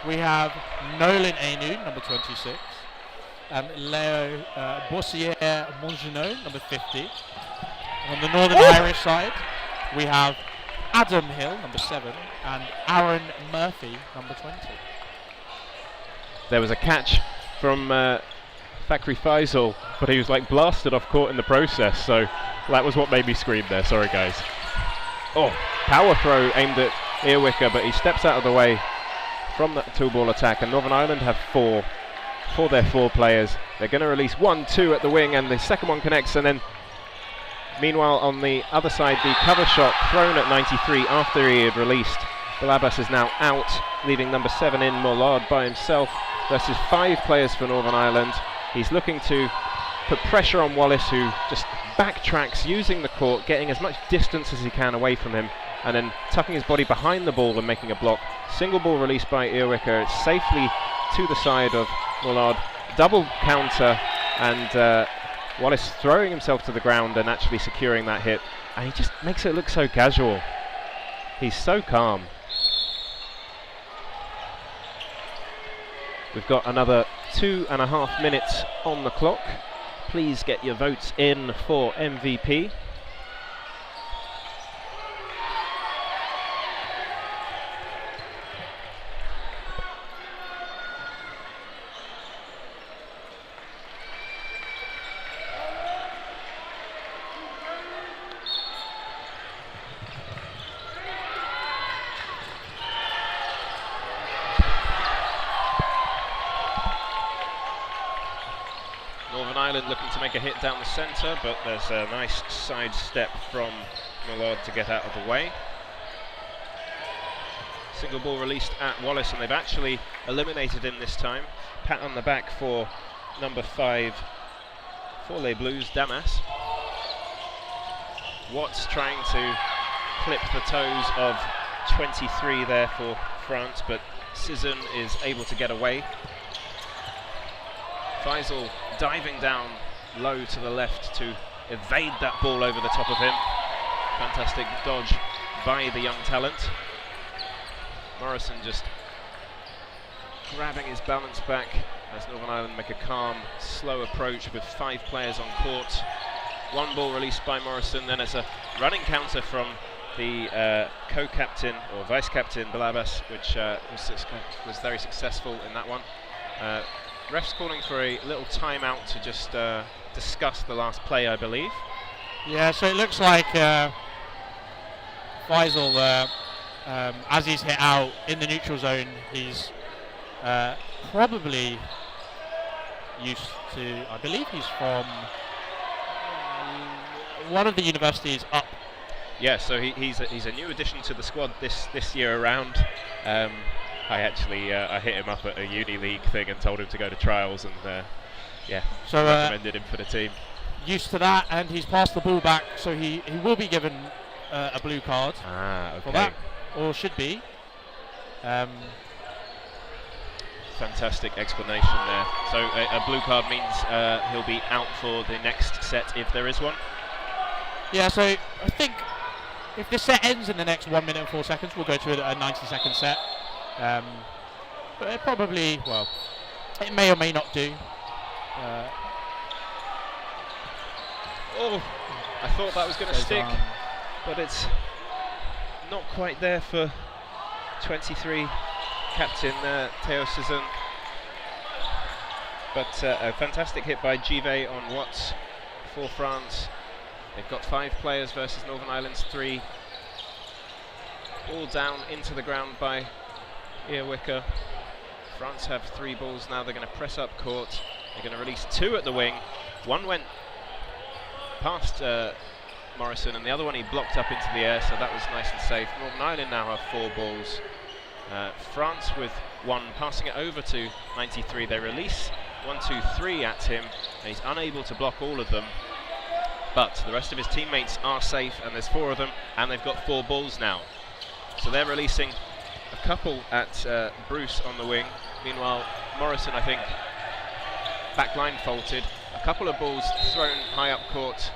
we have Nolan Ainu, number 26, and Leo Bossier-Mongenot, number 50. And on the Northern Irish side, we have Adam Hill, number 7, and Aaron Murphy, number 20. There was a catch from Fakri Faisal, but he was like blasted off court in the process, so that was what made me scream there. Sorry, guys. Oh, power throw aimed at Earwicker, but he steps out of the way from that 2-ball attack, and Northern Ireland have 4 for their 4 players. They're going to release 1-2 at the wing, and the second one connects, and then meanwhile on the other side, the cover shot thrown at 93 after he had released. Balabas is now out, leaving number 7 in, Mollard by himself versus 5 players for Northern Ireland. He's looking to put pressure on Wallace, who just backtracks using the court, getting as much distance as he can away from him, and then tucking his body behind the ball and making a block. Single ball released by Earwicker. It's safely to the side of Mollard. Double counter, and Wallace throwing himself to the ground and actually securing that hit. And he just makes it look so casual. He's so calm. We've got another 2.5 minutes on the clock. Please get your votes in for MVP. Northern Ireland looking to make a hit down the centre, but there's a nice side step from Mollard to get out of the way. Single ball released at Wallace, and they've actually eliminated him this time. Pat on the back for number 5 for Les Blues, Damas. Watts trying to clip the toes of 23 there for France, but Cizun is able to get away. Faisal diving down low to the left to evade that ball over the top of him. Fantastic dodge by the young talent. Morrison just grabbing his balance back as Northern Ireland make a calm, slow approach with 5 players on court. 1 ball released by Morrison, then it's a running counter from the co-captain or vice-captain Balabas, which was very successful in that one. Ref's calling for a little timeout to just discuss the last play, I believe. Yeah, so it looks like Faisal, as he's hit out in the neutral zone, he's probably used to, I believe he's from one of the universities up. Yeah, so he's a new addition to the squad this year around. I actually I hit him up at a uni league thing and told him to go to trials, and so recommended him for the team. Used to that, and he's passed the ball back, so he will be given a blue card for that, or should be. Fantastic explanation there. So a blue card means he'll be out for the next set if there is one. Yeah, so I think if the set ends in the next 1 minute and 4 seconds, we'll go to a 90-second set. But it probably, well, it may or may not do. I thought that was going to stick, but it's not quite there for 23, captain Theo Cezanne. But a fantastic hit by Givet on Watts for France. They've got 5 players versus Northern Ireland's 3. All down into the ground by Earwicker. France have 3 balls now. They're going to press up court. They're going to release 2 at the wing. One went past Morrison, and the other one he blocked up into the air, so that was nice and safe. Northern Ireland now have 4 balls. France with 1 passing it over to 93. They release 1, 2, 3 at him, and he's unable to block all of them. But the rest of his teammates are safe, and there's 4 of them, and they've got 4 balls now. So they're releasing a couple at Bruce on the wing. Meanwhile, Morrison, I think, backline faulted. A couple of balls thrown high up court,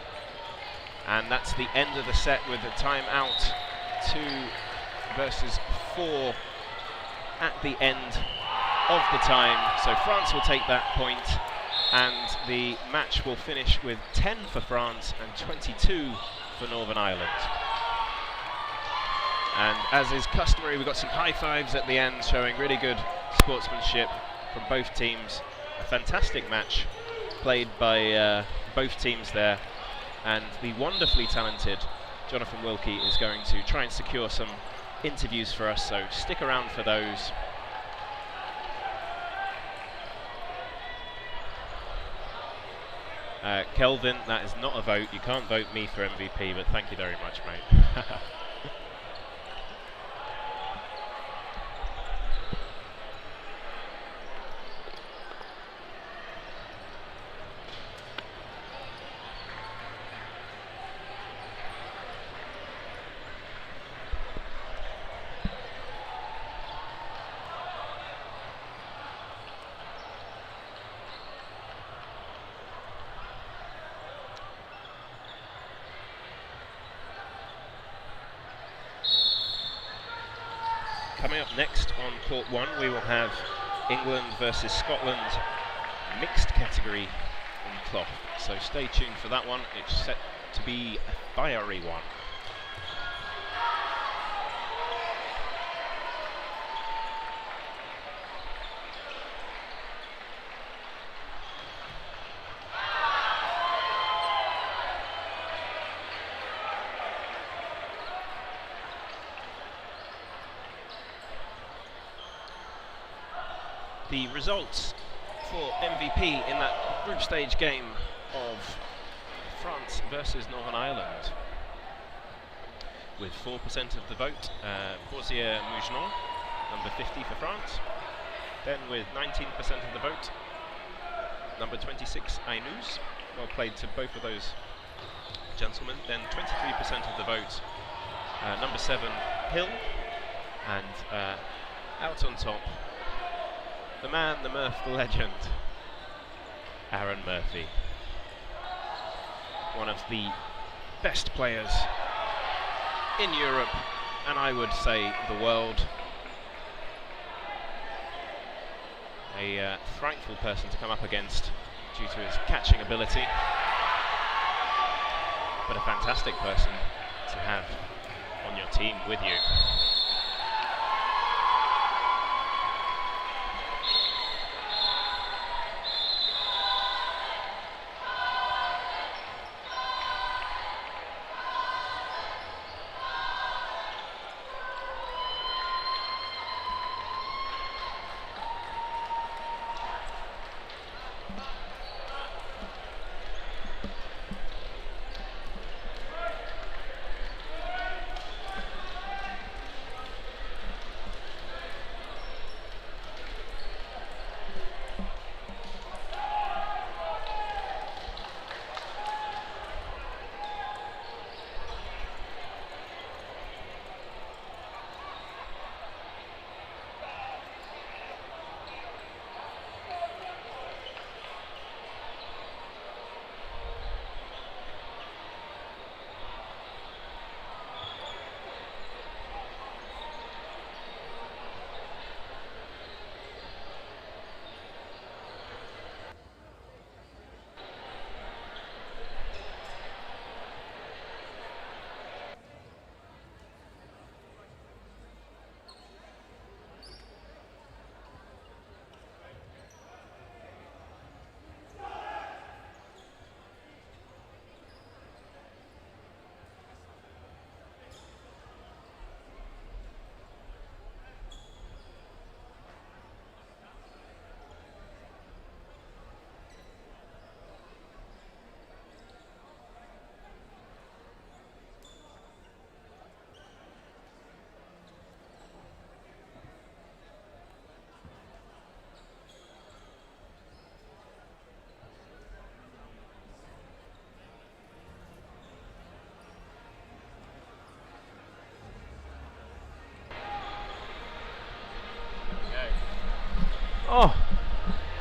and that's the end of the set with a timeout. 2 versus 4 at the end of the time. So France will take that point, and the match will finish with 10 for France and 22 for Northern Ireland. And as is customary, we've got some high fives at the end showing really good sportsmanship from both teams. A fantastic match played by both teams there, and the wonderfully talented Jonathan Wilkie is going to try and secure some interviews for us, so stick around for those. Kelvin, that is not a vote. You can't vote me for MVP, but thank you very much, mate. Coming up next on court 1, we will have England versus Scotland, mixed category in cloth. So stay tuned for that one. It's set to be a fiery one. The results for MVP in that group stage game of France versus Northern Ireland. With 4% of the vote, Boursier Mougenon, number 50 for France. Then with 19% of the vote, number 26, Ainous. Well played to both of those gentlemen. Then 23% of the vote, number 7, Hill. And out on top, the man, the Murph, the legend, Aaron Murphy. One of the best players in Europe, and I would say the world. A frightful person to come up against due to his catching ability, but a fantastic person to have on your team with you. Oh,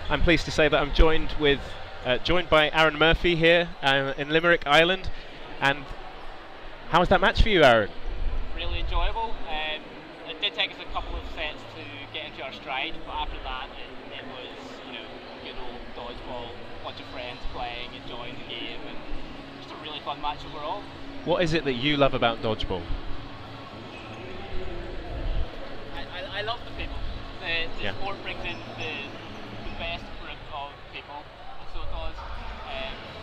I'm pleased to say that I'm joined by Aaron Murphy here in Limerick, Ireland. And how was that match for you, Aaron? Really enjoyable. It did take us a couple of sets to get into our stride, but after that it was, good old dodgeball, bunch of friends playing, enjoying the game, and just a really fun match overall. What is it that you love about dodgeball? I love the people. The sport brings in the best group of people, and so it does.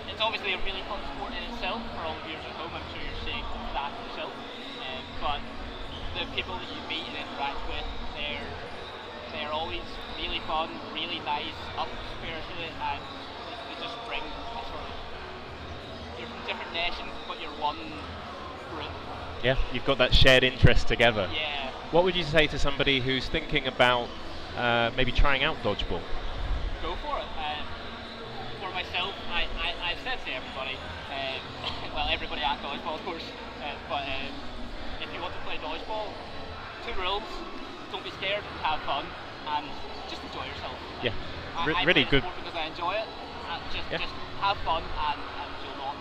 It's obviously a really fun sport in itself. For all of you at home, I'm sure you're seeing that yourself. But the people that you meet and interact with, they're always really fun, really nice, up spiritually, and they just bring a sort of, you're from different nations, but you're one group. Yeah, you've got that shared interest together. Yeah. What would you say to somebody who's thinking about maybe trying out dodgeball? Go for it. For myself, I've said to everybody, well, everybody at dodgeball, of course, but if you want to play dodgeball, 2 rules: don't be scared, have fun, and just enjoy yourself. Yeah, I really play the good. sport because I enjoy it. Just have fun, and you'll not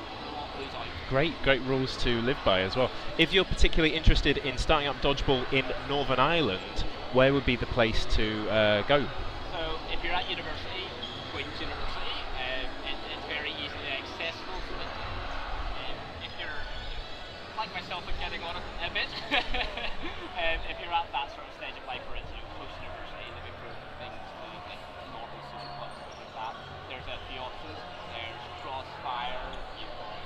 lose out. Great rules to live by as well. If you're particularly interested in starting up dodgeball in Northern Ireland, where would be the place to go? So if you're at university, Queen's University, it's very easily accessible. So that, if you're like myself and getting on it a bit, if you're at that sort of stage of life where it's close to university, looking for things to like normal social clubs and things like that, there's a few options. There's Crossfire, you've got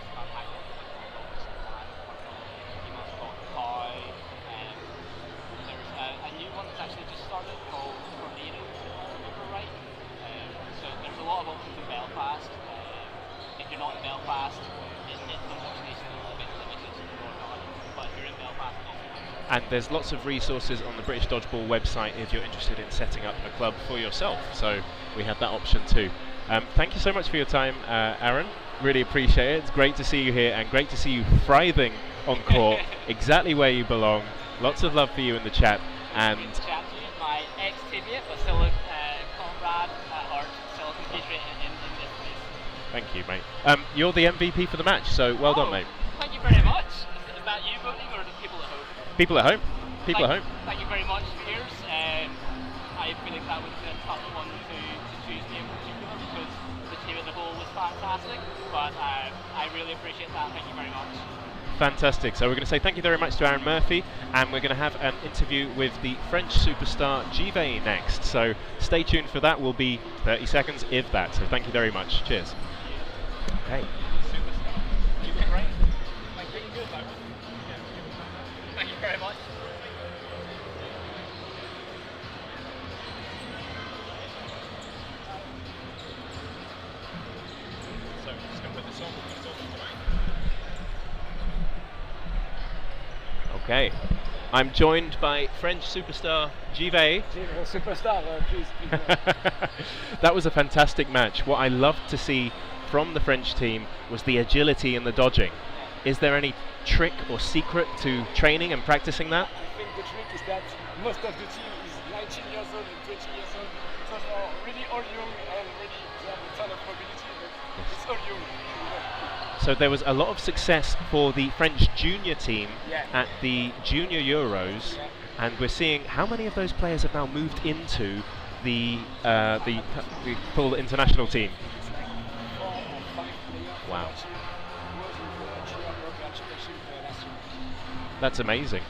there's a new one that's actually just started called Tornado, if I remember right. So there's a lot of options in Belfast. If you're not in Belfast, it's unfortunately still a bit limited in Northern Ireland, but if you're in Belfast, it's also good. And there's lots of resources on the British Dodgeball website if you're interested in setting up a club for yourself. So we have that option too. Thank you so much for your time, Aaron. Really appreciate it. It's great to see you here and great to see you thriving on court, exactly where you belong. Lots of love for you in the chat. And chat to you, my ex-teammate, but still a comrade at heart, still a competitor in this place. Thank you, mate. You're the MVP for the match, so well done, mate. Thank you very much. Is that you voting or the people at home? People at home. People at home. Thank you very much, Piers. I feel like that was the tough one to choose me in particular because the team as a whole was fantastic, but I really appreciate that. Thank you very much. Fantastic. So we're going to say thank you very much to Aaron Murphy, and we're going to have an interview with the French superstar Givet next. So stay tuned for that. Will be 30 seconds, if that. So thank you very much. Cheers. Okay. Superstar. You were great. Thank you very much. So, just going to put this on. Okay. I'm joined by French superstar Givet. Superstar, please. That was a fantastic match. What I loved to see from the French team was the agility and the dodging. Is there any trick or secret to training and practicing that? I think the trick is that most of the team is 19 years old and 20 years old. So they are really all young and really they have a ton of mobility, but it's all young. So there was a lot of success for the French junior team at the Junior Euros, and we're seeing how many of those players have now moved into the full international team. It's like 4 or 5 players. Wow. Was in the Junior European Championship last year. That's amazing.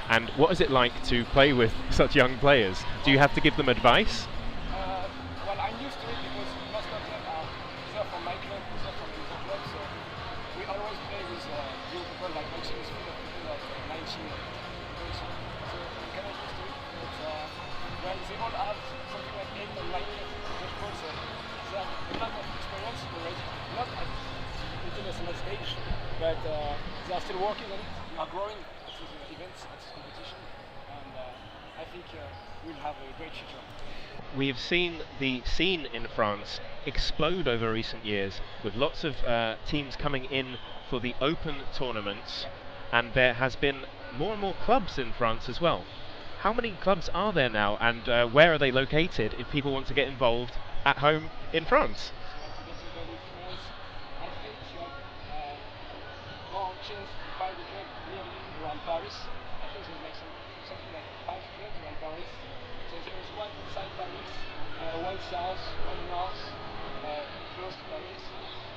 And what is it like to play with such young players? Do you have to give them advice? Well, I'm used to it because most of them are either from my club, either from the other club, so we always play with young people, like my team is full of people of 19 years, so I'm kind of used to it, but well, they all have something like 8 or 9 years of dodgeball, so they have a lot of experience already, not at the international stage, but they are still working on it, we are growing at these events, at this competition, and I think we'll have a great future. We have seen the scene in France explode over recent years, with lots of teams coming in for the open tournaments, and there has been more and more clubs in France as well. how many clubs are there now, and where are they located if people want to get involved at home in France? I think you have more chance to find a club nearly around Paris. I think there's like something like 5 clubs around Paris. So there's one inside Paris, one south, one north, close to Paris.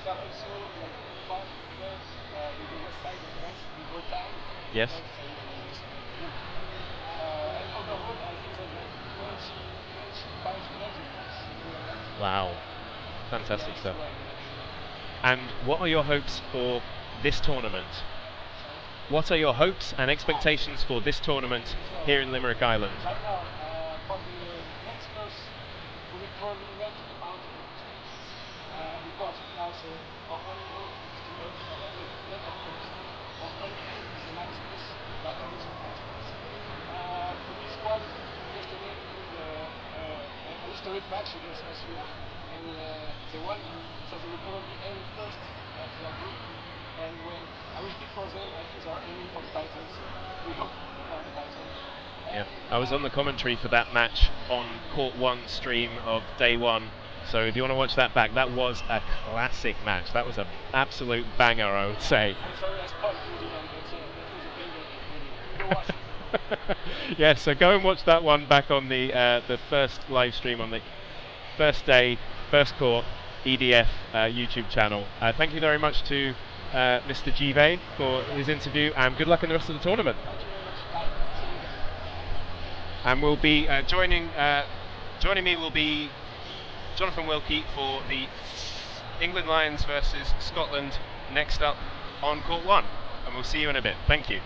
So also like 5 clubs in the west side of France, in Bretagne. Yes. And overall, I think there's like 25 clubs in France. Wow, fantastic stuff. And what are your hopes for this tournament? What are your hopes and expectations for this tournament here in Limerick Island? Right now, for the next course, we will probably not out of the stage. Because now, so our only hope is to make not of course. Our only aim is the ninth place, not only the first place. For this squad, yesterday we played a historic match against Austria, and they won. So they will probably aim first at their group. And when I will speak for them, I think they are aiming for the title, so we hope for the title. Yeah, I was on the commentary for that match on Court 1 stream of day 1, so if you want to watch that back, that was a classic match. That was an absolute banger, I would say. I'm sorry I spoiled you, Dylan, but that was a banger. Go watch it. Yeah, so go and watch that one back on the first live stream on the first day, first court EDF YouTube channel. Thank you very much to Mr. Give for his interview, and good luck in the rest of the tournament. And we'll be joining me will be Jonathan Wilkie for the England Lions versus Scotland next up on Court 1, and we'll see you in a bit. Thank you.